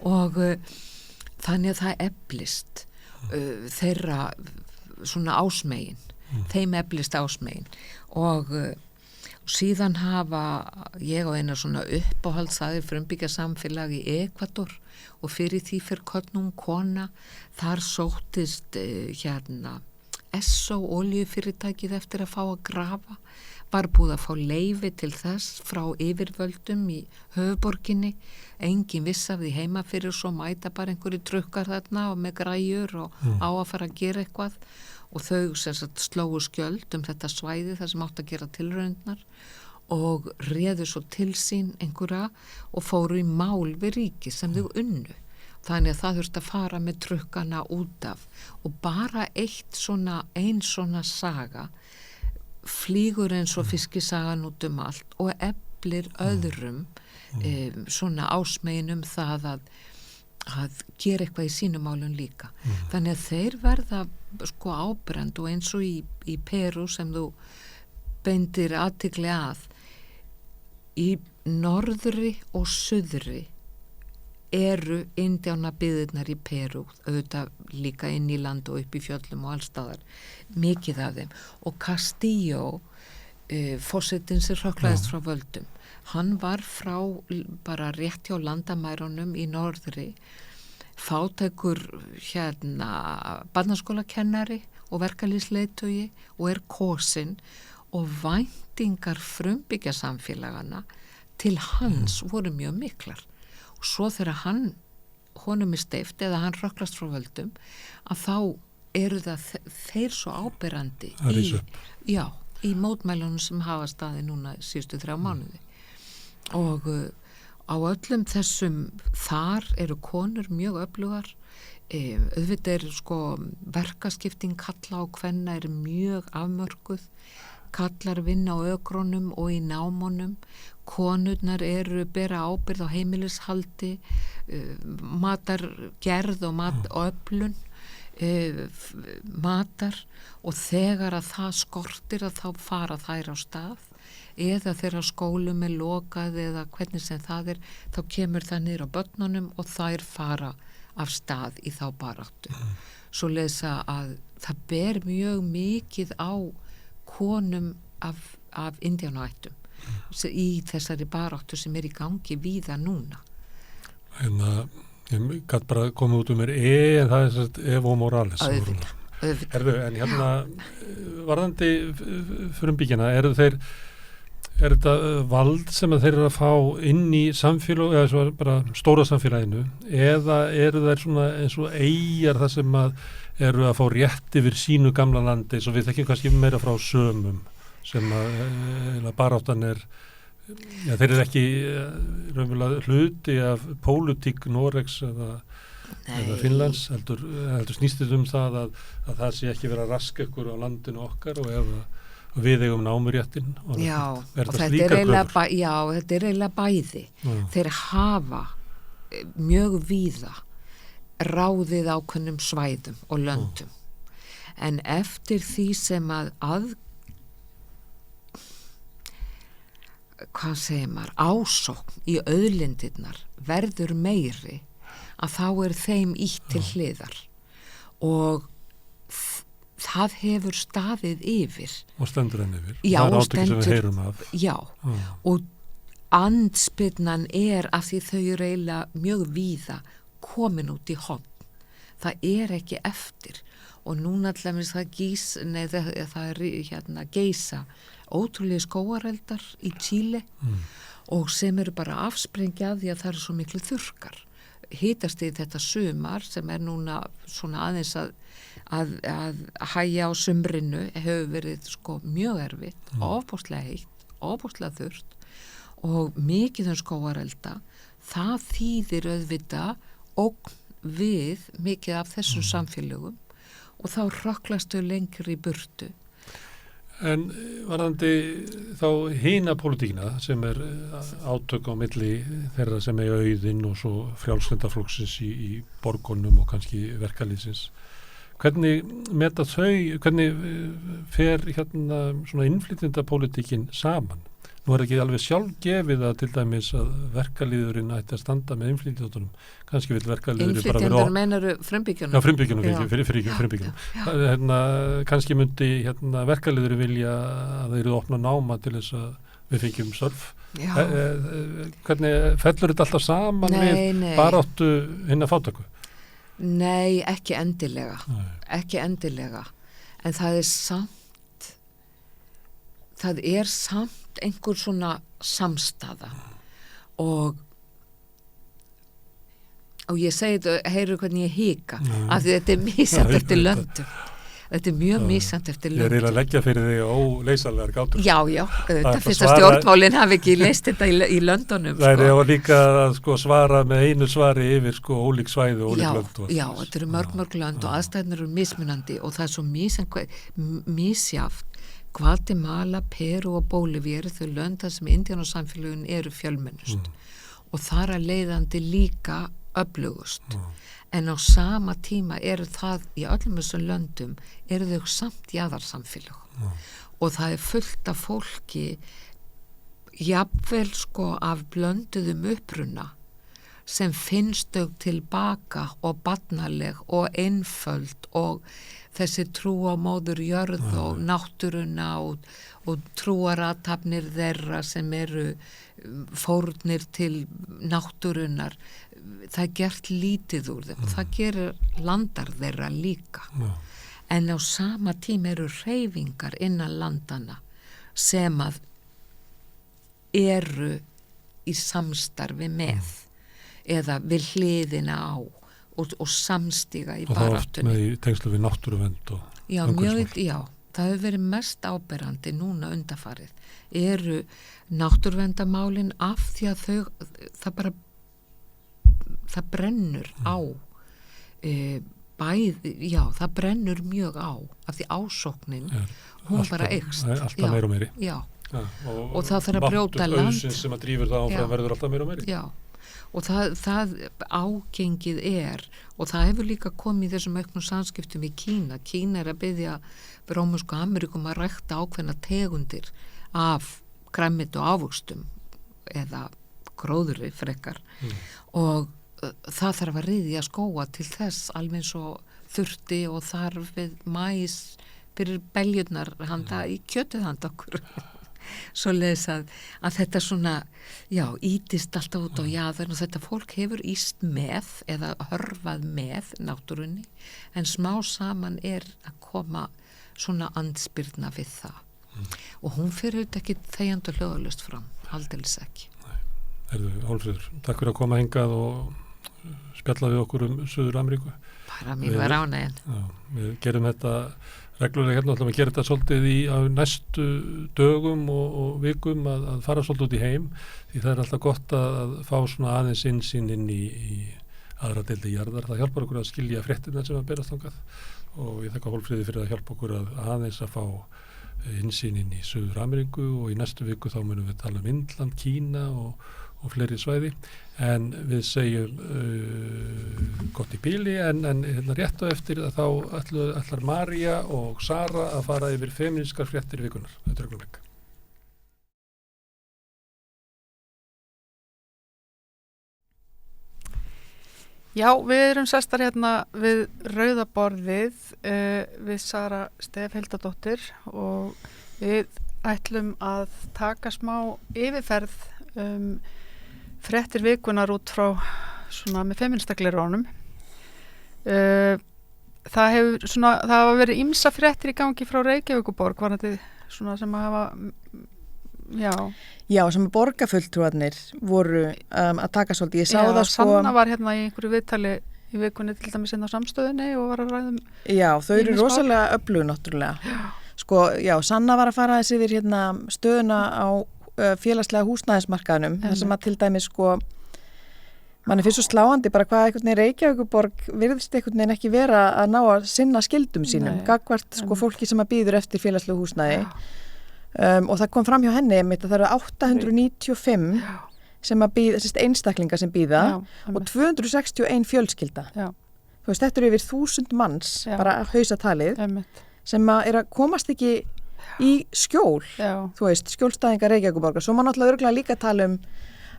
og þannig að það eflist þeirra svona ásmegin, þeim eflist ásmegin, og síðan hafa ég og eina svona uppáhaldsaðir frumbyggja samfélag í Ekvador, og fyrir því fyrir könnum kona, þar sóttist Esso oljufyrirtækið eftir að fá að grafa, var búið að fá leyfi til þess frá yfirvöldum í höfuborginni, engin viss af því heima fyrir, svo mæta bara einhverju trukkar þarna og með græjur og á að fara að gera eitthvað, og þau sem sagt slógu skjöld þetta svæði þar sem átt að gera tilraunirnar og réðu svo til sín einhverja og fóru í mál við ríki sem þau unnu. Þannig að það þurfti að fara með trukkana út af, og bara ein svona saga flýgur eins og fiskisagan út allt og eflir öðrum svona ásmegin það að gera eitthvað í sínum málum líka. Þannig að þeir verða sko ábrend, og eins og í Perú sem þú beindir athygli að, í norðri og suðri eru indjánabyggðirnar í Perú, auðvitað líka inn í land og upp í fjöllum og allstaðar, mikið af þeim, og Castillo forsetinn sem hrökklaðist frá völdum, hann var frá bara rétt hjá landamærunum í norðri, fátækur barnaskólakennari og verkalýðsleiðtogi, og kosinn, og væntingar frumbyggja samfélagana til hans voru mjög miklar, og svo þegar honum steypt eða hann hrökklast frá völdum, að þá eru það þeir svo áberandi í mótmælunum sem hafa staði núna síðustu 3 mánuði, og á öllum þessum þar eru konur mjög öflugar, auðvitað sko verkaskipting kalla og kvenna mjög afmörkuð, kallar vinna á ökrónum og í námunum, konurnar bera ábyrgð á heimilishaldi, matargerð og öflun, matar, og þegar að það skortir að þá fara þær á stað, eða þegar skólum lokað eða hvernig sem það þá kemur það niður á börnunum og þær fara af stað í þá baráttu. Svo lesa að það ber mjög mikið á konum af indjánaættum í þessari baráttu sem í gangi víða núna. Ég gæti bara komið út mér en það Evo Morales. Auðvitað. En varðandi frumbyggjana, eru þeir Er þetta vald sem að þeir eru að fá inn í samfélag, eða svo bara stóra samfélaginu, eða eru þær svona eins og eyjar þar sem að eru að fá rétt yfir sínu gamla landi, svo við þekkjum kannski meira frá sömum, sem að baráttan þeir eru ekki raunverulega hluti af pólitík Noregs eða Finnlands, heldur snýstið það að það sé ekki verið að raska ykkur á landinu okkar og við eigum námuréttin og þetta er eiginlega bæði. Þeir hafa mjög víða ráðið ákveðnum svæðum og löndum en eftir því sem hvað segir maður, ásókn í auðlindirnar verður meiri að þá þeim ítt til hliðar og það hefur staðið yfir og stendur enn yfir. Já, það átökin sem við heyrum af. Já, og andspyrnan af því þau eru eiginlega mjög víða komin út í horn. Það ekki eftir og núna allaveg það geisa ótrúlega skógareldar í Chile og sem eru bara afsprengja af því að það eru svo miklu þurrkar. Hitast í þetta sumar sem núna svona aðeins að hægja á sumrinu hefur verið mjög erfitt, ofboðslega heitt, ofboðslega þurrt og mikið skógarelda, það þýðir auðvitað ógn við mikið af þessum samfélögum og þá hrökklastu lengur í burtu. En varðandi þá hina pólitíkina sem átök á milli þeirra sem auðinn og svo frjálslyndaflokksins í borgunum og kannski verkalýðsins. Hvernig meta þau, hvernig fer svona innflytjendapólitíkin saman? Nú ekki alveg sjálfgefið að til dæmis að verkalýðurinn ætti að standa með innflytjendunum. Kannski vil verkalýðurinn bara vera Innflytjendar meinaru frumbyggjunum? Já, frumbyggjunum. Kannski myndi verkalýðurinn vilja að þeir eru opna náma til þess að við fengjum störf. Hvernig fellur þetta alltaf saman við baráttu hinna fátæku? Nei, ekki endilega. Ekki endilega. En það er samt einhver svona samstaða og ég segi þetta, heyrðu hvernig ég hika af því þetta misjant eftir löndum. Þetta mjög misjant eftir löndum. Ég að leggja fyrir því óleysanlegar gátur. Já, þetta fyrst að stjórnmálin hafi ekki leyst þetta í löndunum. Það var líka að svara með einu svari yfir ólík svæði og ólík lönd. Já, þetta eru mörg lönd og aðstæðnir eru mismunandi og það er svo misjaft. Guatemala, Peru og Bolívia eru þau lönd þar sem indíánasamfélögin eru fjölmennust og þar að leiðandi líka öflugust. En á sama tíma eru það í öllum þessum löndum eru þau samt jaðarsamfélög og það fullt af fólki jafnvel af blönduðum uppruna sem finnst þau tilbaka og barnaleg og einföld og þessi trú á móður jörð og náttúruna og trúarathafnir þeirra sem eru fórnir til náttúrunar, það gert lítið úr þeim og það gerir landar þeirra líka. En á sama tíma eru hreyfingar innan landana sem að eru í samstarfi með eða við hliðina á og samstíga í baráttunni. Og það oft með í tengslu við náttúruvernd og umhverfismál. Það hefur verið mest áberandi núna undanfarið. Eru náttúruverndarmálin af því að það brennur á það brennur mjög á af því ásóknin hún bara eykst. Alltaf meira og meiri. Já. Og það þarf að brjóta land. Auðsins sem að drífur það áfram verður alltaf meira og meiri. Já. Og það ágengið og það hefur líka komið í þessum auknum samskiptum í Kína. Kína að biðja Rómönsku Ameríkum að rækta ákveðna tegundir af grænmeti og ávöxtum eða gróðri frekar og það þarf að ryðja skóga til þess alveg eins og þurfti og þarf við maís fyrir beljurnar handa í kjötið handa okkur. Svoleiðis að þetta svona ýtist alltaf út á jaðar og þetta fólk hefur ýst með eða hörfað með náttúrunni en smá saman að koma svona andspyrna við það Og hún fyrir þetta ekki þegjandi og hljóðalust fram, aldeilis ekki. Hólmfríður, takk fyrir að koma hingað og spjalla við okkur Suður Ameríku. Bara mér var ánægin. Við gerum þetta reglulega hérna, ætlum að gera þetta svolítið á næstu dögum og vikum að fara svolítið út í heim, því það alltaf gott að fá svona aðeins innsýn inn í aðra deildi jarðar. Það hjálpar okkur að skilja fréttirnar sem að berast þangað og ég þakka Hólmfríði fyrir að hjálpa okkur að aðeins að fá innsýn inn í Suður Ameríku og í næstu viku þá munum við tala Indland, Kína og fleiri svæði, en við segjum gott í bíli en hérna rétt á eftir að þá ætlar María og Sara að fara yfir femínískar fréttir vikunar. Þetta er augnablik. Já, við erum sestar hérna við rauðaborðið við Sara Stefhildadóttir og við ætlum að taka smá yfirferð fréttir vikunar út frá svona með feministaglerunum. Það hafa verið ýmsa fréttir í gangi frá Reykjavíkurborg, var þetta svona sem að hafa Já, sem borgarfulltrúarnir voru að taka svolítið. Ég sá það sko. Sanna var hérna í einhverju viðtali í vikunni til dæmis inn á Samstöðinni og var að ræða Já, þau eru rosalega öflug náttúrulega. Sko, já, Sanna var að fara þessi yfir hérna stöðuna á félagslega húsnæðismarkaðnum, þar sem að til dæmis sko, mann finnst svo sláandi bara hvað einhvern veginn Reykjavíkurborg virðist einhvern veginn ekki vera að ná að sinna skyldum sínum, gagnvart sko fólki sem að býður eftir félagslega húsnæði. Og það kom fram hjá henni að það eru 895 sem að býða, einstaklingar sem býða og 261 fjölskylda. Þú veist, þetta eru yfir 1000 manns, bara hausatalið, sem að komast ekki í skjól, þú veist, skjólstæðingar Reykjavíkurborgar. Svo má náttúrulega örugglega líka tala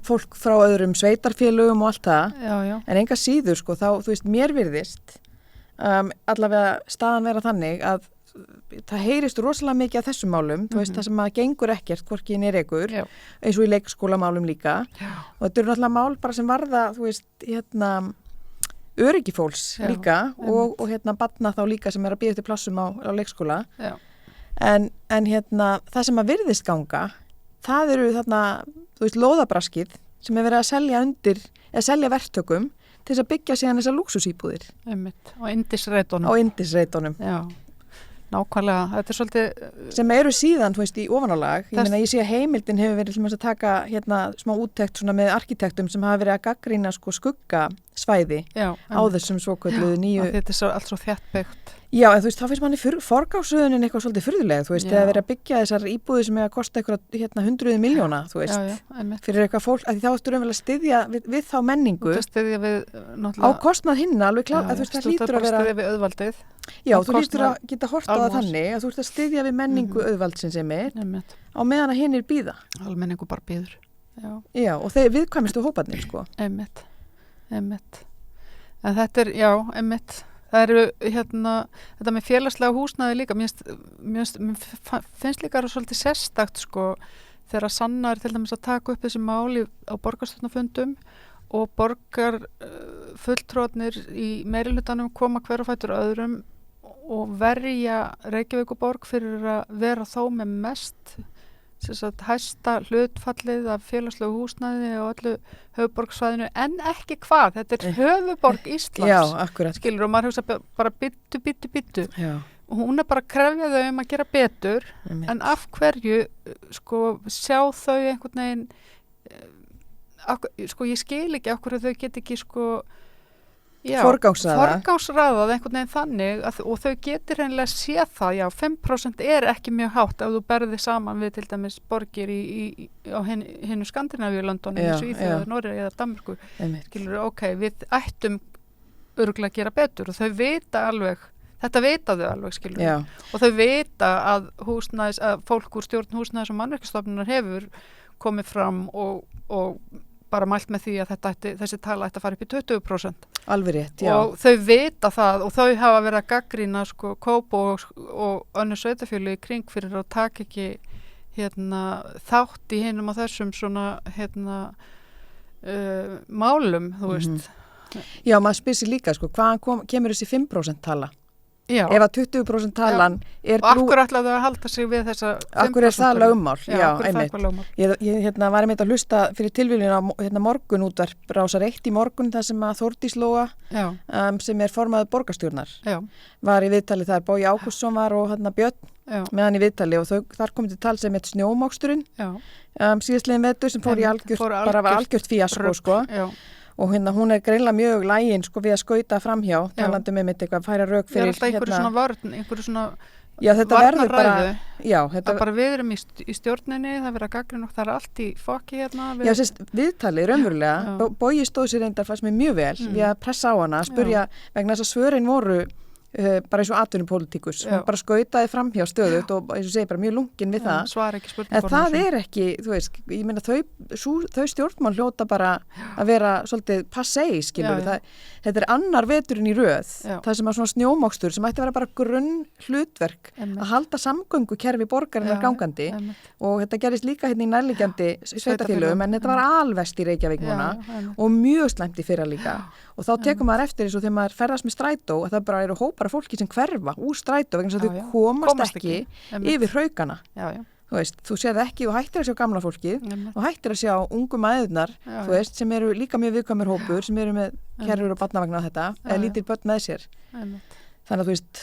fólk frá öðrum sveitarfélögum og allt það, en enga síður sko, þá, þú veist, mér virðist allavega staðan vera þannig að það heyrist rosalega mikið af þessum málum, þú veist, það sem að gengur ekkert hvorki inn í rekur, eins og í leikskólamálum líka, og þetta eru náttúrulega mál bara sem varða, þú veist, hérna öryggi fólks líka og hérna barna þá líka sem að bíða eftir plássum á leikskóla. En hérna það sem að virðist ganga, það eru þarna, þú veist, lóðabraskið sem verið að selja verktökum til þess að byggja síðan þessar lúxusíbúðir. Á yndisreitunum. Já. Nákvæmlega, þetta er svolítið sem eru síðan, þú veist, í ofanálag. Ég sé að heimildin hefur verið til að taka hérna smá úttekt svona með arkitektum sem hafa verið að gagnrýna sko skuggasvæði á þessum svokölluðu nýju. Þetta er allt svo þéttbyggt. Já, en þú veist, þá finnst manni forgásuðunin eitthvað svolítið furðulega, þú veist, eða verið að byggja þessar íbúðir sem er að kosta eitthvað hérna 100 milljóna, þú veist, fyrir eitthvað fólk, að því þá ertu raunverulega að styðja við þá menningu á kostnað hinna, alveg klart, að þú veist, það hlýtur að vera styðja við auðvaldið. Já, þú hlýtur að geta hort á það þannig að þú ert að styðja við menningu auðvaldsins á meðan að hinn býða. Almenningu bara býður. Já, og þeir viðkvæmistu hóparnir, sko. Einmitt. En þetta er, já, einmitt. Það eru hérna, þetta með félagslega húsnæði líka, mér finnst líka svolítið sérstakt sko, þegar Sanna er til dæmis að taka upp þessi máli á borgarstjórnarfundum og borgarfulltrúarnir í meirihlutanum koma hver á fætur öðrum og verja Reykjavíkurborg fyrir að vera þó með mest hæsta hlutfallið af félagslegu húsnæði og öllu höfuborgsvæðinu, en ekki hvað, þetta er höfuborg Íslands. Já, akkurat. Skilur, og maður hugsa bara byttu. Og hún er bara að krefja þau að gera betur, en af hverju, sko, sjá þau einhvern veginn, sko, ég skil ekki af hverju þau get ekki, sko, forgangsraðað einhvern veginn þannig og þau getur reynilega séð það, já, 5% er ekki mjög hátt ef þú berði saman við til dæmis borgir á hinnu Skandinavíulöndunum, í Svíþjóð, Noregi eða Danmörku. Skilur, ok, við ættum örugglega að gera betur og þau vita alveg, þetta vita þau alveg, skilur, og þau vita að fólk úr stjórn húsnæðis- og mannvirkjastofnunar hefur komið fram og bara mælt með því að þessi tala ætti að fara upp í 20%. Alveg rétt, já. Og þau vita það og þau hafa verið að gagnrýna sko Kópavog og önnur sveitafélög í kring fyrir að taka ekki þátt í hinum og þessum svona málum, þú veist. Já, maður spyr sér líka sko, hvaðan kemur þessi 5% tala? Já. Ef að 20% talan er og akkur ætlaðu að halda sig við þessa 5%? Akkur er það lögmál, já, einmitt. Lögmál. Ég var einmitt að hlusta fyrir tilvílun á morgun útvarp Rásar 1 í morgun þar sem að Þórdís Lóa sem er formaður borgarstjórnar var í viðtali þar, Bogi Ágústsson var og Björn með hann í viðtali og þar komið til tal sem eitt snjómoksturinn síðastliðin vetur sem fór í algjört fíasko sko. Og hún er greinlega mjög lægin sko við að skauta framhjá, talandi með mitt eitthvað færa rök fyrir alltaf einhverju svona vörn, einhverju svona varnarræðu. Það bara við erum í stjórninni, það verður að gagnrýna og það er allt í fokki hérna. Já, sérst, viðtalið raunverulega, Bogi stóð sér reyndar fannst mér mjög vel við að pressa á hana, að spurja vegna þess að svörin voru bara eins og atvinnupólitíkus, hún bara skautaði framhjá stöðut og eins og segi bara mjög lungin við það, svara ekki spurningunum. En það er ekki, þú veist, ég meina þau stjórnmál hljóta bara að vera svolítið passé, skilur við, þetta er annar veturinn í röð, það sem að svona snjómokstur sem ætti að vera bara grunn hlutverk að halda samgöngukerfi borgarinnar gangandi og þetta gerist líka hérna í nærliggjandi sveitarfélögum en þetta var alvest í Reykjavík núna og mjög slæmt í fyrra líka og þá tekur maður eftir eins og þegar maður ferðast með strætó og það bara eru hópar af fólki sem hverfa úr strætó vegna þess að þau komast ekki yfir hraukana. Þú veist, þú séð ekki og hættir að sjá gamla fólkið og hættir að sjá ungu mæðurnar, þú veist, sem eru líka mjög viðkvæmur hópur, sem eru með kerrur og barnavagna á þetta, eða lítil börn með sér. Þannig að þú veist...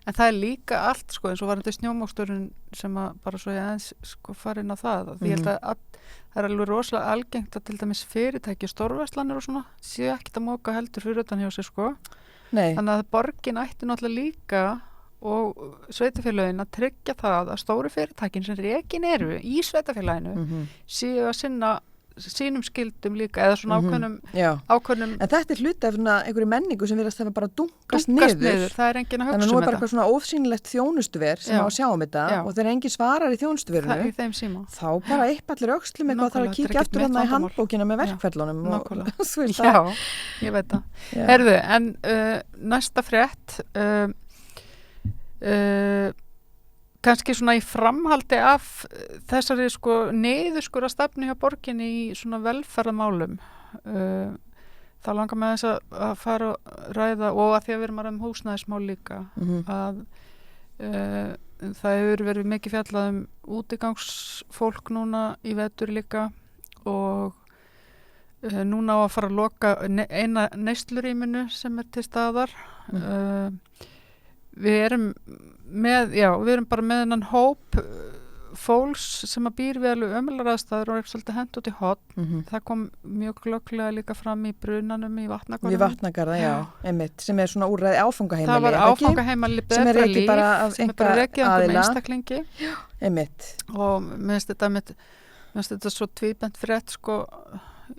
En það er líka allt, sko, eins og var þetta snjómoksturinn sem að bara svo ég aðeins sko fara inn á það. Því ég held að það er alveg rosalega algengt að til dæmis fyrirtæki stórverslanir og svona séu ekkert að móka heldur fyrir utan hjá sig, sko. Nei. Þannig að borgin ætti náttúrulega líka og sveitafélagin að tryggja það að stóru fyrirtækin sem rekin eru í sveitafélaginu séu að sinna sínum skildum líka eða svona ákveðnum en þetta er hluti af einhverju menningu sem virðast það bara dunkast niður það er enginn að hugsa þannig að nú er bara eitthvað svona ósýnilegt þjónustuver sem á að sjá þetta og þegar enginn svarar í þjónustuverinu þá bara allir öxlum eitthvað þarf að kíkja aftur þarna í handbókina með verkferlunum Já, ég veit það Herðu, en næsta frétt kannski svona í framhaldi af þessari sko niðurskura stefnu hjá borginni í svona velferðamálum þá langar með þess að fara að ræða og að því að við erum að ræða húsnæðismál líka að það hefur verið mikið fjallað útigangsfólk núna í vetur líka og núna á að fara að loka eina neyslurýminu sem er til staðar við erum bara með þennan hóp fólks sem að býr við alveg ömulegar aðstæður og er svolítið hent út í hotn. Það kom mjög glögglega líka fram í brunanum í Vatnagarða. Í Vatnagarða, já, einmitt, sem er svona úrræði áfangaheimili. Það var áfangaheimili Betra Líf sem er bara rekið um einstaklingi. Já, einmitt. Og minnst þetta svo tvíbent frétt, sko,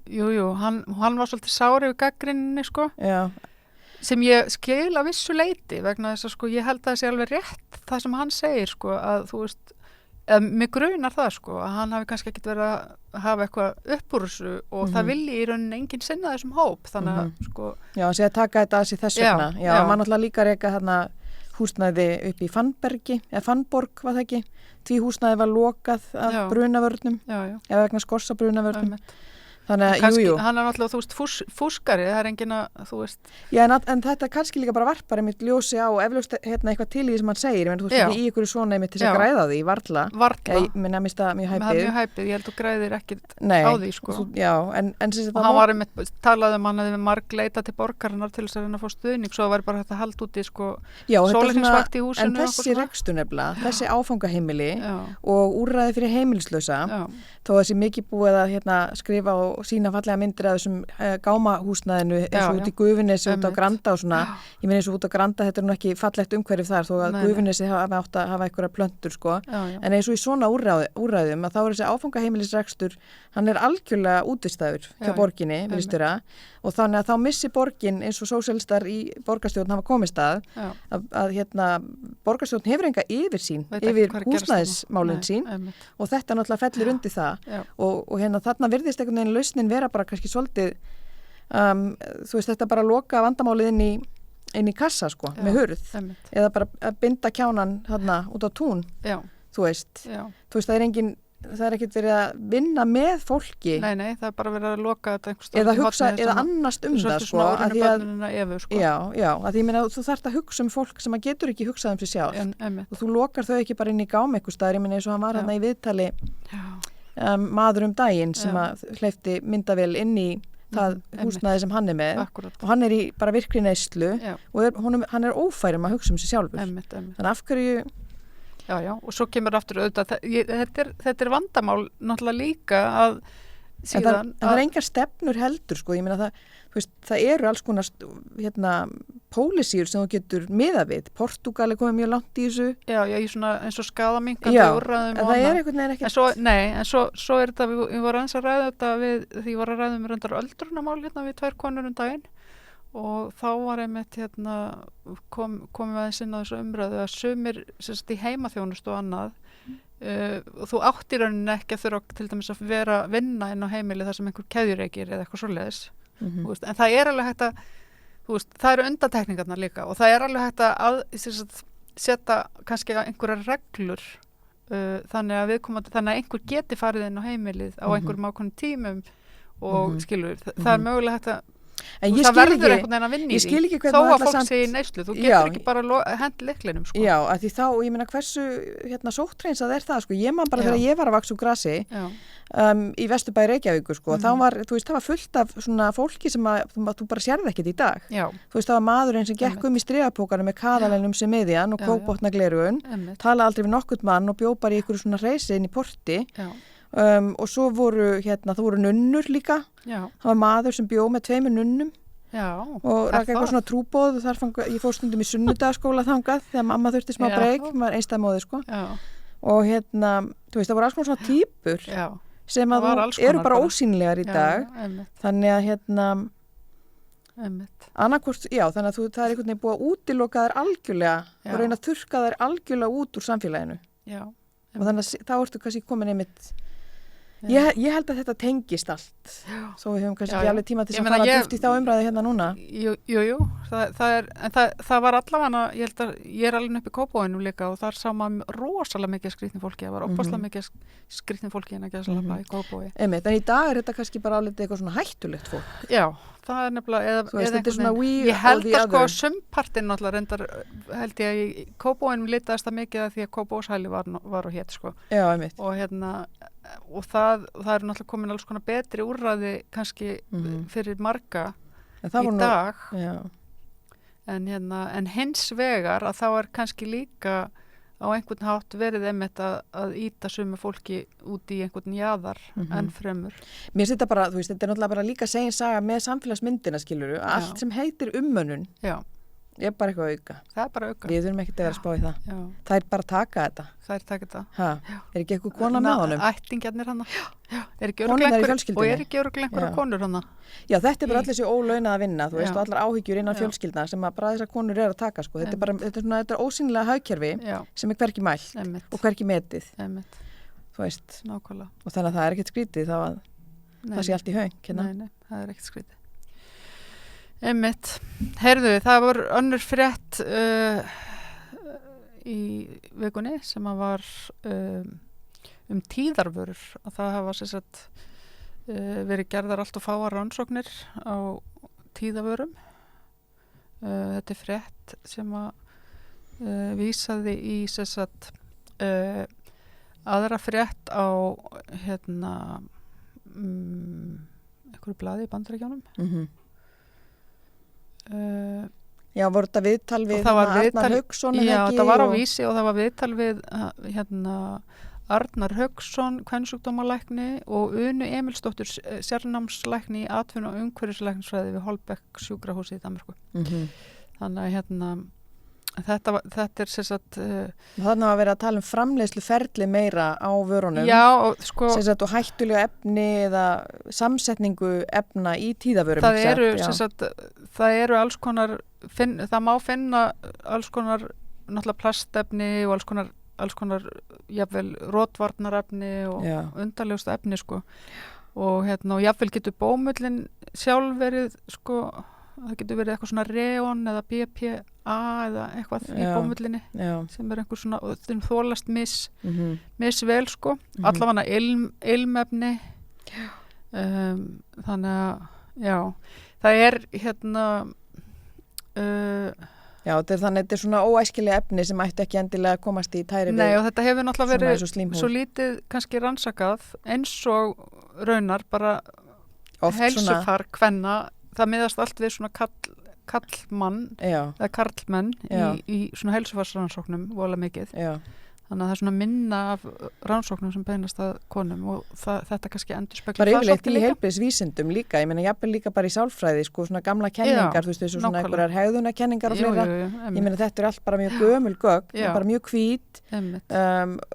hann var svolítið sár yfir gagnrýninni, sko. Já. Sem ég skil að vissu leyti vegna þess að sko ég held að það sé alveg rétt það sem hann segir sko að þú veist mig grunar það sko að hann hafi kannski ekkert verið að hafa eitthvað upp úr þessu og það vilji í rauninni enginn sinna þessum hóp þannig að sko Já, hann sé að taka þetta að sér þess vegna Já, hann var náttúrulega líka reka þarna húsnæði upp í Fannbergi eða Fannborg var það ekki því húsnæði var lokað af brunavörnum eða vegna skorsa brunavörnum Þannig að, jú. Hann er náttúrulega, þú veist, fúskari, það er enginn að, þú veist. Já, en þetta kannski líka bara varpar einmitt ljósi á, eflaust eitthvað til í því sem hann segir, menn þú veist ekki í ykkur svona einmitt til þess að græða því, varla. Ég minna að mista mjög hæpið. Það er mjög hæpið, ég held að græðir ekkert á því, sko. Já, en sem þetta... Hann var einmitt, talaði hann hefði marg leita til borgarinnar til þess að reyna að fá stuðning, svo var bara þetta hald úti, sko, sólarhringsvakt í húsinu. En þessi rekstur nefnilega, þessi áfangaheimili og úrræði fyrir heimilislausa, þó að þessi mikið búið að skrifa og sína fallega myndir af þessum gámahúsnæðinu eins og út í Gufunesi út á Granda og svona, ég minn eins og út á Granda þetta er nú ekki fallegt umhverfið þar þó að Gufunesi hafa átt að hafa einhverja plöntur sko, en eins og í svona úrræðum að þá er þessi áfangaheimilisrekstur hann er algjörlega útvistæður hjá borginni, viljastjóra og þannig að þá missi borgin eins og sósíalistar í borgarstjórn hafa komist að borgarstjórn hefur enga yfirsýn yfir húsnæðismálin sín og þetta náttúrulega fellur undir það og þarna virðist einhvern veginn lausnin vera bara kannski svolítið þú veist þetta bara loka vandamálið inn í kassa sko með hurð eða bara að binda kjánan þarna út á tún þú veist það er engin það er ekkert verið að vinna með fólki. Nei, það er bara verið að loka þetta eða hugsa, eða annast það sko, að því að sko. já, að því ég meina þú þarft að hugsa fólk sem að getur ekki hugsað sig sjálf og þú lokar þau ekki bara inn í gám einhvers staðar, ég meina eins og hann var hérna í viðtali maður daginn sem að hleypti myndavél inn í það húsnæði sem hann er með og hann er í bara virkri neyslu og hann er ófær að hugsa sig sjálfur þannig af hverju Já, og svo kemur aftur auðvitað þetta er vandamál náttúrulega líka að síðan en það er engar stefnur heldur sko, ég meina það eru alls konar pólísíur sem þú getur miðað við. Portúgal er komið mjög langt í þessu. Já, í svona eins og skaðaminkandi úrræðum. Já, það er einhvern veginn ekkert. En svo er þetta, við vorum aðeins að ræða þetta því ég var að ræða reyndar öldrunarmál hérna við 2 konur daginn og þá var einmitt komum við aðeins inn á þessu umræðu að sumir í heimaþjónustu og annað og þú átt í rauninni ekki að þurfa til dæmis að vinna inn á heimili þar sem einhver keðjureikir eða eitthvað svoleiðis. En það er alveg hægt að það eru undantekningarnar líka og það er alveg hægt að setja kannski einhverjar reglur þannig að einhver geti farið inn á heimilið á einhverjum ákveðnum tímum og skilur, það er mögulega hægt að það verður einhvern veginn að vinna í því þó að fólk sé í neyslu, þú getur ekki bara hendi lyklinum sko. Já, að því þá, ég meina hversu sóttreinsað er það sko, ég man bara þegar ég var að vaxa úr grasi í Vesturbæ Reykjavíkur sko, þá var, það var fullt af svona fólki sem þú bara sérði ekkert í dag það var maðurinn sem gekk í strigapókana með kaðalennum sem miðjan og kókbotnaglerugun tala aldrei við nokkurt mann og bjó bara í ykkur svona reisi inn í porti og svo voru það voru nunnur líka það var maður sem bjó með 2 nunnum og rækka eitthvað svona trúbóð og ég fór stundum í sunnudagsskóla þangað þegar mamma þurfti smá breyk, maður einstæðmóðir sko og þú veist það voru alls konar svona týpur sem að eru bara ósýnilegar í dag þannig að annarkvort, þannig að það er einhvern veginn búið að útiloka þær algjörlega og reyna að þurrka þær algjörlega út úr samfélaginu og þannig að þá ertu kannski komin einmitt ég held að þetta tengist allt svo við höfum kannski ekki alveg tíma til að fara djúpt í þá umræðu hérna núna Jú, það var allavega ég er alveg upp í Kópavoginu líka og þar sá maður rosalega mikið skrýtni fólki það var opaslega mikið skrýtni fólki en að gæsa í Kópavogi en í dag er þetta kannski bara álítið eitthvað svona hættulegt fólk Já, það er nefnilega ég held að sko sumpartinn náttúrulega reyndar held ég að í Kópavoginum litaðist það mikið að því að Kópavogshæli var og hét sko Já, einmitt og það eru náttúrulega komin alls konar betri úrræði kannski fyrir marga í dag en hins vegar að þá er kannski líka á einhvern hátt verið einmitt að íta sumu fólki út í einhvern jaðar enn fremur. Mér finnst þetta bara, þetta er náttúrulega bara líka segin saga með samfélagsmyndina skiluru, allt sem heitir ummönnun er bara eitthvað auka. Það er bara auka. Við þurfum ekkert að vera að spá í það. Það er bara að taka þetta. Það er taka þetta. Er ekki eitthvað kona með honum? Ættingjarnir hana. Er ekki örugglega konur hana? Já, þetta er bara allir þessi ólaunaða að vinna, þú veist, og allar áhyggjur innan fjölskyldna sem að bara þessar konur eru að taka, sko. Þetta er ósýnilega hagkerfi sem er hvergi mælt og hvergi metið. Þú veist. Nákvæmlega. Og þannig að það er ekkert skrítið þá að það sé allt í haug, Nei, það er ekkert skrítið. Einmitt. Heyrðu, það var önnur frétt í vikunni sem að var tíðarvörur og það hafa sérstætt verið gerðar allt og fáar rannsóknir á tíðavörum. Þetta er frétt sem að vísaði í sérstætt aðra frétt á einhverju blaði í Bandaríkjunum. Já, voru þetta viðtal við Arnar Hauksson? Já, þetta var á Vísi og það var viðtal við Arnar Hauksson, kvensjúkdómalækni og Unu Emilsdóttur, sérnámslækni í atvinnu- og umhverfislæknisfræði við Holbæk sjúkrahúsi í Danmörku. Þannig að þetta er sérstætt Þannig að vera að tala framleiðsluferli meira á vörunum og sko sérstætt og hættulegu efni eða samsetningu efna í tíðavörum það eru alls konar það má finna alls konar náttúrulega plastefni og alls konar jafnvel rotvarnarefni og undarlegustu efni sko og jafnvel getur bómullin sjálf verið sko það getur verið eitthvað svona reon eða BP A eða eitthvað í bómullinni sem einhver svona, þeim þólast misvel sko, allavega ilmefni þannig að það er þannig þetta er svona óæskilega efni sem ætti ekki endilega að komast í tæri við. Nei, og þetta hefur náttúrulega verið svo lítið kannski rannsakað eins og raunar bara heilsufar kvenna, það miðast allt við svona karlmann eða karlmenn í svona heilsufarsrannsóknum vola mikið. Þannig að það er svona minna af rannsóknum sem beinast að konum og þetta kannski endurspeglar bara yfirleitt í heilbrigðisvísindum líka, ég meina jafnvel líka bara í sálfræði sko, svona gamla kenningar, þú veist þessu svona einhverjar hegðunarkenningar og fleira, ég meina þetta er allt bara mjög gömul gögn, bara mjög hvít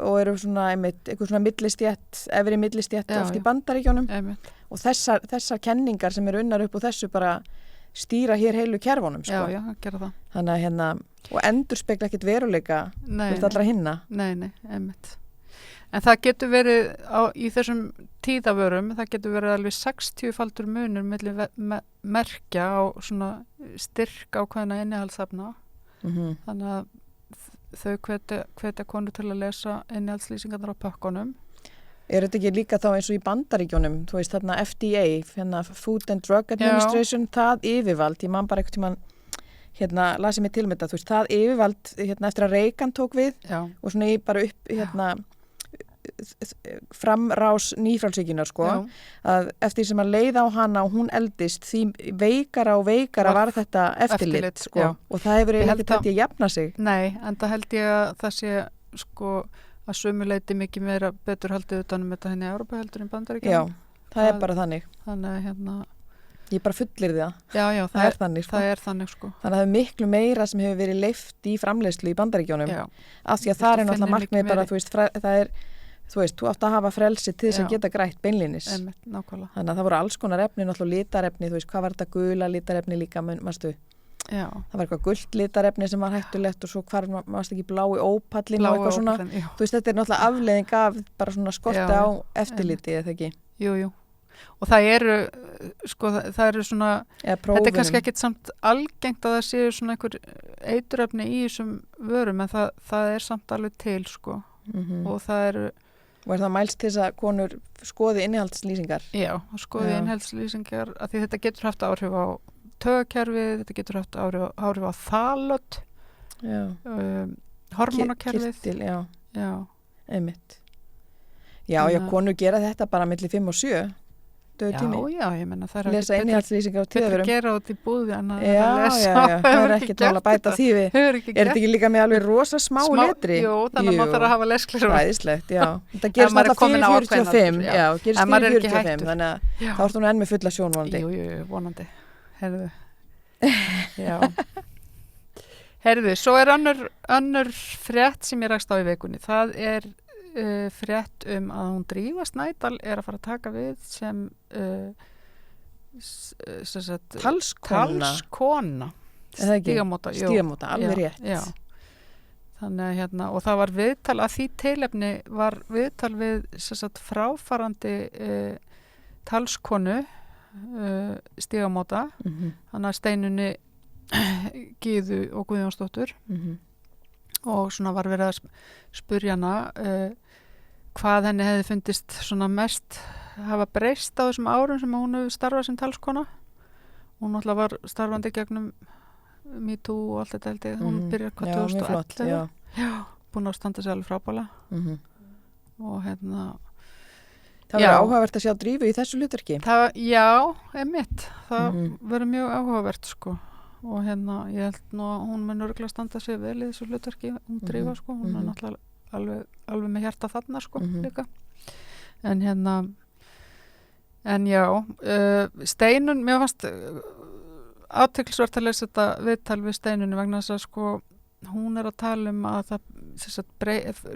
og eru svona eitthvað svona millistjætt, efri millistjætt oft í Bandaríkjunum og þessar kenningar sem eru unnar upp og þessu bara stýra hér heilu kerfunum sko. Já, gera það. Þannig að og endurspegla ekkert veruleika allra hinna. Nei, einmitt. En það getur verið í þessum tíðavörum, það getur verið alveg 60-faldur munur milli merkja á svona styrk ákveðna innihaldsefna. Þannig að þau hvetja konur til að lesa innihaldslýsingarnar á pökkunum. Er þetta ekki líka þá eins og í Bandaríkjunum, þú veist þarna FDA, Food and Drug Administration, það yfirvald, ég man bara einhvern tímann lasið mig til með þetta, þú veist, það yfirvald eftir að Reagan tók við og svona bara upp framrás nýfrálsíkinnar sko, að eftir sem að leiða á hana og hún eldist, því veikara og veikara var þetta eftirlit sko, og það hefur ekkert hægt að jafna sig. Nei, en það held ég að það sé sko að sumuleiti mikið meira betur haldið utanum þetta henni í Evrópu heldur en Bandaríkjunum. Já, það er bara þannig. Þannig að ég bara fullir það. Já, það er þannig sko. Það er þannig sko. Þannig að það er miklu meira sem hefur verið leyft í framleiðslu í Bandaríkjunum. Af því að það er náttúrulega markmið bara, þú veist, þú átt að hafa frelsi til þess að geta grætt beinlínis. Nákvæmlega. Þannig að það voru alls konar efni, náttúrulega litarefni, þú veist, hvað var þetta gula litarefni líka, manstu? Já. Það var eitthvað gult litarefni sem var hættulegt og svo hvar varst ekki blái ópallin og eitthvað svona, þú veist, þetta er náttúrulega afleiðing af bara svona skorti á eftirliti eða ekki. Jú, og það eru svona, þetta er kannski ekkit samt algengt að það séu svona einhver eiturefni í þessum vörum en það er samt alveg til sko og það eru. Og er það mælst til þess að konur skoði innihaldslýsingar? Já, skoði innihaldslýsingar af því þetta getur haft áhrif á taugakerfið, þetta getur haft áhrif á þalöt, hormónakerfið. Kirtil, einmitt. Já, konur gera þetta bara milli 5 og 7, döðu tími. Já, ég menna það er lesa innihaldslýsingar á tíðavörum. Betur gera út í búði en að lesa. Já, það er ekki tala að bæta því við. Er þetta ekki líka með alveg rosa smá letri? Jú, þannig að maður þarf að hafa lesklir. Ræðislegt, já. Þetta gerist alltaf fyrir 45, gerist fyrir 45, þannig að þá ertu nú enn með fulla sjón vonandi. Jú, vonandi. Herðu, svo er önnur frétt sem ég rakst á í vikunni. Það er frétt að hún Drífa Snædal er að fara að taka við sem talskona stígamóta, alveg rétt. Já. Þannig að og það var viðtal að því tilefni var viðtal við fráfarandi talskonu stígamóta, þannig að Steinunni Gyðu og Guðjónsdóttur og svona var verið að spurja hana hvað henni hefði fundist svona mest hafa breyst á þessum árum sem hún hefur starfað sem talskona. Hún náttúrulega var starfandi gegnum MeToo og allt þetta held ég. Hún byrjar 2011. Búin að standa sig alveg frábælega. Og það verður áhugavert að sjá Drífu í þessu hlutverki. Já, einmitt. Það verður mjög áhugavert sko. Og ég held nú að hún mun örugglega standa sig vel í þessu hlutverki, hún Drífa sko. Hún er náttúrulega alveg með hjarta þarna sko líka. En já, Steinun, mér fannst athyglisvert að lesa þetta viðtal við Steinunni vegna þess að sko hún er að tala um að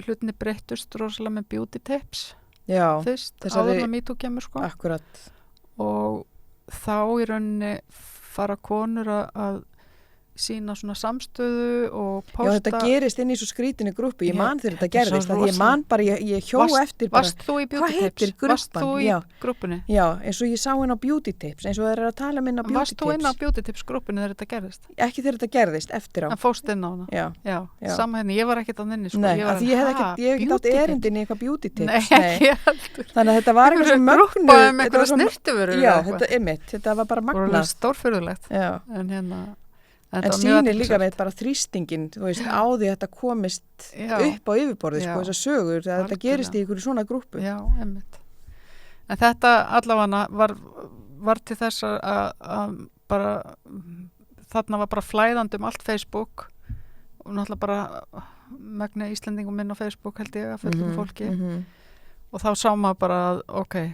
hlutinni breyttust rosalega með beauty tips. Já, fyrst, áður með MeToo kemur sko. Akkurat. Og þá í rauninni fara konur að sína svona samstöðu og posta. Já, þetta gerist inn í svo skrítinni grúppu, ég man þegar þetta gerðist, að ég man bara, ég hjó eftir bara, varst þú í Beauty hvað heitir Tips? Varst þú í grúppunni? Já, eins og ég sá henn á Beauty Tips, eins og þeir eru að tala inn á Beauty Tips. Varst þú inn á Beauty Tips grúppunni þegar þetta gerðist? Ekki þegar þetta gerðist, eftir á. En fóst inn á hana? Já. Sama henni, ég var ekkert á nynni, sko. Nei, ég hef ekki átt erindin í eitthvað Beauty Tips. Nei, ekki heldur. Þannig að þetta var eitthvað svo mögnu. Grúppa eitthvað snirtivörur. Já, þetta var bara magnað. Stórfurðulegt. En sýnir líka með bara þrýstingin, þú veist, á því að þetta komist upp á yfirborði, sko, þessar sögur, þetta gerist í einhverju svona grúppu. Já, einmitt. En þetta allavega var til þess að bara, þarna var bara flæðandi allt Facebook og náttúrulega bara megna Íslendingum minn á Facebook held ég að fullum fólki. Og þá sá maður bara að,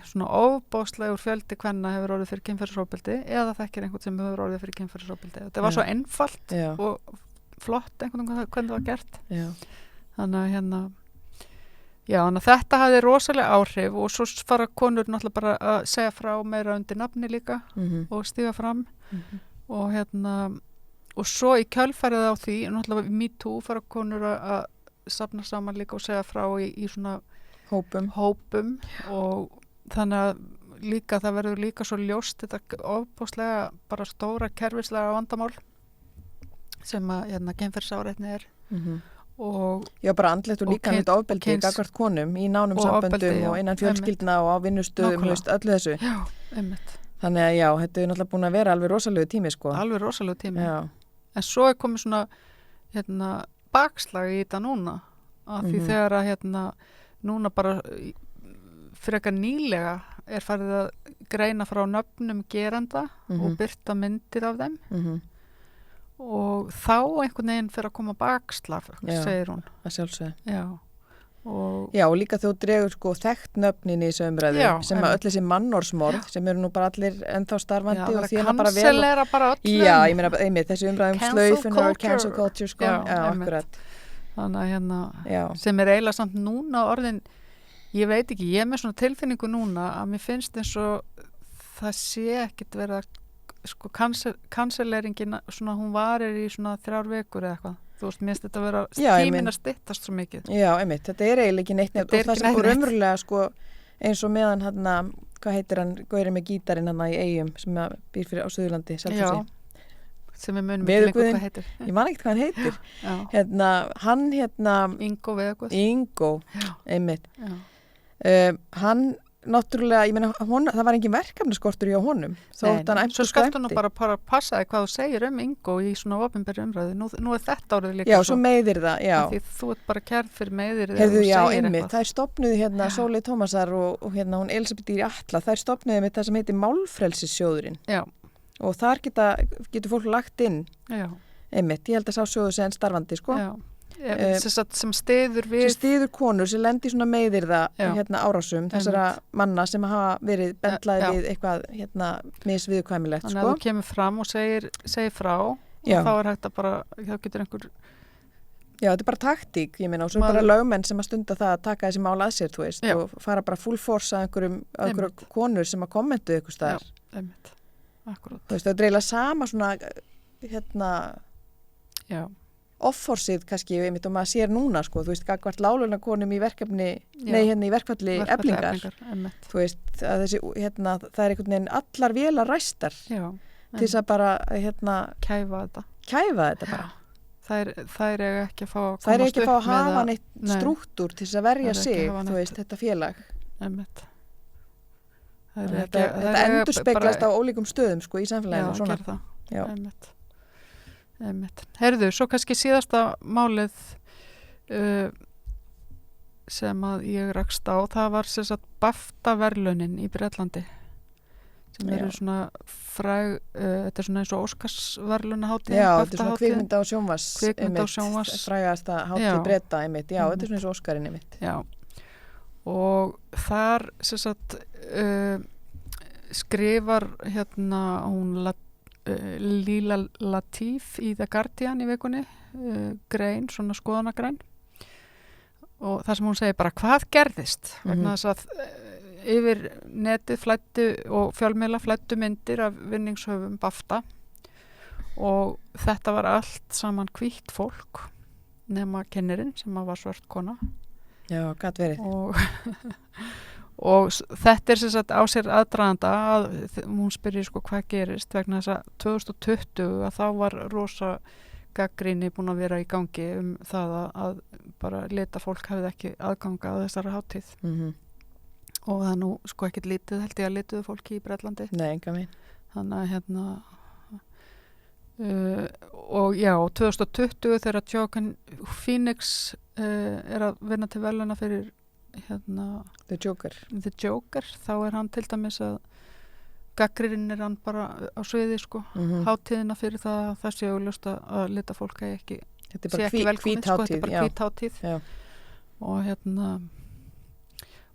svona ofbóðslegur fjöldi kvenna hefur orðið fyrir kynferðisofbeldi eða þekkir einhvern sem hefur orðið fyrir kynferðisofbeldi. Þetta var svo einfalt og flott einhvern veginn hvernig það var gert. Þannig að þetta hafði rosalega áhrif og svo fara konur náttúrulega bara að segja frá meira undir nafni líka og stíga fram og svo í kjölfærið á því, náttúrulega MeToo fara konur að safna saman líka og segja frá í svona hópum og þannig að líka það verður líka svo ljóst þetta ofbóðslega bara stóra kerfislega vandamál sem að kynferðisáreitni er og já, bara andlegt og líka þetta ofbeldi gagnvart konum í nánum samböndum og innan fjölskyldna og á vinnustöðum og öllu þessu. Já, einmitt. Þannig að já, þetta er náttúrulega búin að vera alveg rosalegu tími, sko. Alveg rosalegu tími. Já. En svo er komið svona bakslag í þetta núna að því þegar að núna bara frekar nýlega er farið að greina frá nöfnum gerenda og birta myndir af þeim og þá einhvern veginn fyrir að koma bakslag, segir hún. Það sjálfsögðu. Já. Og líka þú dregur sko þekkt nöfnin í þessu umræðu sem að öll þessi mannorsmorð sem eru nú bara allir ennþá starfandi og þérna bara vel. Kanselera bara öllum. Já, ég meina einmitt þessi umræðum slaufunar, cancel culture sko. Já, akkurat. Þannig að sem er eiginlega samt núna orðin, ég veit ekki, ég er með svona tilfinningu núna að mér finnst eins og það sé ekkit verið að sko kanselleringin svona hún varir í svona 3 vikur eða eitthvað. Þú veist, mér finnst þetta að vera tímin að styttast svo mikið. Já, einmitt, þetta er eiginlega ekki neitt og það sem voru umröðlega sko eins og meðan hann, hvað heitir hann, Gauri með gítarinn hann í Eyjum sem býr fyrir á Suðurlandi, Selfossi. Sem við munum ekki lengur hvað heitir. Ég man ekkert hvað hann heitir. Ingo Veðaguð. Ingo, einmitt. Hann náttúrulega, ég meina, það var engin verkefnaskortur hjá honum. Svo skalt hún bara passaði hvað þú segir Ingo í svona opinberri umræðu. Nú er þetta árið líka. Já, svo meiðir það, já. Því þú ert bara kærð fyrir meiðir þegar þú segir eitthvað. Það er stofnuði Sóley Tómasar og hún Elisabeth Dýri Atla, það er stofnuði með það sem heitir Málfrelsissjóðurinn. Já. Og þar getur fólk lagt inn. Já. Einmitt, ég held að sá sjóðu sem starfandi, sko. Já. Sem styður konur sem lendir svona meiðirða árásum þessara manna sem hafa verið bendlaði við eitthvað misviðkvæmilegt sko. Þannig að þú kemur fram og segir frá og þá er hægt að bara, þá getur einhver Já, þetta er bara taktík, ég meina, og svo bara lögmenn sem að stunda það að taka þessi mál að sér, þú veist, og fara bara full force að einhverjum konur sem að kommentu eitthvað staðar. Já, einmitt, akkurát. Þú veist, það er eiginlega sama svona, offorsið kannski, einmitt, og maður sér núna, sko, þú veist, gagvart láglaunakonum í verkefni, í verkfalli Eflingar, þú veist, að þessi, það er einhvern veginn allar vélar ræstar til þess að bara, kæfa þetta bara. Þær er ekki að fá að komast upp með að hafa neitt strúktúr til þess að verja sig, þú veist, þetta félag. Einmitt. Þetta endurspeglast á ólíkum stöðum, sko, í samfélaginu, svona. Já, gerð það, einmitt. Herðu, svo kannski síðasta málið sem að ég rakst á, það var sem sagt BAFTA-verðlaunin í Bretlandi sem eru svona fræg, þetta er svona eins og Óskarsverðlaunahátíð. Já, þetta er svona kvikmynda og sjónvars frægasta hátíð Breta, einmitt, já, þetta er svona eins og Óskarinn, einmitt. Já, og þar sem sagt skrifar hún Lila Latif í The Guardian í vikunni grein, svona skoðanagrein og það sem hún segir bara hvað gerðist vegna þess að yfir netið flæddu og fjölmiðla flæddu myndir af vinningshöfum BAFTA og þetta var allt saman hvítt fólk nema kennirinn sem var svört kona. Já, gæt verið. Og þetta sem sagt á sér aðdraganda að hún spyrir sko hvað gerist vegna þess að 2020 að þá var rosa gagnrýni búin að vera í gangi það að bara lita fólk hafði ekki aðganga á þessari hátíð og það nú sko ekkert lítið held ég að lituðu fólki í Bretlandi. Nei, enga mín. Þannig að og já, 2020 þegar Joaquin Phoenix að vinna til verðlauna fyrir The Joker, þá hann til dæmis að gagnrýnir hann bara á sviði sko, hátíðina fyrir það sé augljóst að lita fólk ekki þetta er bara hvít hátíð, þetta er bara hvít hátíð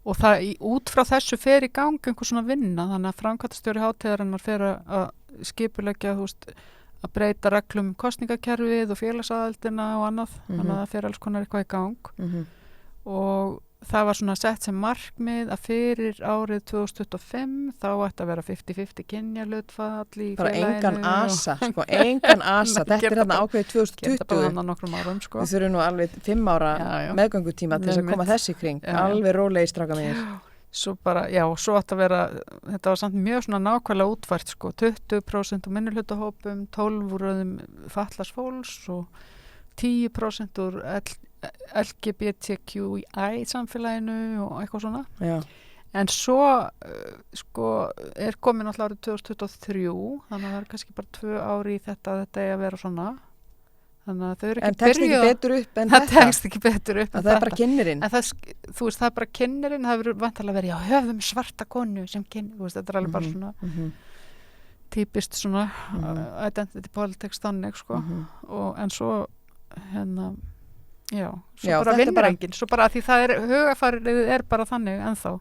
og það út frá þessu fer í gang einhver svona vinna, þannig að framkvæmdastjóri hátíðarinnar fer að skipuleggja að breyta reglum kosningakerfið og félagsaðildina og annað, þannig að það fer alls konar eitthvað í gang og það var svona sett sem markmið að fyrir árið 2025 þá ætti að vera 50-50 kynjahlutfall í bara félaginu. engan asa, þetta er þarna ákveðið 2020 sko. Við þurfum nú alveg 5 ára meðgöngutíma til þess að koma þessi kring, alveg rólega í stráka mér. Svo bara, svo átti að vera, þetta var samt mjög svona nákvæmlega útfært sko, 20% úr minnihlutahópum, 12% fatlaðs fólks og 10% úr LGBTQI samfélaginu og eitthvað svona. Já. En svo sko er komin alltaf árið 2023, þannig að það er kannski bara 2 ári í þetta eigi að vera svona. Þannig að þau eru ekki byrjuð. En tekst ekki betur upp en þetta? Það tekst ekki betur upp en þetta. Það er bara kynnirinn. En það, þú veist, það er bara kynnirinn, það verður vantarlega verið, já, höfum svarta konu sem kynni, þú veist, þetta er alveg bara svona típist svona identity politics þannig, sko. En svo, svo bara vinnur enginn, svo bara að því það er, hugafarið er bara þannig ennþá,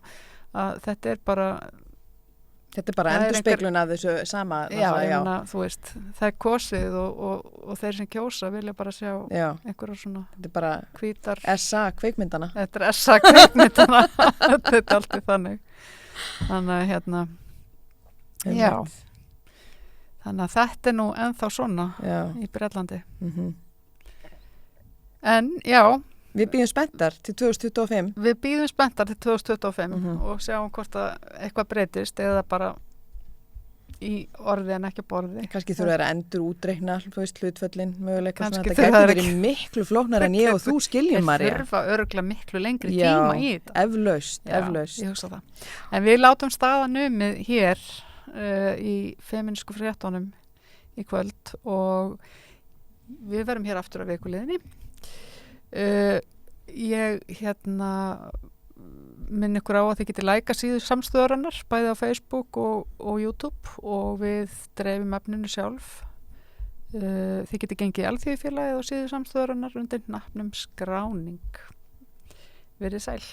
að þetta er bara endurspeglun af þessu sama. Þú veist, það er kosið og þeir sem kjósa vilja bara sjá einhverja svona þetta er bara hvítar SA kvikmyndana. Þetta er SA kvikmyndana. Þetta er alltaf þannig. Þannig að þannig að þetta er nú ennþá svona í Bretlandi. En við býðum spenntar til 2025. Við býðum spenntar til 2025 og sjáum hvort að eitthvað breytist eða bara í orði en ekki borði. Kannski þurfa að endur útreikna hlutföllin möguleika. Þetta getur verið miklu flóknar en ég og þú skiljum, María. Þeir þurfa örugglega miklu lengri tíma í þetta. Eflaust. Ég hugsa það. En við látum staðan numið hér í Femínísku fréttunum í kvöld og við verum hér aftur á vikuliðinni. Ég minn ykkur á að þið getið læka síðu samstöðarinnar bæði á Facebook og YouTube og við dreifum efninu sjálf. Þið getið gengið í Alþýðufélagið og síðu samstöðarinnar undir nafnum Skráning. Verið sæl.